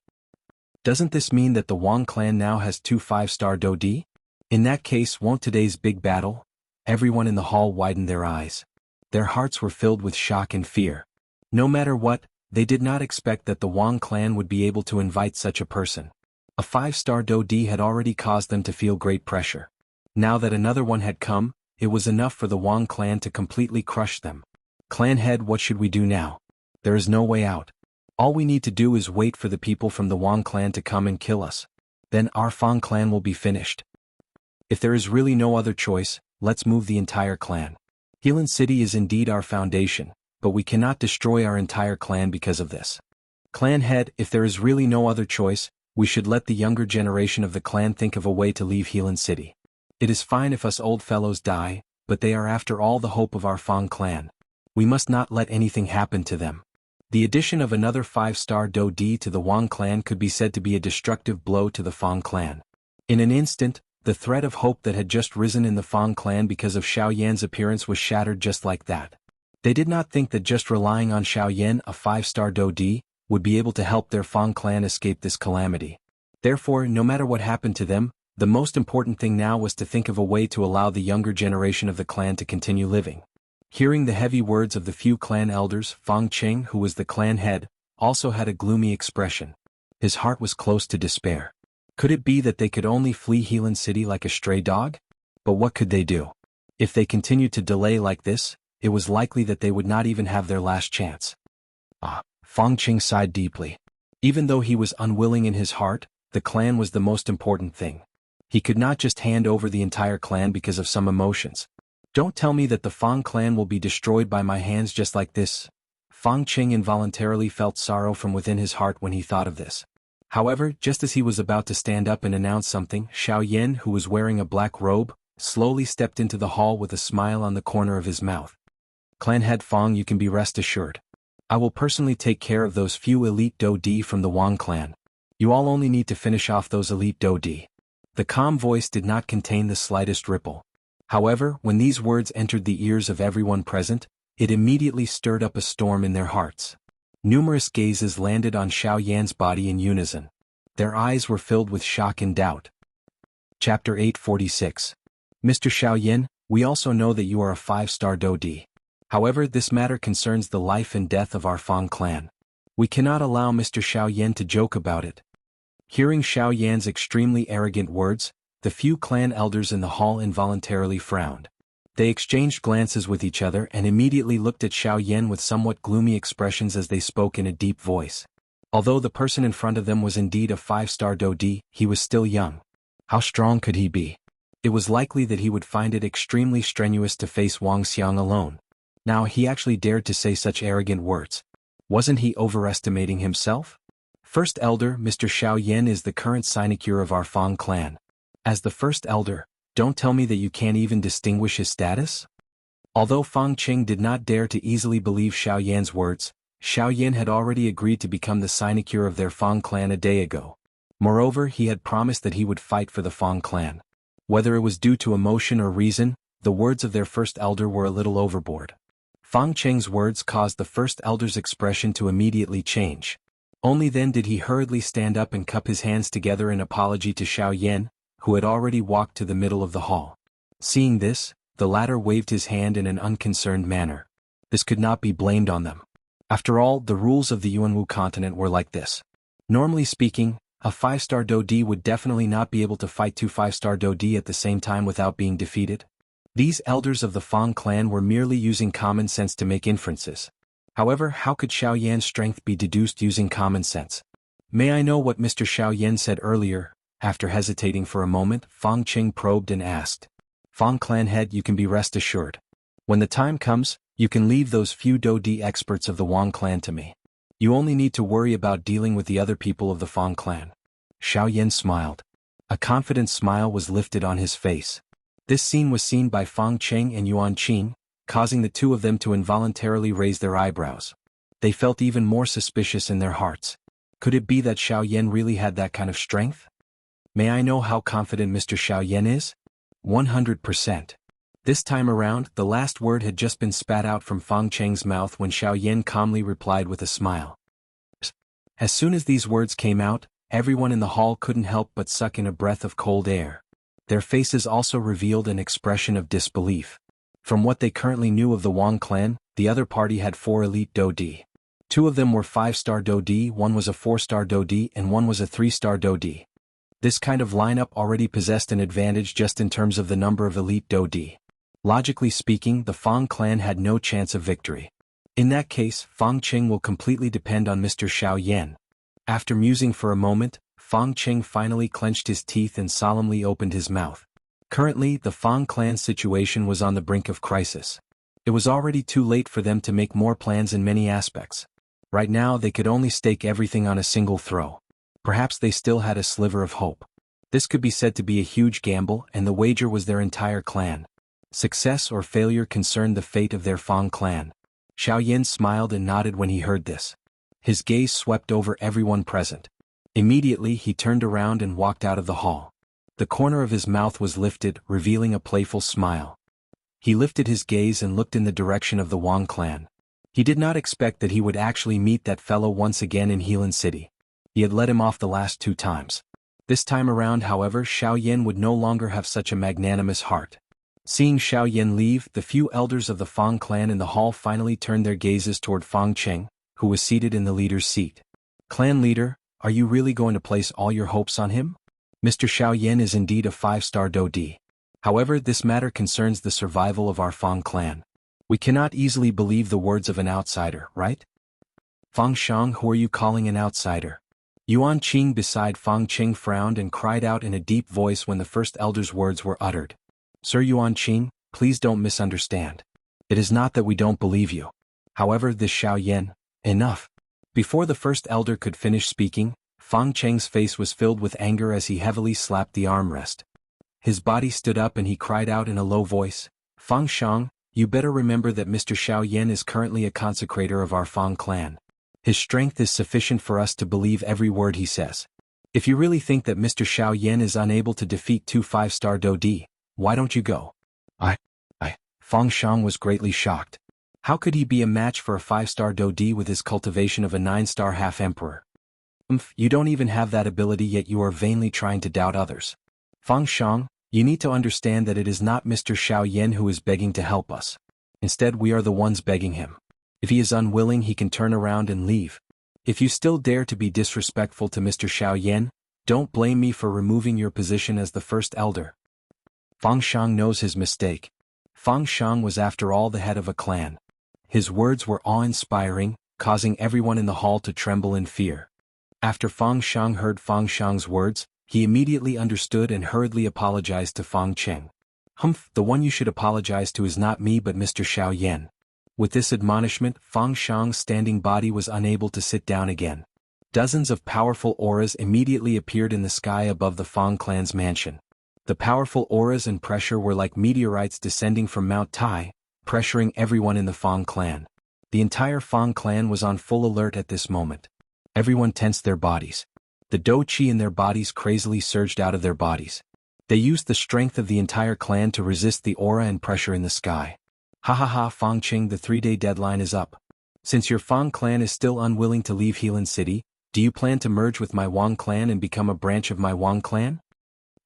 Doesn't this mean that the Wang clan now has two 5-star Dodi? In that case, won't today's big battle? Everyone in the hall widened their eyes. Their hearts were filled with shock and fear. No matter what, they did not expect that the Wang clan would be able to invite such a person. A 5-star Dodi had already caused them to feel great pressure. Now that another one had come, it was enough for the Wang clan to completely crush them. Clan head, what should we do now? There is no way out. All we need to do is wait for the people from the Wang clan to come and kill us. Then our Fang clan will be finished. If there is really no other choice, let's move the entire clan. Helan City is indeed our foundation, but we cannot destroy our entire clan because of this. Clan head, if there is really no other choice, we should let the younger generation of the clan think of a way to leave Helan City. It is fine if us old fellows die, but they are after all the hope of our Fang clan. We must not let anything happen to them. The addition of another 5-star Dodi to the Wang clan could be said to be a destructive blow to the Fang clan. In an instant, the thread of hope that had just risen in the Fang clan because of Xiaoyan's appearance was shattered just like that. They did not think that just relying on Xiaoyan, a 5-star Dodi, would be able to help their Fang clan escape this calamity. Therefore, no matter what happened to them, the most important thing now was to think of a way to allow the younger generation of the clan to continue living. Hearing the heavy words of the few clan elders, Fang Cheng, who was the clan head, also had a gloomy expression. His heart was close to despair. Could it be that they could only flee Helan City like a stray dog? But what could they do? If they continued to delay like this, it was likely that they would not even have their last chance. Fang Cheng sighed deeply. Even though he was unwilling in his heart, the clan was the most important thing. He could not just hand over the entire clan because of some emotions. Don't tell me that the Fang clan will be destroyed by my hands just like this. Fang Cheng involuntarily felt sorrow from within his heart when he thought of this. However, just as he was about to stand up and announce something, Xiaoyan, who was wearing a black robe, slowly stepped into the hall with a smile on the corner of his mouth. Clan head Fang, you can be rest assured. I will personally take care of those few elite Dodi from the Wang clan. You all only need to finish off those elite Dodi. The calm voice did not contain the slightest ripple. However, when these words entered the ears of everyone present, it immediately stirred up a storm in their hearts. Numerous gazes landed on Xiaoyan's body in unison. Their eyes were filled with shock and doubt. Chapter 846. Mr. Xiaoyan, we also know that you are a 5-star Dodi. However, this matter concerns the life and death of our Fang clan. We cannot allow Mr. Xiaoyan to joke about it. Hearing Xiaoyan's extremely arrogant words, the few clan elders in the hall involuntarily frowned. They exchanged glances with each other and immediately looked at Xiaoyan with somewhat gloomy expressions as they spoke in a deep voice. Although the person in front of them was indeed a 5-star Dodi, he was still young. How strong could he be? It was likely that he would find it extremely strenuous to face Wang Xiang alone. Now he actually dared to say such arrogant words. Wasn't he overestimating himself? First Elder, Mr. Xiaoyan is the current sinecure of our Fang clan. As the First Elder, don't tell me that you can't even distinguish his status? Although Fang Qing did not dare to easily believe Xiaoyan's words, Xiaoyan had already agreed to become the sinecure of their Fang clan a day ago. Moreover, he had promised that he would fight for the Fang clan. Whether it was due to emotion or reason, the words of their First Elder were a little overboard. Fang Qing's words caused the First Elder's expression to immediately change. Only then did he hurriedly stand up and cup his hands together in apology to Xiaoyan, who had already walked to the middle of the hall. Seeing this, the latter waved his hand in an unconcerned manner. This could not be blamed on them. After all, the rules of the Yuanwu continent were like this. Normally speaking, a 5-star Dodi would definitely not be able to fight two 5-star Dodi at the same time without being defeated. These elders of the Fang clan were merely using common sense to make inferences. However, how could Xiaoyan's strength be deduced using common sense? May I know what Mr. Xiaoyan said earlier? After hesitating for a moment, Fang Qing probed and asked. Fang clan head, you can be rest assured. When the time comes, you can leave those few Dodi experts of the Wang clan to me. You only need to worry about dealing with the other people of the Fang clan. Xiaoyan smiled. A confident smile was lifted on his face. This scene was seen by Fang Qing and Yuan Qing, causing the two of them to involuntarily raise their eyebrows. They felt even more suspicious in their hearts. Could it be that Xiaoyan really had that kind of strength? May I know how confident Mr. Xiaoyan is? 100%. This time around, the last word had just been spat out from Fang Qing's mouth when Xiaoyan calmly replied with a smile. As soon as these words came out, everyone in the hall couldn't help but suck in a breath of cold air. Their faces also revealed an expression of disbelief. From what they currently knew of the Wang clan, the other party had 4 elite Dodi. 2 of them were 5-star Dodi, 1 was a 4-star Dodi, and 1 was a 3-star Dodi. This kind of lineup already possessed an advantage just in terms of the number of elite Dodi. Logically speaking, the Fang clan had no chance of victory. In that case, Fang Qing will completely depend on Mr. Xiaoyan. After musing for a moment, Fang Qing finally clenched his teeth and solemnly opened his mouth. Currently, the Fang clan's situation was on the brink of crisis. It was already too late for them to make more plans in many aspects. Right now they could only stake everything on a single throw. Perhaps they still had a sliver of hope. This could be said to be a huge gamble, and the wager was their entire clan. Success or failure concerned the fate of their Fang clan. Xiaoyan smiled and nodded when he heard this. His gaze swept over everyone present. Immediately he turned around and walked out of the hall. The corner of his mouth was lifted, revealing a playful smile. He lifted his gaze and looked in the direction of the Wang clan. He did not expect that he would actually meet that fellow once again in Helan City. He had let him off the last 2 times. This time around, however, Xiaoyan would no longer have such a magnanimous heart. Seeing Xiaoyan leave, the few elders of the Fang clan in the hall finally turned their gazes toward Fang Qing, who was seated in the leader's seat. Clan leader, are you really going to place all your hopes on him? Mr. Xiaoyan is indeed a 5-star Dodi. However, this matter concerns the survival of our Fang clan. We cannot easily believe the words of an outsider, right? Fang Xiang, who are you calling an outsider? Yuan Qing beside Fang Qing frowned and cried out in a deep voice when the first elder's words were uttered. Sir Yuan Qing, please don't misunderstand. It is not that we don't believe you. However, this Xiaoyan, enough. Before the first elder could finish speaking, Fang Qing's face was filled with anger as he heavily slapped the armrest. His body stood up and he cried out in a low voice, Fang Xiang, you better remember that Mr. Xiaoyan is currently a consecrator of our Fang clan. His strength is sufficient for us to believe every word he says. If you really think that Mr. Xiaoyan is unable to defeat 2 5-star Dodi, why don't you go? Fang Xiang was greatly shocked. How could he be a match for a 5-star Dodi with his cultivation of a 9-star half-emperor? You don't even have that ability yet you are vainly trying to doubt others. Fang Xiang, you need to understand that it is not Mr. Xiao Yan who is begging to help us. Instead we are the ones begging him. If he is unwilling he can turn around and leave. If you still dare to be disrespectful to Mr. Xiao Yan, don't blame me for removing your position as the first elder. Fang Xiang knows his mistake. Fang Xiang was after all the head of a clan. His words were awe-inspiring, causing everyone in the hall to tremble in fear. After Fang Xiang heard Fang Xiang's words, he immediately understood and hurriedly apologized to Fang Cheng. The one you should apologize to is not me but Mr. Xiao Yan. With this admonishment, Fang Xiang's standing body was unable to sit down again. Dozens of powerful auras immediately appeared in the sky above the Fang clan's mansion. The powerful auras and pressure were like meteorites descending from Mount Tai, pressuring everyone in the Fang clan. The entire Fang clan was on full alert at this moment. Everyone tensed their bodies. The dou qi in their bodies crazily surged out of their bodies. They used the strength of the entire clan to resist the aura and pressure in the sky. Ha ha ha, Fang Qing, the 3-day deadline is up. Since your Fang clan is still unwilling to leave Healan City, do you plan to merge with my Wang clan and become a branch of my Wang clan?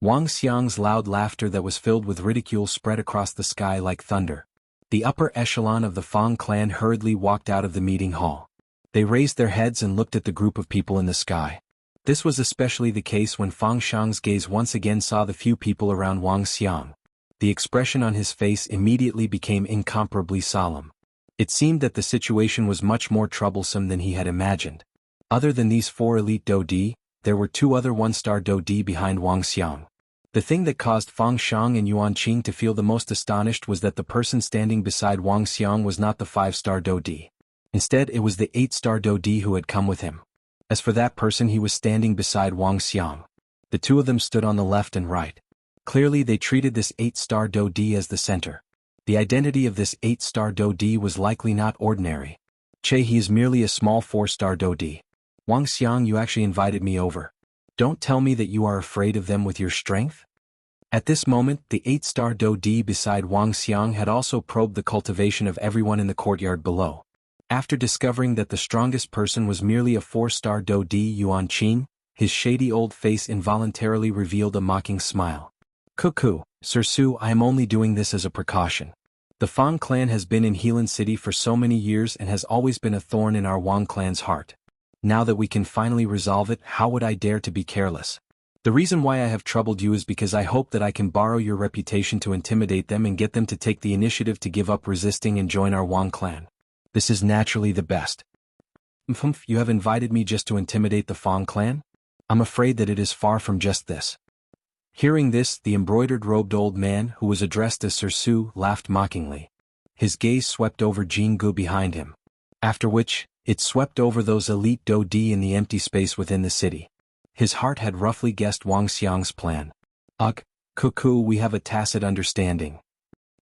Wang Xiang's loud laughter that was filled with ridicule spread across the sky like thunder. The upper echelon of the Fang clan hurriedly walked out of the meeting hall. They raised their heads and looked at the group of people in the sky. This was especially the case when Fang Xiang's gaze once again saw the few people around Wang Xiang. The expression on his face immediately became incomparably solemn. It seemed that the situation was much more troublesome than he had imagined. Other than these 4 elite dou di, there were 2 other 1-star dou di behind Wang Xiang. The thing that caused Fang Xiang and Yuan Qing to feel the most astonished was that the person standing beside Wang Xiang was not the 5-star dou di. Instead it was the 8-star dou di who had come with him. As for that person, he was standing beside Wang Xiang. The 2 of them stood on the left and right. Clearly they treated this 8-star dou di as the center. The identity of this 8-star dou di was likely not ordinary. He is merely a small 4-star dou di. Wang Xiang, you actually invited me over. Don't tell me that you are afraid of them with your strength? At this moment, the 8-star dou di beside Wang Xiang had also probed the cultivation of everyone in the courtyard below. After discovering that the strongest person was merely a 4-star dou di Yuan Qing, his shady old face involuntarily revealed a mocking smile. Cuckoo, Sir Su, I am only doing this as a precaution. The Fang clan has been in Healan City for so many years and has always been a thorn in our Wang clan's heart. Now that we can finally resolve it, how would I dare to be careless? The reason why I have troubled you is because I hope that I can borrow your reputation to intimidate them and get them to take the initiative to give up resisting and join our Wang clan. This is naturally the best. You have invited me just to intimidate the Fang clan? I'm afraid that it is far from just this. Hearing this, the embroidered-robed old man, who was addressed as Sir Su, laughed mockingly. His gaze swept over Jianghu behind him. After which, it swept over those elite dou di in the empty space within the city. His heart had roughly guessed Wang Xiang's plan. Ugh, cuckoo, we have a tacit understanding.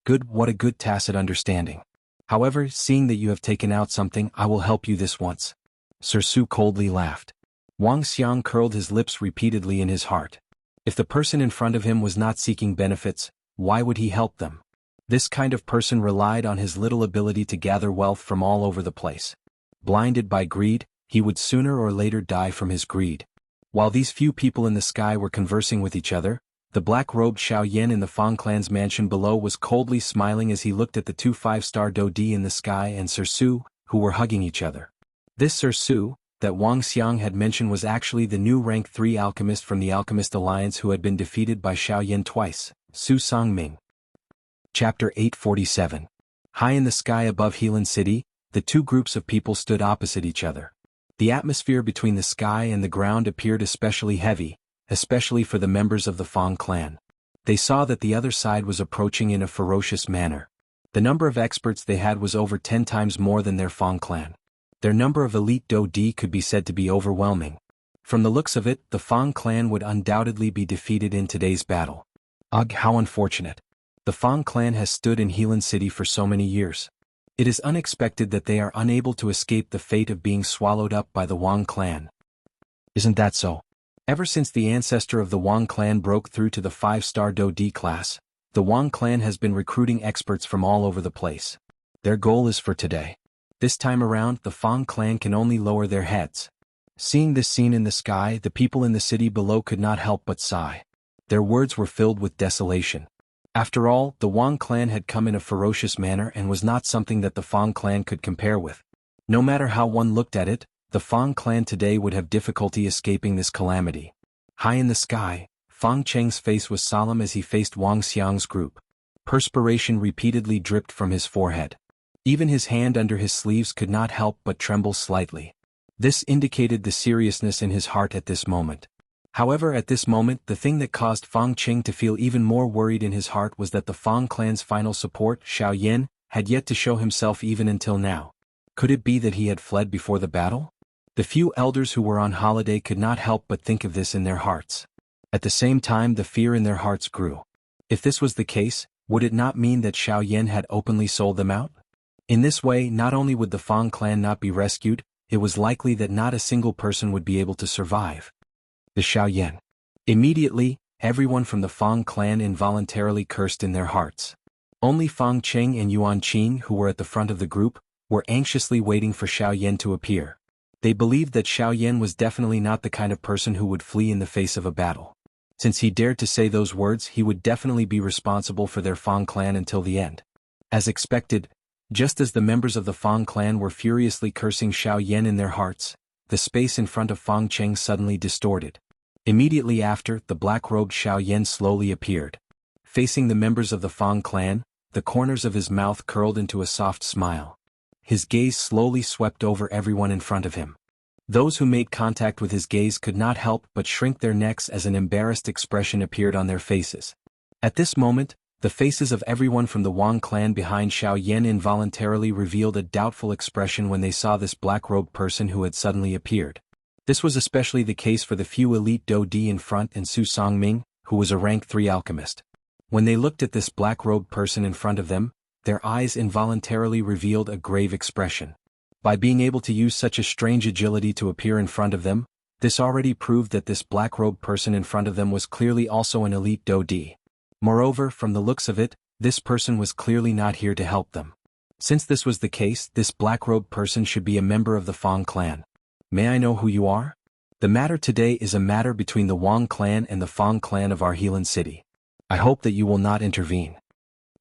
Good, what a good tacit understanding. However, seeing that you have taken out something, I will help you this once. Sir Su coldly laughed. Wang Xiang curled his lips repeatedly in his heart. If the person in front of him was not seeking benefits, why would he help them? This kind of person relied on his little ability to gather wealth from all over the place. Blinded by greed, he would sooner or later die from his greed. While these few people in the sky were conversing with each other, the black-robed Xiao Yan in the Fang clan's mansion below was coldly smiling as he looked at the 2 5-star dou di in the sky and Sir Su, who were hugging each other. This Sir Su, that Wang Xiang had mentioned, was actually the new rank 3 alchemist from the Alchemist Alliance who had been defeated by Xiao Yan twice, Su Songming. Chapter 847. High in the sky above Healan City, the 2 groups of people stood opposite each other. The atmosphere between the sky and the ground appeared especially heavy, especially for the members of the Fang clan. They saw that the other side was approaching in a ferocious manner. The number of experts they had was over 10 times more than their Fang clan. Their number of elite dou di could be said to be overwhelming. From the looks of it, the Fang clan would undoubtedly be defeated in today's battle. Ugh, how unfortunate. The Fang clan has stood in Healan City for so many years. It is unexpected that they are unable to escape the fate of being swallowed up by the Wang clan. Isn't that so? Ever since the ancestor of the Wang clan broke through to the 5-star dou di class, the Wang clan has been recruiting experts from all over the place. Their goal is for today. This time around, the Fang clan can only lower their heads. Seeing this scene in the sky, the people in the city below could not help but sigh. Their words were filled with desolation. After all, the Wang clan had come in a ferocious manner and was not something that the Fang clan could compare with. No matter how one looked at it, the Fang clan today would have difficulty escaping this calamity. High in the sky, Fang Cheng's face was solemn as he faced Wang Xiang's group. Perspiration repeatedly dripped from his forehead. Even his hand under his sleeves could not help but tremble slightly. This indicated the seriousness in his heart at this moment. However, at this moment, the thing that caused Fang Cheng to feel even more worried in his heart was that the Fang clan's final support, Xiaoyan, had yet to show himself even until now. Could it be that he had fled before the battle? The few elders who were on holiday could not help but think of this in their hearts. At the same time, the fear in their hearts grew. If this was the case, would it not mean that Xiaoyan had openly sold them out? In this way, not only would the Fang clan not be rescued, it was likely that not a single person would be able to survive. The Xiaoyan. Immediately, everyone from the Fang clan involuntarily cursed in their hearts. Only Fang Cheng and Yuan Qing, who were at the front of the group, were anxiously waiting for Xiaoyan to appear. They believed that Xiaoyan was definitely not the kind of person who would flee in the face of a battle. Since he dared to say those words, he would definitely be responsible for their Fang clan until the end. As expected, just as the members of the Fang clan were furiously cursing Xiaoyan in their hearts, the space in front of Fang Cheng suddenly distorted. Immediately after, the black-robed Xiaoyan slowly appeared. Facing the members of the Fang clan, the corners of his mouth curled into a soft smile. His gaze slowly swept over everyone in front of him. Those who made contact with his gaze could not help but shrink their necks as an embarrassed expression appeared on their faces. At this moment, the faces of everyone from the Wang clan behind Xiaoyan involuntarily revealed a doubtful expression when they saw this black-robed person who had suddenly appeared. This was especially the case for the few elite Do Di in front and Su Songming, who was a rank 3 alchemist. When they looked at this black-robed person in front of them, their eyes involuntarily revealed a grave expression. By being able to use such a strange agility to appear in front of them, this already proved that this black-robed person in front of them was clearly also an elite Do Di. Moreover, from the looks of it, this person was clearly not here to help them. Since this was the case, this black-robed person should be a member of the Fang clan. May I know who you are? The matter today is a matter between the Wang clan and the Fang clan of our Helan city. I hope that you will not intervene.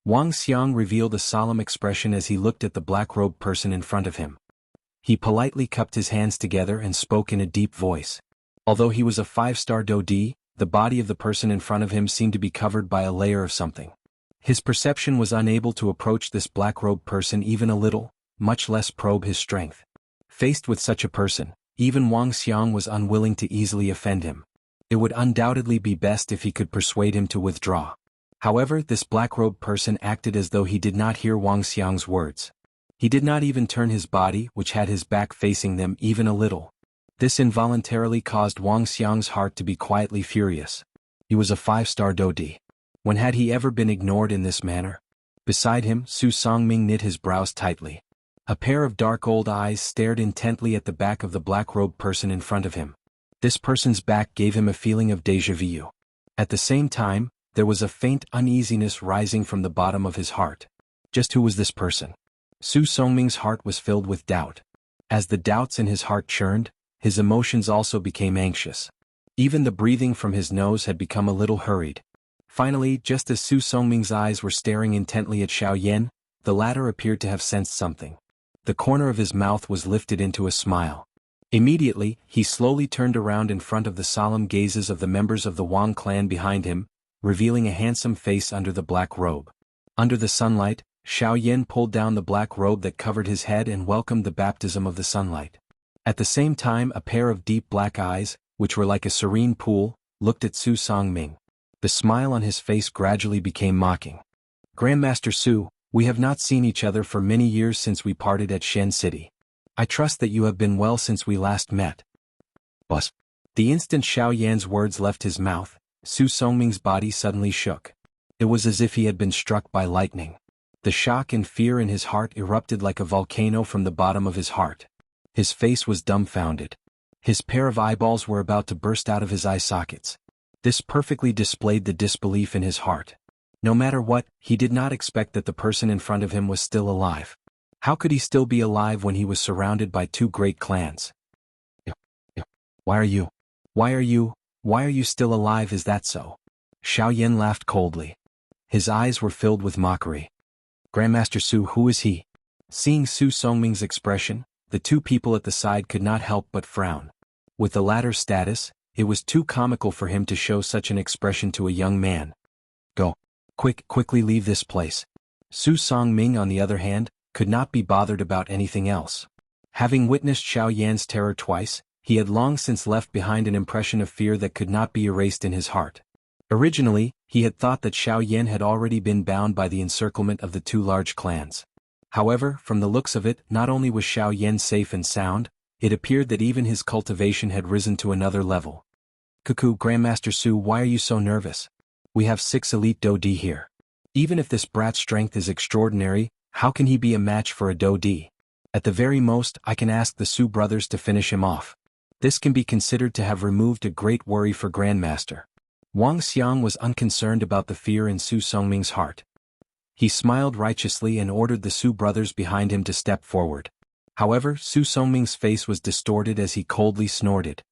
Wang Xiang revealed a solemn expression as he looked at the black-robed person in front of him. He politely cupped his hands together and spoke in a deep voice. Although he was a 5-star Do Di, the body of the person in front of him seemed to be covered by a layer of something. His perception was unable to approach this black-robed person even a little, much less probe his strength. Faced with such a person, even Wang Xiang was unwilling to easily offend him. It would undoubtedly be best if he could persuade him to withdraw. However, this black-robed person acted as though he did not hear Wang Xiang's words. He did not even turn his body, which had his back facing them, even a little. This involuntarily caused Wang Xiang's heart to be quietly furious. He was a 5-star Do Di. When had he ever been ignored in this manner? Beside him, Su Songming knit his brows tightly. A pair of dark old eyes stared intently at the back of the black-robed person in front of him. This person's back gave him a feeling of déjà vu. At the same time, there was a faint uneasiness rising from the bottom of his heart. Just who was this person? Su Songming's heart was filled with doubt. As the doubts in his heart churned, his emotions also became anxious. Even the breathing from his nose had become a little hurried. Finally, just as Su Songming's eyes were staring intently at Xiaoyan, the latter appeared to have sensed something. The corner of his mouth was lifted into a smile. Immediately, he slowly turned around in front of the solemn gazes of the members of the Wang clan behind him, revealing a handsome face under the black robe. Under the sunlight, Xiaoyan pulled down the black robe that covered his head and welcomed the baptism of the sunlight. At the same time, a pair of deep black eyes, which were like a serene pool, looked at Su Songming. The smile on his face gradually became mocking. Grandmaster Su, we have not seen each other for many years since we parted at Shen City. I trust that you have been well since we last met. Boss. The instant Xiaoyan's words left his mouth, Su Songming's body suddenly shook. It was as if he had been struck by lightning. The shock and fear in his heart erupted like a volcano from the bottom of his heart. His face was dumbfounded. His pair of eyeballs were about to burst out of his eye sockets. This perfectly displayed the disbelief in his heart. No matter what, he did not expect that the person in front of him was still alive. How could he still be alive when he was surrounded by 2 great clans? Why are you? Why are you? Why are you still alive, is that so? Xiaoyan laughed coldly. His eyes were filled with mockery. Grandmaster Su, who is he? Seeing Su Songming's expression, the two people at the side could not help but frown. With the latter's status, it was too comical for him to show such an expression to a young man. Go. Quickly leave this place. Su Songming, on the other hand, could not be bothered about anything else. Having witnessed Xiaoyan's terror twice, he had long since left behind an impression of fear that could not be erased in his heart. Originally, he had thought that Xiaoyan had already been bound by the encirclement of the two large clans. However, from the looks of it, not only was Xiaoyan safe and sound, it appeared that even his cultivation had risen to another level. Cuckoo, Grandmaster Su, why are you so nervous? We have 6 elite Dodi here. Even if this brat's strength is extraordinary, how can he be a match for a Dodi? At the very most, I can ask the Su brothers to finish him off. This can be considered to have removed a great worry for Grandmaster. Wang Xiang was unconcerned about the fear in Su Songming's heart. He smiled righteously and ordered the Su brothers behind him to step forward. However, Su Songming's face was distorted as he coldly snorted.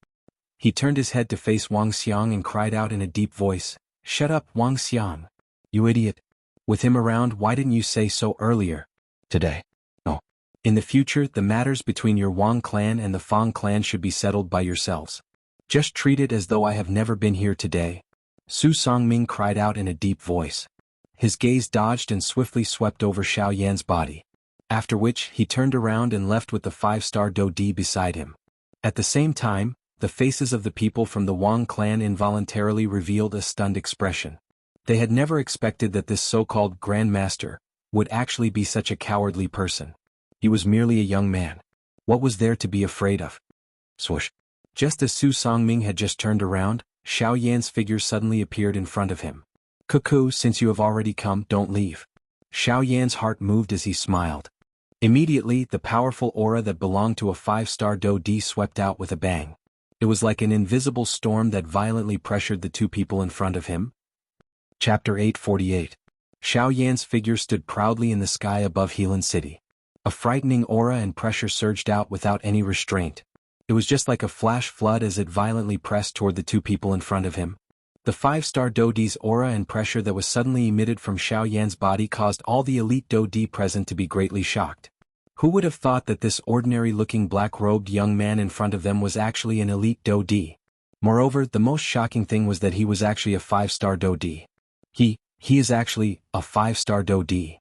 He turned his head to face Wang Xiang and cried out in a deep voice, "Shut up, Wang Xiang! You idiot! With him around, why didn't you say so earlier? Today? No. In the future, the matters between your Wang clan and the Fang clan should be settled by yourselves. Just treat it as though I have never been here today." Su Songming cried out in a deep voice. His gaze dodged and swiftly swept over Xiaoyan's body. After which, he turned around and left with the 5-star Dodi beside him. At the same time, the faces of the people from the Wang clan involuntarily revealed a stunned expression. They had never expected that this so-called Grandmaster would actually be such a cowardly person. He was merely a young man. What was there to be afraid of? Swoosh. Just as Su Songming had just turned around, Xiaoyan's figure suddenly appeared in front of him. Cuckoo, since you have already come, don't leave. Xiaoyan's heart moved as he smiled. Immediately, the powerful aura that belonged to a 5-star Dodi swept out with a bang. It was like an invisible storm that violently pressured the two people in front of him. Chapter 848. Xiaoyan's figure stood proudly in the sky above Helan City. A frightening aura and pressure surged out without any restraint. It was just like a flash flood as it violently pressed toward the two people in front of him. The 5-star Dodi's aura and pressure that was suddenly emitted from Xiaoyan's body caused all the elite Dodi present to be greatly shocked. Who would have thought that this ordinary-looking black-robed young man in front of them was actually an elite Dodi? Moreover, the most shocking thing was that he was actually a 5-star Dodi. He is actually a 5-star Dodi.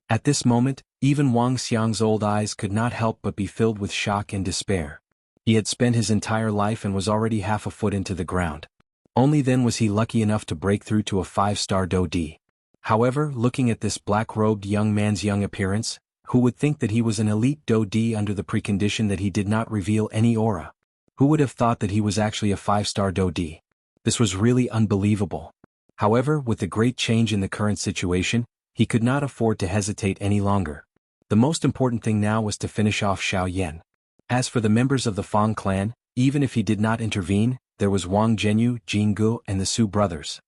At this moment, even Wang Xiang's old eyes could not help but be filled with shock and despair. He had spent his entire life and was already half a foot into the ground. Only then was he lucky enough to break through to a 5-star Dodi. However, looking at this black-robed young man's young appearance, who would think that he was an elite Dodi under the precondition that he did not reveal any aura? Who would have thought that he was actually a 5-star Dodi? This was really unbelievable. However, with the great change in the current situation, he could not afford to hesitate any longer. The most important thing now was to finish off Xiaoyan. As for the members of the Fang clan, even if he did not intervene, there was Wang Zhenyu, Jianghu, and the Su brothers.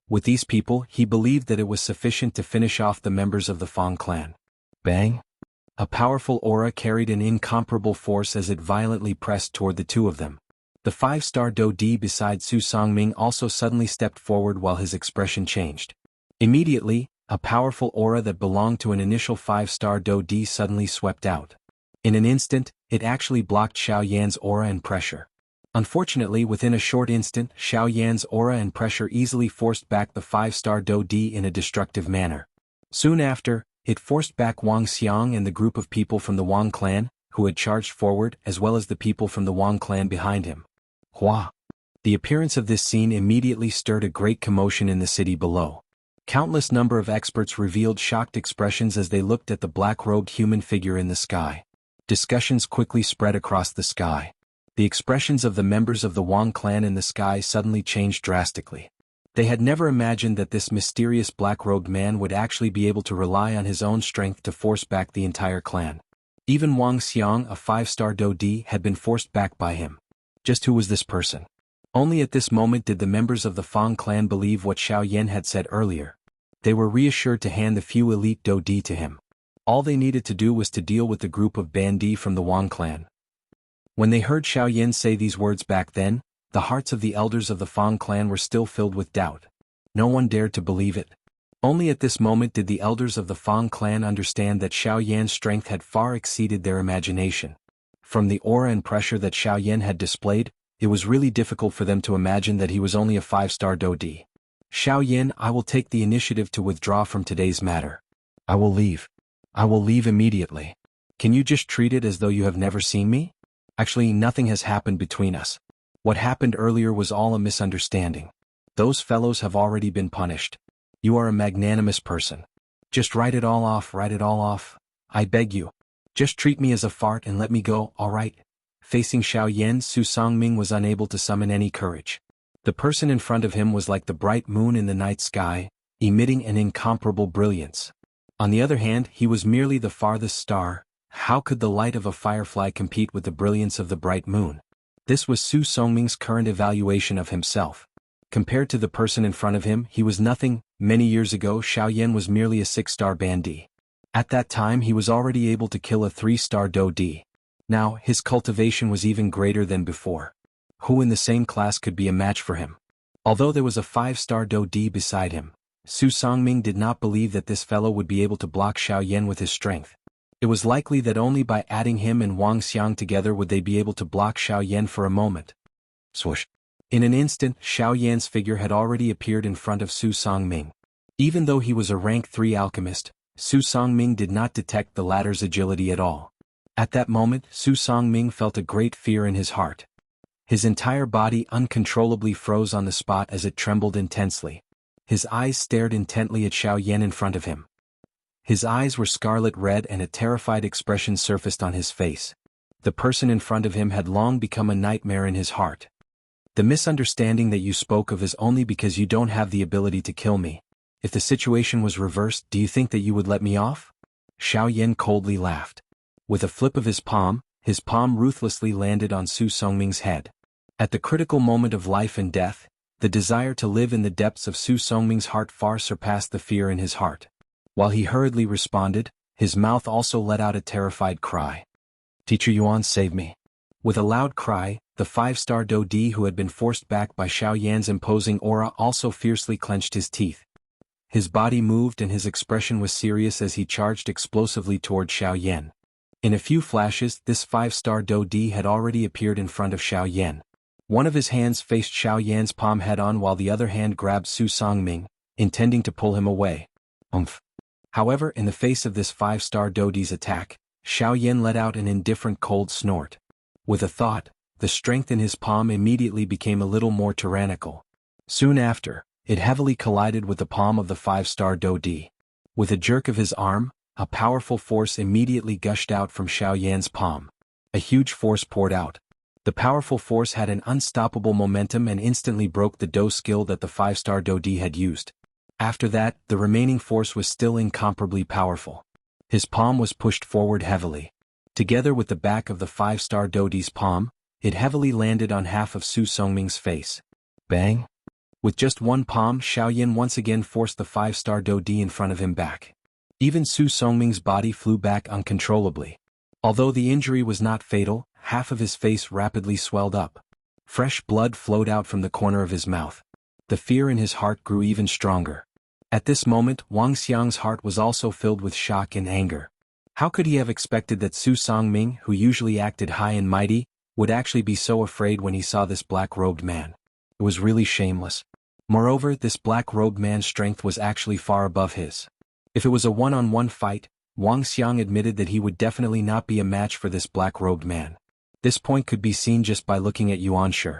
With these people, he believed that it was sufficient to finish off the members of the Fang clan. Bang! A powerful aura carried an incomparable force as it violently pressed toward the two of them. The 5-star Dodi beside Su Songming also suddenly stepped forward while his expression changed. Immediately, a powerful aura that belonged to an initial 5-star Dodi suddenly swept out. In an instant, it actually blocked Xiaoyan's aura and pressure. Unfortunately, within a short instant, Xiaoyan's aura and pressure easily forced back the 5-star Dodi in a destructive manner. Soon after, it forced back Wang Xiang and the group of people from the Wang clan, who had charged forward, as well as the people from the Wang clan behind him. Hua! The appearance of this scene immediately stirred a great commotion in the city below. Countless number of experts revealed shocked expressions as they looked at the black-robed human figure in the sky. Discussions quickly spread across the sky. The expressions of the members of the Wang clan in the sky suddenly changed drastically. They had never imagined that this mysterious black-robed man would actually be able to rely on his own strength to force back the entire clan. Even Wang Xiang, a 5-star Dodi, had been forced back by him. Just who was this person? Only at this moment did the members of the Fang clan believe what Xiaoyan had said earlier. They were reassured to hand the few elite Dodi to him. All they needed to do was to deal with the group of Bandi from the Wang clan. When they heard Xiaoyan say these words back then, the hearts of the elders of the Fang clan were still filled with doubt. No one dared to believe it. Only at this moment did the elders of the Fang clan understand that Xiaoyan's strength had far exceeded their imagination. From the aura and pressure that Xiaoyan had displayed, it was really difficult for them to imagine that he was only a 5-star Dodi. Xiaoyan, I will take the initiative to withdraw from today's matter. I will leave. I will leave immediately. Can you just treat it as though you have never seen me? Actually, nothing has happened between us. What happened earlier was all a misunderstanding. Those fellows have already been punished. You are a magnanimous person. Just write it all off, write it all off. I beg you. Just treat me as a fart and let me go, all right? Facing Xiaoyan, Su Songming was unable to summon any courage. The person in front of him was like the bright moon in the night sky, emitting an incomparable brilliance. On the other hand, he was merely the farthest star. How could the light of a firefly compete with the brilliance of the bright moon? This was Su Songming's current evaluation of himself. Compared to the person in front of him, he was nothing. Many years ago, Xiaoyan was merely a 6-star Bandi. At that time, he was already able to kill a 3-star Dodi. Now, his cultivation was even greater than before. Who in the same class could be a match for him? Although there was a 5-star Dodi beside him, Su Songming did not believe that this fellow would be able to block Xiaoyan with his strength. It was likely that only by adding him and Wang Xiang together would they be able to block Xiaoyan for a moment. Swoosh. In an instant, Xiaoyan's figure had already appeared in front of Su Songming. Even though he was a rank 3 alchemist, Su Songming did not detect the latter's agility at all. At that moment, Su Songming felt a great fear in his heart. His entire body uncontrollably froze on the spot as it trembled intensely. His eyes stared intently at Xiaoyan in front of him. His eyes were scarlet red and a terrified expression surfaced on his face. The person in front of him had long become a nightmare in his heart. The misunderstanding that you spoke of is only because you don't have the ability to kill me. If the situation was reversed, do you think that you would let me off? Xiaoyan coldly laughed. With a flip of his palm ruthlessly landed on Su Songming's head. At the critical moment of life and death, the desire to live in the depths of Su Songming's heart far surpassed the fear in his heart. While he hurriedly responded, his mouth also let out a terrified cry. Teacher Yuan, save me. With a loud cry, the 5-star Dodi who had been forced back by Xiaoyan's imposing aura also fiercely clenched his teeth. His body moved and his expression was serious as he charged explosively toward Xiaoyan. In a few flashes, this 5-star Dodi had already appeared in front of Xiaoyan. One of his hands faced Xiaoyan's palm head-on while the other hand grabbed Su Songming, intending to pull him away. However, in the face of this 5-star Dodi's attack, Xiaoyan let out an indifferent cold snort. With a thought, the strength in his palm immediately became a little more tyrannical. Soon after, it heavily collided with the palm of the 5-star Dodi. With a jerk of his arm, a powerful force immediately gushed out from Xiaoyan's palm. A huge force poured out. The powerful force had an unstoppable momentum and instantly broke the Do skill that the 5-star Dodi had used. After that, the remaining force was still incomparably powerful. His palm was pushed forward heavily. Together with the back of the 5-star Dodi's palm, it heavily landed on half of Su Songming's face. Bang! With just one palm, Xiaoyan once again forced the 5-star Dodi in front of him back. Even Su Songming's body flew back uncontrollably. Although the injury was not fatal, half of his face rapidly swelled up. Fresh blood flowed out from the corner of his mouth. The fear in his heart grew even stronger. At this moment, Wang Xiang's heart was also filled with shock and anger. How could he have expected that Su Songming, who usually acted high and mighty, would actually be so afraid when he saw this black-robed man? It was really shameless. Moreover, this black-robed man's strength was actually far above his. If it was a one-on-one fight, Wang Xiang admitted that he would definitely not be a match for this black-robed man. This point could be seen just by looking at Yuan Shi.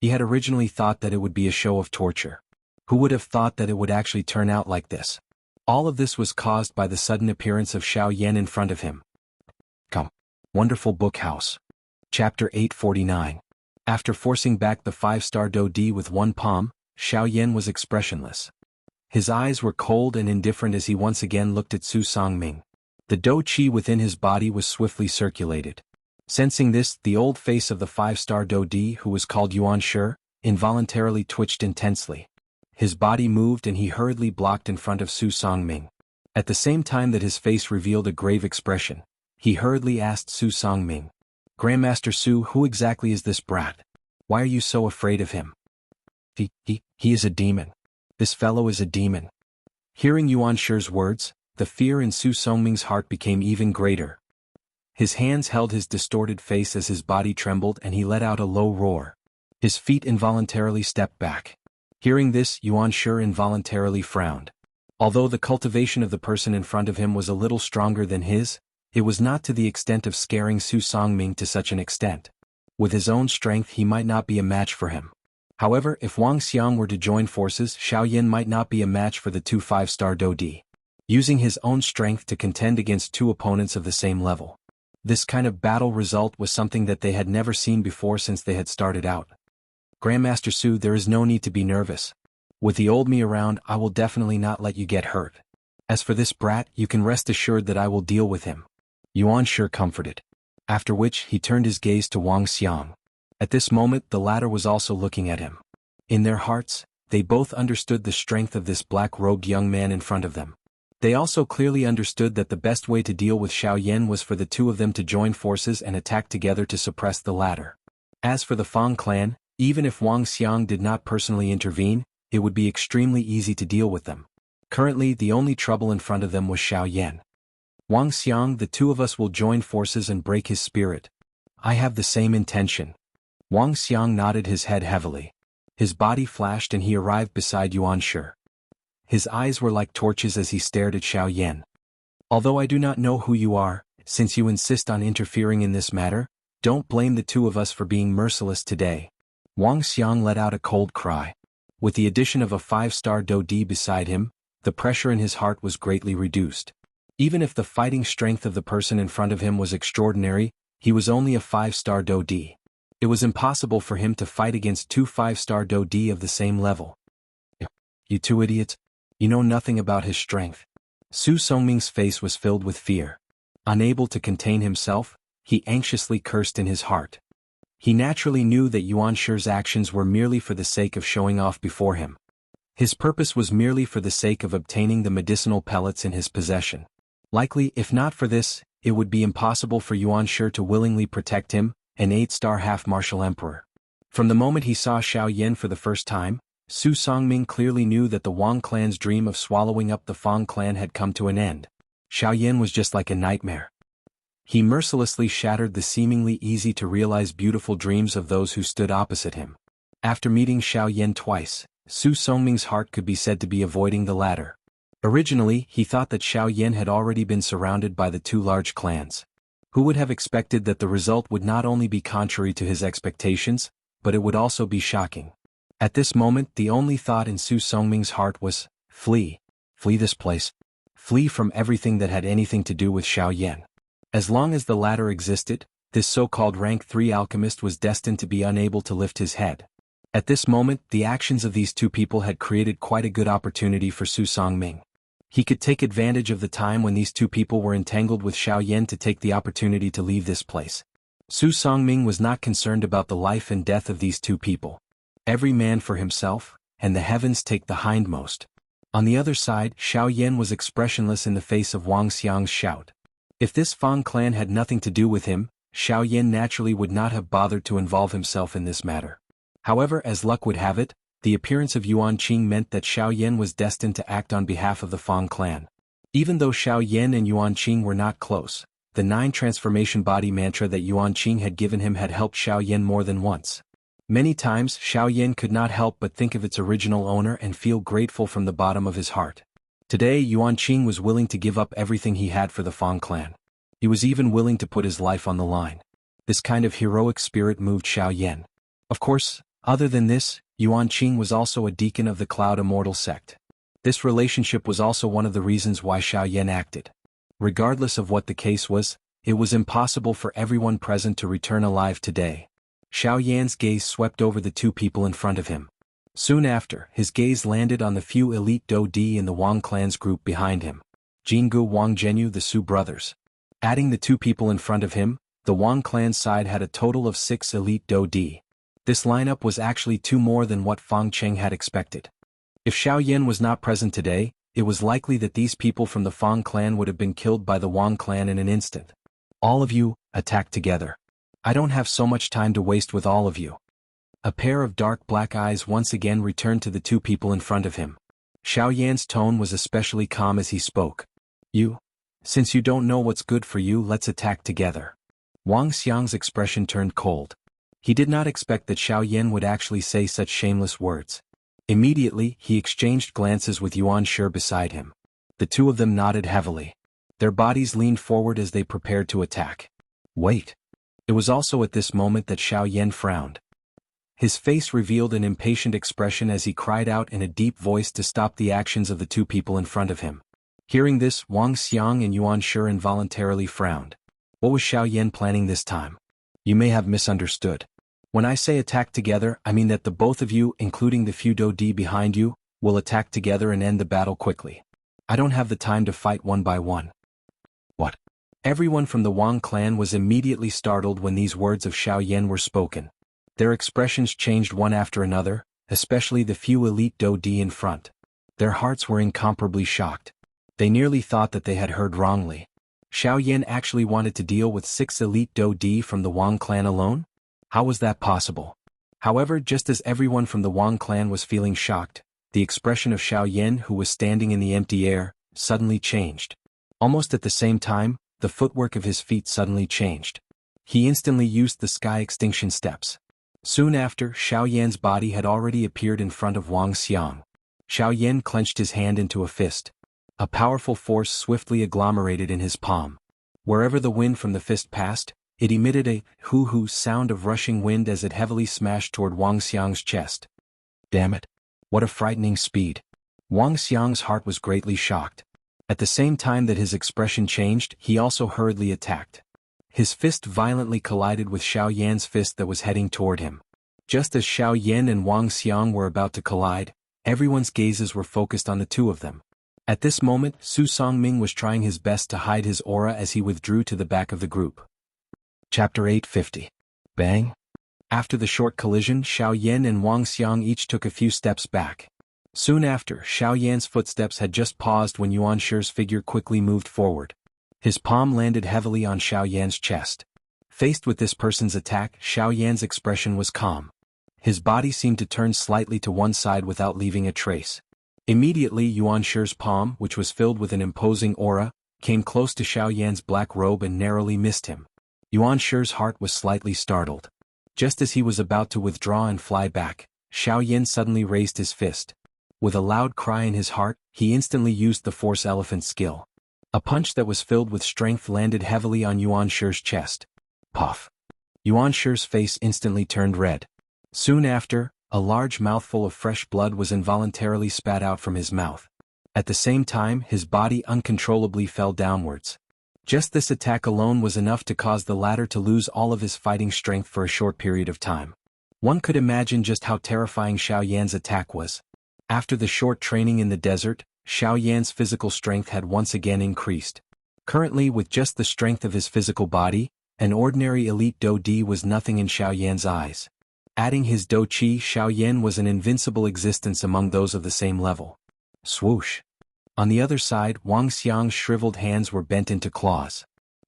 He had originally thought that it would be a show of torture. Who would have thought that it would actually turn out like this? All of this was caused by the sudden appearance of Xiaoyan in front of him. Come. Wonderful Book House. Chapter 849. After forcing back the 5-star Dodi with one palm, Xiaoyan was expressionless. His eyes were cold and indifferent as he once again looked at Su Songming. The Do Qi within his body was swiftly circulated. Sensing this, the old face of the 5-star Dodi, who was called Yuan Shi, involuntarily twitched intensely. His body moved and he hurriedly blocked in front of Su Songming. At the same time that his face revealed a grave expression, he hurriedly asked Su Songming, "Grandmaster Su, who exactly is this brat? Why are you so afraid of him? He is a demon. This fellow is a demon. Hearing Yuanshi's words, the fear in Su Songming's heart became even greater. His hands held his distorted face as his body trembled and he let out a low roar. His feet involuntarily stepped back. Hearing this, Yuanshi involuntarily frowned. Although the cultivation of the person in front of him was a little stronger than his, it was not to the extent of scaring Su Songming to such an extent. With his own strength he might not be a match for him. However, if Wang Xiang were to join forces, Xiaoyan might not be a match for the two 5-star Dodi. Using his own strength to contend against two opponents of the same level. This kind of battle result was something that they had never seen before since they had started out. Grandmaster Su, there is no need to be nervous. With the old me around, I will definitely not let you get hurt. As for this brat, you can rest assured that I will deal with him. Yuanshi comforted. After which, he turned his gaze to Wang Xiang. At this moment, the latter was also looking at him. In their hearts, they both understood the strength of this black-robed young man in front of them. They also clearly understood that the best way to deal with Xiaoyan was for the two of them to join forces and attack together to suppress the latter. As for the Fang clan, even if Wang Xiang did not personally intervene, it would be extremely easy to deal with them. Currently, the only trouble in front of them was Xiaoyan. Wang Xiang, the two of us will join forces and break his spirit. I have the same intention. Wang Xiang nodded his head heavily. His body flashed and he arrived beside Yuanshi. His eyes were like torches as he stared at Xiaoyan. Although I do not know who you are, since you insist on interfering in this matter, don't blame the two of us for being merciless today. Wang Xiang let out a cold cry. With the addition of a 5-star Dodi beside him, the pressure in his heart was greatly reduced. Even if the fighting strength of the person in front of him was extraordinary, he was only a 5-star Dodi. It was impossible for him to fight against two 5-star Dodi of the same level. You two idiots. You know nothing about his strength. Su Songming's face was filled with fear. Unable to contain himself, he anxiously cursed in his heart. He naturally knew that Yuanshi's actions were merely for the sake of showing off before him. His purpose was merely for the sake of obtaining the medicinal pellets in his possession. Likely, if not for this, it would be impossible for Yuanshi to willingly protect him, an 8-star half-martial emperor. From the moment he saw Xiaoyan for the first time, Su Songming clearly knew that the Wang clan's dream of swallowing up the Fang clan had come to an end. Xiaoyan was just like a nightmare. He mercilessly shattered the seemingly easy-to-realize beautiful dreams of those who stood opposite him. After meeting Xiaoyan twice, Su Songming's heart could be said to be avoiding the latter. Originally, he thought that Xiaoyan had already been surrounded by the two large clans. Who would have expected that the result would not only be contrary to his expectations, but it would also be shocking. At this moment, the only thought in Su Songming's heart was, flee. Flee this place. Flee from everything that had anything to do with Xiaoyan. As long as the latter existed, this so-called rank 3 alchemist was destined to be unable to lift his head. At this moment, the actions of these two people had created quite a good opportunity for Su Songming. He could take advantage of the time when these two people were entangled with Xiaoyan to take the opportunity to leave this place. Su Songming was not concerned about the life and death of these two people. Every man for himself, and the heavens take the hindmost. On the other side, Xiaoyan was expressionless in the face of Wang Xiang's shout. If this Fang clan had nothing to do with him, Xiaoyan naturally would not have bothered to involve himself in this matter. However, as luck would have it, the appearance of Yuanqing meant that Xiaoyan was destined to act on behalf of the Fang clan. Even though Xiaoyan and Yuanqing were not close, the 9 transformation body mantra that Yuanqing had given him had helped Xiaoyan more than once. Many times, Xiaoyan could not help but think of its original owner and feel grateful from the bottom of his heart. Today, Yuanqing was willing to give up everything he had for the Fang clan. He was even willing to put his life on the line. This kind of heroic spirit moved Xiaoyan. Of course, other than this, Yuanqing was also a deacon of the Cloud Immortal sect. This relationship was also one of the reasons why Xiaoyan acted. Regardless of what the case was, it was impossible for everyone present to return alive today. Xiaoyan's gaze swept over the two people in front of him. Soon after, his gaze landed on the few elite Dodi in the Wang clan's group behind him. Jianghu, Wang Zhenyu, the Su brothers. Adding the two people in front of him, the Wang clan side had a total of 6 elite Dodi. This lineup was actually 2 more than what Fang Cheng had expected. If Xiaoyan was not present today, it was likely that these people from the Fang clan would have been killed by the Wang clan in an instant. All of you, attack together. I don't have so much time to waste with all of you. A pair of dark black eyes once again returned to the two people in front of him. Xiao Yan's tone was especially calm as he spoke. Since you don't know what's good for you, let's attack together. Wang Xiang's expression turned cold. He did not expect that Xiao Yan would actually say such shameless words. Immediately, he exchanged glances with Yuan Shi beside him. The two of them nodded heavily. Their bodies leaned forward as they prepared to attack. Wait. It was also at this moment that Xiao Yan frowned. His face revealed an impatient expression as he cried out in a deep voice to stop the actions of the two people in front of him. Hearing this, Wang Xiang and Yuan Shi involuntarily frowned. What was Xiao Yan planning this time? You may have misunderstood. When I say attack together, I mean that the both of you, including the few Dodi behind you, will attack together and end the battle quickly. I don't have the time to fight one by one. What? Everyone from the Wang clan was immediately startled when these words of Xiao Yan were spoken. Their expressions changed one after another, especially the few elite Dodi in front. Their hearts were incomparably shocked. They nearly thought that they had heard wrongly. Xiao Yan actually wanted to deal with 6 elite Dodi from the Wang clan alone? How was that possible? However, just as everyone from the Wang clan was feeling shocked, the expression of Xiao Yan, who was standing in the empty air, suddenly changed. Almost at the same time, the footwork of his feet suddenly changed. He instantly used the sky extinction steps. Soon after, Xiao Yan's body had already appeared in front of Wang Xiang. Xiao Yan clenched his hand into a fist. A powerful force swiftly agglomerated in his palm. Wherever the wind from the fist passed, it emitted a hoo-hoo sound of rushing wind as it heavily smashed toward Wang Xiang's chest. Damn it! What a frightening speed! Wang Xiang's heart was greatly shocked. At the same time that his expression changed, he also hurriedly attacked. His fist violently collided with Xiao Yan's fist that was heading toward him. Just as Xiao Yan and Wang Xiang were about to collide, everyone's gazes were focused on the two of them. At this moment, Su Songming was trying his best to hide his aura as he withdrew to the back of the group. Chapter 850. Bang! After the short collision, Xiao Yan and Wang Xiang each took a few steps back. Soon after, Xiao Yan's footsteps had just paused when Yuan Shi's figure quickly moved forward. His palm landed heavily on Xiao Yan's chest. Faced with this person's attack, Xiao Yan's expression was calm. His body seemed to turn slightly to one side without leaving a trace. Immediately, Yuan Shi's palm, which was filled with an imposing aura, came close to Xiao Yan's black robe and narrowly missed him. Yuan Shi's heart was slightly startled. Just as he was about to withdraw and fly back, Xiao Yan suddenly raised his fist. With a loud cry in his heart, he instantly used the Force Elephant skill. A punch that was filled with strength landed heavily on Yuan Shi's chest. Puff! Yuan Shi's face instantly turned red. Soon after, a large mouthful of fresh blood was involuntarily spat out from his mouth. At the same time, his body uncontrollably fell downwards. Just this attack alone was enough to cause the latter to lose all of his fighting strength for a short period of time. One could imagine just how terrifying Xiao Yan's attack was. After the short training in the desert, Xiao Yan's physical strength had once again increased. Currently, with just the strength of his physical body, an ordinary elite Dodi was nothing in Xiao Yan's eyes. Adding his Do Qi, Xiao Yan was an invincible existence among those of the same level. Swoosh! On the other side, Wang Xiang's shriveled hands were bent into claws.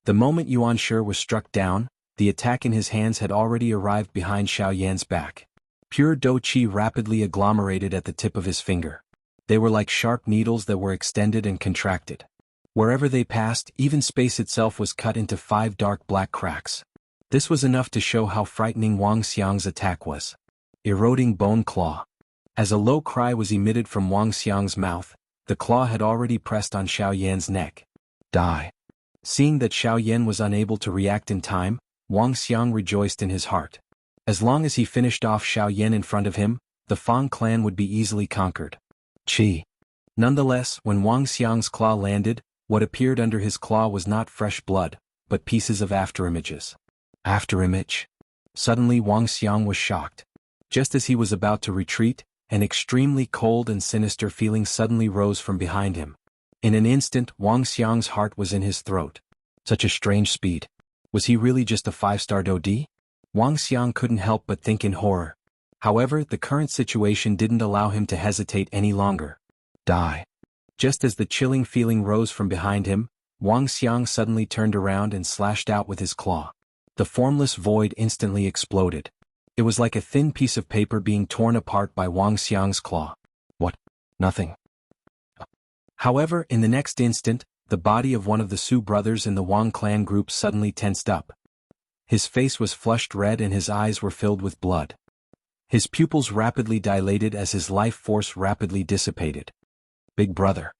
The moment Yuan Shi was struck down, the attack in his hands had already arrived behind Xiao Yan's back. Pure Do Qi rapidly agglomerated at the tip of his finger. They were like sharp needles that were extended and contracted. Wherever they passed, even space itself was cut into 5 dark black cracks. This was enough to show how frightening Wang Xiang's attack was. Eroding bone claw. As a low cry was emitted from Wang Xiang's mouth, the claw had already pressed on Xiao Yan's neck. Die. Seeing that Xiao Yan was unable to react in time, Wang Xiang rejoiced in his heart. As long as he finished off Xiao Yan in front of him, the Fang clan would be easily conquered. Qi. Nonetheless, when Wang Xiang's claw landed, what appeared under his claw was not fresh blood, but pieces of afterimages. Afterimage? Suddenly Wang Xiang was shocked. Just as he was about to retreat, an extremely cold and sinister feeling suddenly rose from behind him. In an instant, Wang Xiang's heart was in his throat. Such a strange speed. Was he really just a 5-star Dodi? Wang Xiang couldn't help but think in horror. However, the current situation didn't allow him to hesitate any longer. Die. Just as the chilling feeling rose from behind him, Wang Xiang suddenly turned around and slashed out with his claw. The formless void instantly exploded. It was like a thin piece of paper being torn apart by Wang Xiang's claw. What? Nothing. However, in the next instant, the body of one of the Su brothers in the Wang clan group suddenly tensed up. His face was flushed red and his eyes were filled with blood. His pupils rapidly dilated as his life force rapidly dissipated. Big brother.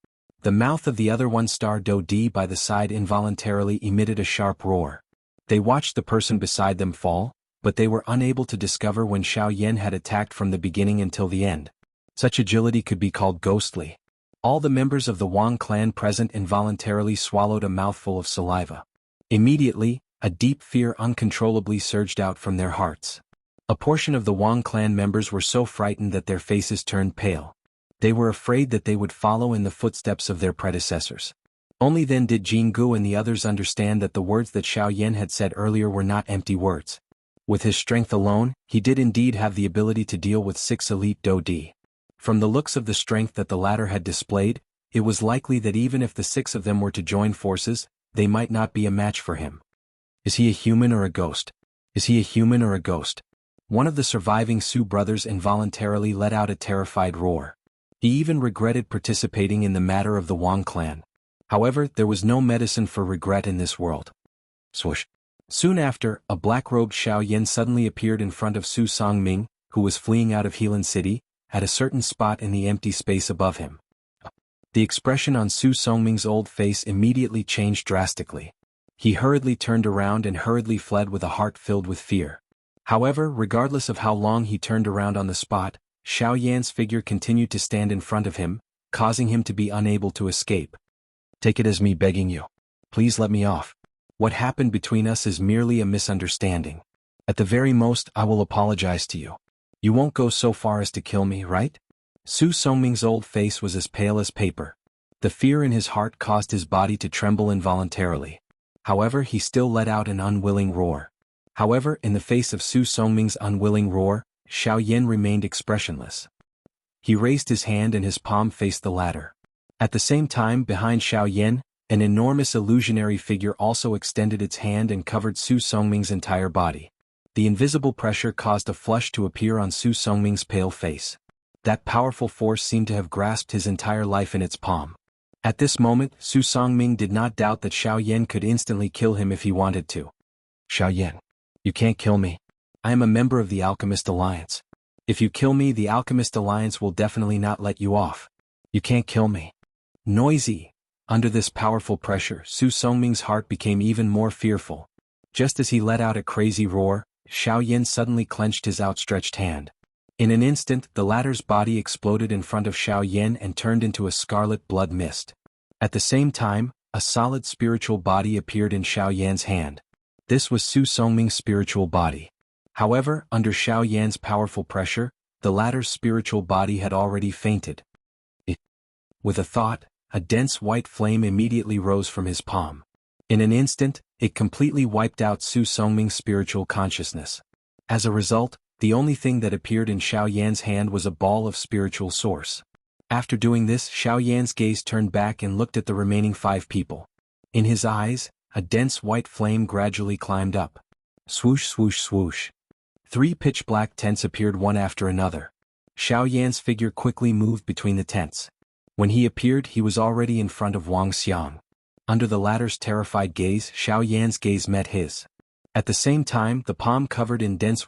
The mouth of the other one-star Do Di by the side involuntarily emitted a sharp roar. They watched the person beside them fall, but they were unable to discover when Xiaoyan had attacked from the beginning until the end. Such agility could be called ghostly. All the members of the Wang clan present involuntarily swallowed a mouthful of saliva. Immediately, a deep fear uncontrollably surged out from their hearts. A portion of the Wang clan members were so frightened that their faces turned pale. They were afraid that they would follow in the footsteps of their predecessors. Only then did Jianghu and the others understand that the words that Xiaoyan had said earlier were not empty words. With his strength alone, he did indeed have the ability to deal with 6 elite Do Di. From the looks of the strength that the latter had displayed, it was likely that even if the 6 of them were to join forces, they might not be a match for him. Is he a human or a ghost? Is he a human or a ghost? One of the surviving Su brothers involuntarily let out a terrified roar. He even regretted participating in the matter of the Wang clan. However, there was no medicine for regret in this world. Swoosh. Soon after, a black-robed Xiaoyan suddenly appeared in front of Su Songming, who was fleeing out of Helan City, at a certain spot in the empty space above him. The expression on Su Songming's old face immediately changed drastically. He hurriedly turned around and hurriedly fled with a heart filled with fear. However, regardless of how long he turned around on the spot, Xiaoyan's figure continued to stand in front of him, causing him to be unable to escape. Take it as me begging you. Please let me off. What happened between us is merely a misunderstanding. At the very most, I will apologize to you. You won't go so far as to kill me, right? Su Songming's old face was as pale as paper. The fear in his heart caused his body to tremble involuntarily. However, he still let out an unwilling roar. However, in the face of Su Songming's unwilling roar, Xiaoyan remained expressionless. He raised his hand and his palm faced the latter. At the same time, behind Xiaoyan, an enormous illusionary figure also extended its hand and covered Su Songming's entire body. The invisible pressure caused a flush to appear on Su Songming's pale face. That powerful force seemed to have grasped his entire life in its palm. At this moment, Su Songming did not doubt that Xiaoyan could instantly kill him if he wanted to. Xiaoyan. You can't kill me. I am a member of the Alchemist Alliance. If you kill me, the Alchemist Alliance will definitely not let you off. You can't kill me. Noisy. Under this powerful pressure, Su Songming's heart became even more fearful. Just as he let out a crazy roar, Xiaoyan suddenly clenched his outstretched hand. In an instant, the latter's body exploded in front of Xiaoyan and turned into a scarlet blood mist. At the same time, a solid spiritual body appeared in Xiaoyan's hand. This was Su Songming's spiritual body. However, under Xiaoyan's powerful pressure, the latter's spiritual body had already fainted. With a thought, a dense white flame immediately rose from his palm. In an instant, it completely wiped out Su Songming's spiritual consciousness. As a result, the only thing that appeared in Xiaoyan's hand was a ball of spiritual source. After doing this, Xiaoyan's gaze turned back and looked at the remaining 5 people. In his eyes, a dense white flame gradually climbed up. Swoosh swoosh swoosh. 3 pitch-black tents appeared one after another. Xiaoyan's figure quickly moved between the tents. When he appeared, he was already in front of Wang Xiang. Under the latter's terrified gaze, Xiaoyan's gaze met his. At the same time, the palm covered in dense